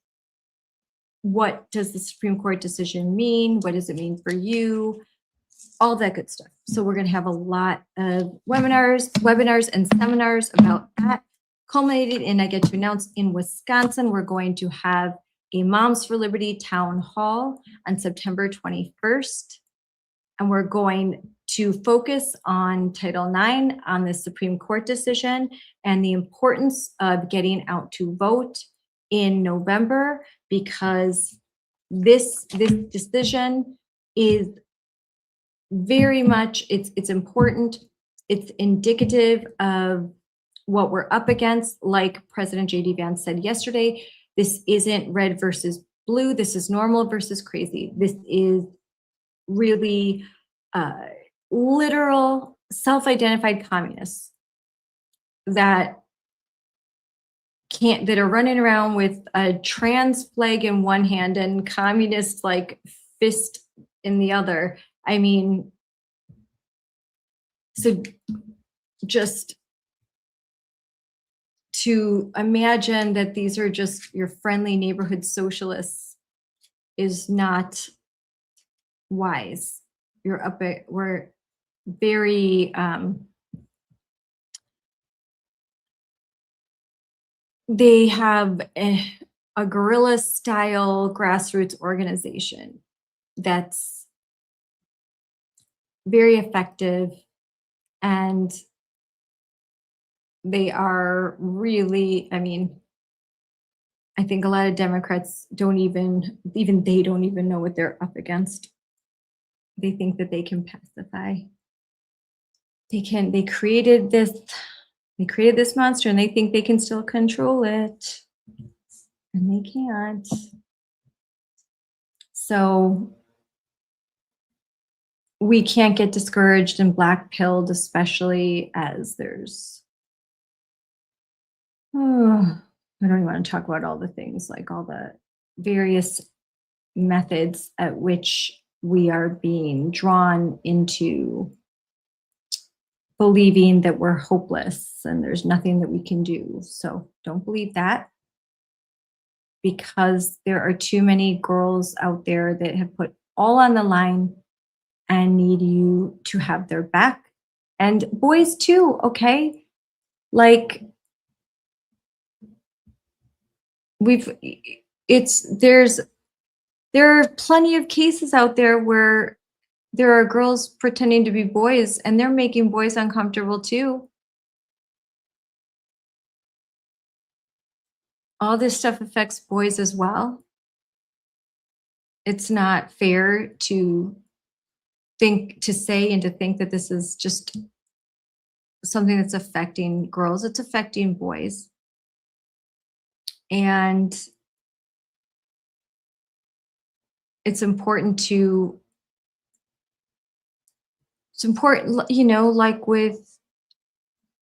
what does the Supreme Court decision mean? What does it mean for you? All that good stuff. So we're going to have a lot of webinars and seminars about that. Culminated in, I get to announce, in Wisconsin, we're going to have a Moms for Liberty town hall on September 21st. And we're going to focus on Title IX, on the Supreme Court decision, and the importance of getting out to vote in November, because this decision is very much, it's important. It's indicative of what we're up against. Like President J.D. Vance said yesterday, this isn't red versus blue. This is normal versus crazy. This is really literal self-identified communists that are running around with a trans flag in one hand and communist fist in the other. I mean, so just to imagine that these are just your friendly neighborhood socialists is not wise. We're very, they have a guerrilla style grassroots organization that's very effective, and they are really, I mean, I think a lot of Democrats don't even they don't even know what they're up against. They think that they can pacify. They created this monster, and they think they can still control it. And they can't. So we can't get discouraged and black-pilled, especially as there's, I don't even want to talk about all the things, like all the various methods at which we are being drawn into believing that we're hopeless and there's nothing that we can do. So don't believe that, because there are too many girls out there that have put all on the line and need you to have their back. And boys too, okay? Like, there are plenty of cases out there where there are girls pretending to be boys, and they're making boys uncomfortable too. All this stuff affects boys as well. It's not fair to say and to think that this is just something that's affecting girls. It's affecting boys. And it's important, you know, like with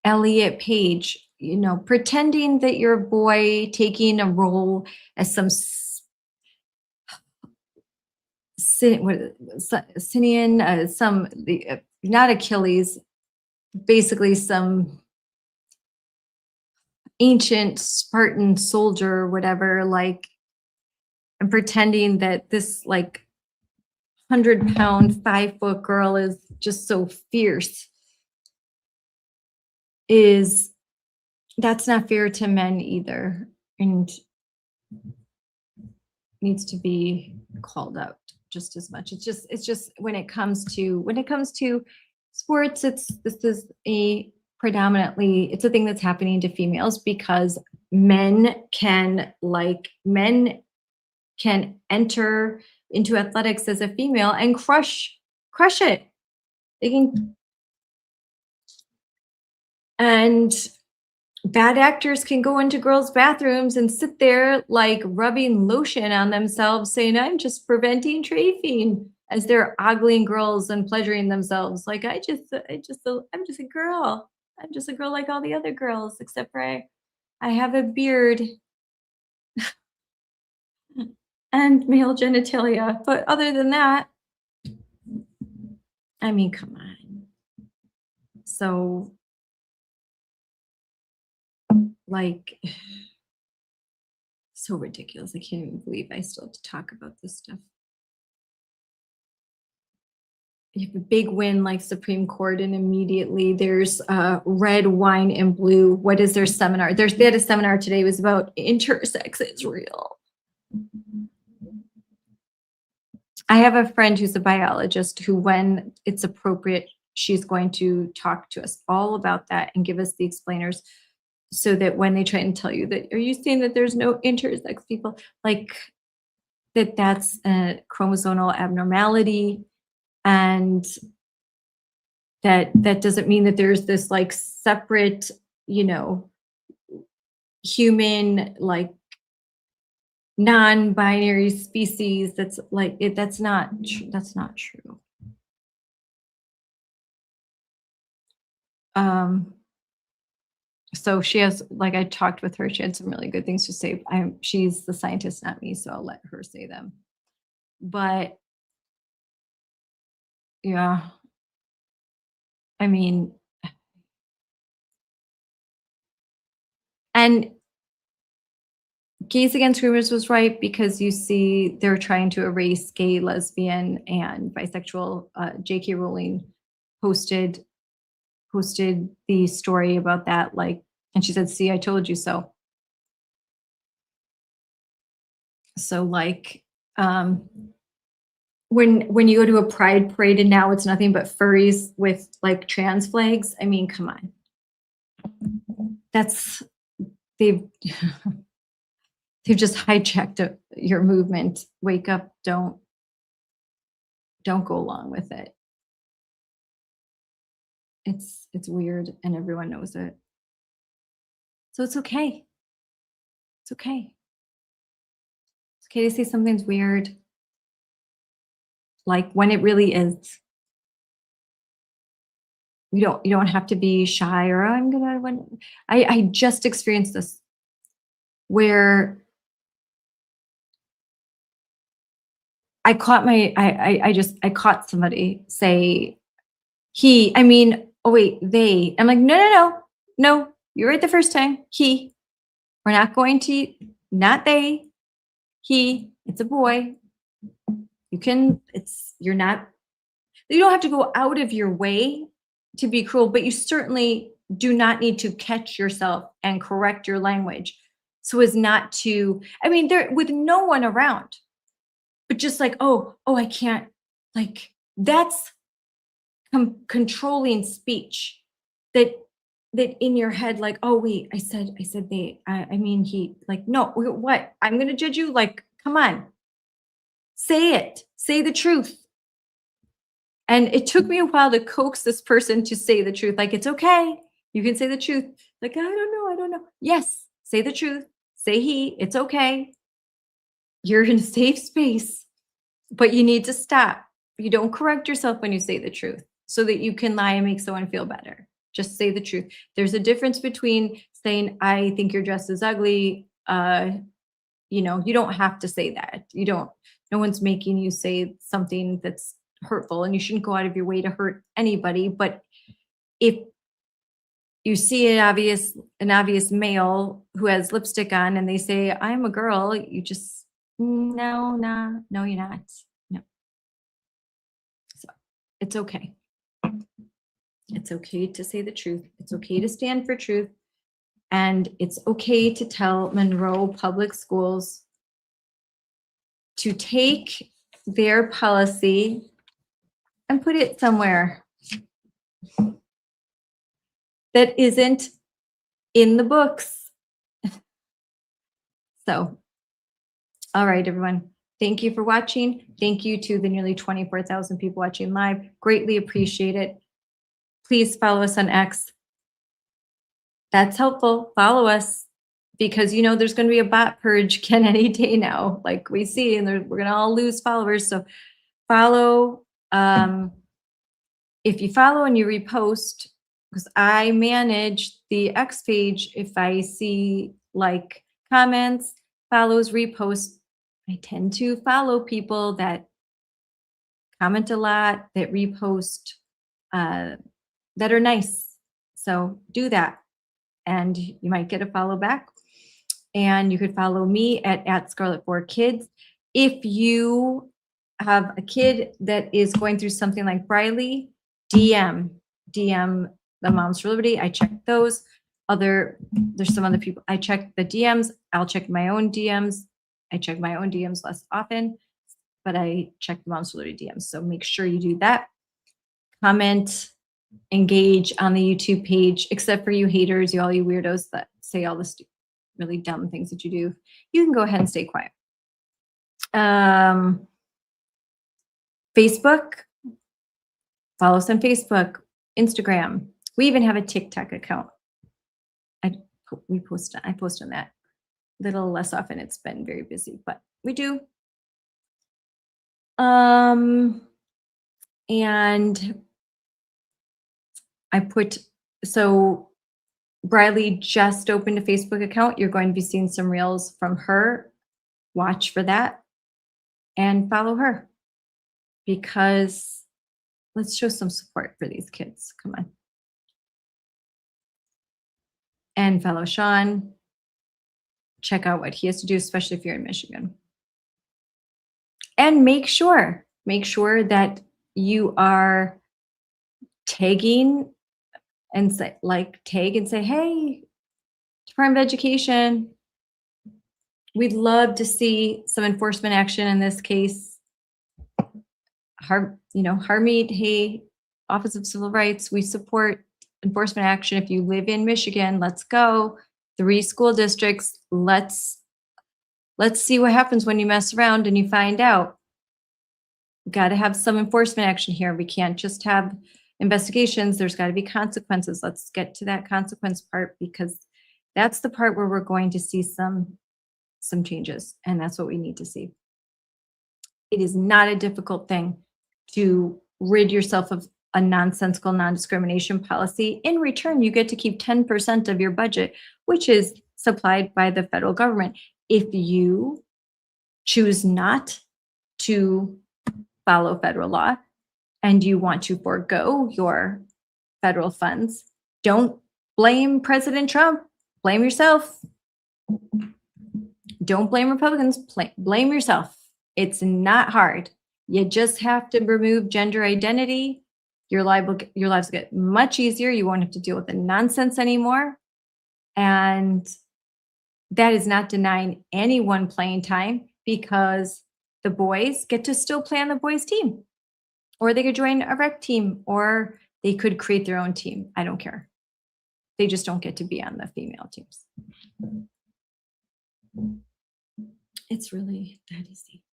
Elliot Page, you know, pretending that you're a boy, taking a role as some not Achilles, basically some ancient Spartan soldier or whatever, like, and pretending that this like 100-pound, 5-foot girl is just so fierce, that's not fair to men either, and needs to be called out just as much. It's just when it comes to sports, this is predominantly it's a thing that's happening to females, because men can enter into athletics as a female and crush it. They can, and bad actors can go into girls' bathrooms and sit there like rubbing lotion on themselves, saying, "I'm just preventing trafing," as they're ogling girls and pleasuring themselves. Like, I'm just a girl. I'm just a girl like all the other girls, except for I have a beard and male genitalia. But other than that, I mean, come on. So, like, so ridiculous. I can't even believe I still have to talk about this stuff. You have a big win like Supreme Court, and immediately there's red, wine, and blue. What is their seminar? They had a seminar today. It was about intersex is real. I have a friend who's a biologist who, when it's appropriate, she's going to talk to us all about that and give us the explainers, so that when they try and tell you that, are you saying that there's no intersex people, like that's a chromosomal abnormality, and that doesn't mean that there's this like separate, you know, human, like non-binary species that's like it. That's not true. So she has, like, I talked with her, she had some really good things to say. She's the scientist, not me, so I'll let her say them. But yeah, I mean, and Gays Against Groomers was right, because you see they're trying to erase gay, lesbian, and bisexual. J.K. Rowling posted the story about that, like, and she said, "See, I told you so." So, like, when you go to a pride parade and now it's nothing but furries with like trans flags. I mean, come on. They've just hijacked your movement. Wake up, don't go along with it. It's weird and everyone knows it. So it's okay. It's okay. It's okay to say something's weird. Like when it really is. You don't have to be shy or I just experienced this where I caught I caught somebody say they. I'm like, no, you're right the first time. He. We're not going to, not they, he, it's a boy. You don't have to go out of your way to be cruel, but you certainly do not need to catch yourself and correct your language so as not to, there with no one around, but just like, oh, I can't, like, that's controlling speech that in your head, like, oh wait, I said they, he, like, no, what? I'm going to judge you? Like, come on, say it, say the truth. And it took me a while to coax this person to say the truth. Like, it's okay. You can say the truth. Like, I don't know. Yes, say the truth. Say it's okay. You're in a safe space, but you need to stop. You don't correct yourself when you say the truth so that you can lie and make someone feel better. Just say the truth. There's a difference between saying, I think your dress is ugly. You don't have to say that. No one's making you say something that's hurtful, and you shouldn't go out of your way to hurt anybody. But if you see an obvious male who has lipstick on and they say, I'm a girl, you just, no, you're not. No. So it's okay. It's okay to say the truth. It's okay to stand for truth. And it's okay to tell Monroe Public Schools to take their policy and put it somewhere that isn't in the books. So, all right, everyone. Thank you for watching. Thank you to the nearly 24,000 people watching live. Greatly appreciate it. Please follow us on X. That's helpful. Follow us because there's going to be a bot purge any day now, like we see, and we're going to all lose followers. So follow. If you follow and you repost, because I manage the X page, if I see like comments, follows, reposts, I tend to follow people that comment a lot, that repost, that are nice. So do that. And you might get a follow back. And you could follow me at Scarlet4Kids. If you have a kid that is going through something like Briley, DM the Moms for Liberty. I check those. There's some other people. I check the DMs. I'll check my own DMs. I check my own DMs less often, but I check the Moms for Liberty DMs. So make sure you do that. Comment, engage on the YouTube page, except for you haters, all you weirdos that say all the really dumb things that you do. You can go ahead and stay quiet. Facebook, follow us on Facebook, Instagram. We even have a TikTok account. I post on that. A little less often. It's been very busy, but we do. And so Briley just opened a Facebook account. You're going to be seeing some reels from her. Watch for that and follow her because let's show some support for these kids. Come on. And follow Sean. Check out what he has to do, especially if you're in Michigan. And make sure that you are tagging and say, hey, Department of Education, we'd love to see some enforcement action in this case. Harmeet, hey, Office of Civil Rights, we support enforcement action. If you live in Michigan, let's go. 3 school districts, let's see what happens when you mess around and you find out. Got to have some enforcement action here. We can't just have investigations. There's got to be consequences. Let's get to that consequence part, because that's the part where we're going to see some changes, and that's what we need to see. It is not a difficult thing to rid yourself of a nonsensical non-discrimination policy. In return, you get to keep 10% of your budget, which is supplied by the federal government. If you choose not to follow federal law and you want to forego your federal funds, don't blame President Trump. Blame yourself. Don't blame Republicans. Blame yourself. It's not hard. You just have to remove gender identity. Your lives will get much easier. You won't have to deal with the nonsense anymore. And that is not denying anyone playing time, because the boys get to still play on the boys' team, or they could join a rec team, or they could create their own team. I don't care. They just don't get to be on the female teams. It's really that easy.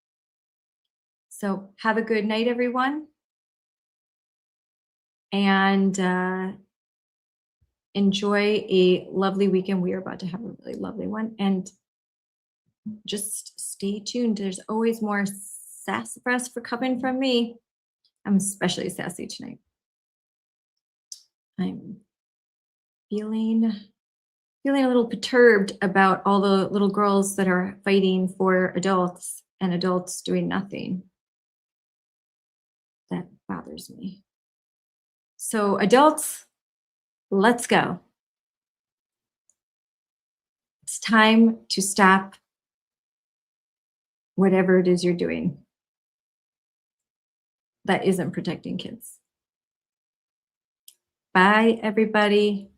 So have a good night, everyone. And enjoy a lovely weekend. We are about to have a really lovely one. And just stay tuned. There's always more sassafras for coming from me. I'm especially sassy tonight. I'm feeling a little perturbed about all the little girls that are fighting for adults and adults doing nothing. That bothers me. So adults, let's go. It's time to stop whatever it is you're doing that isn't protecting kids. Bye, everybody.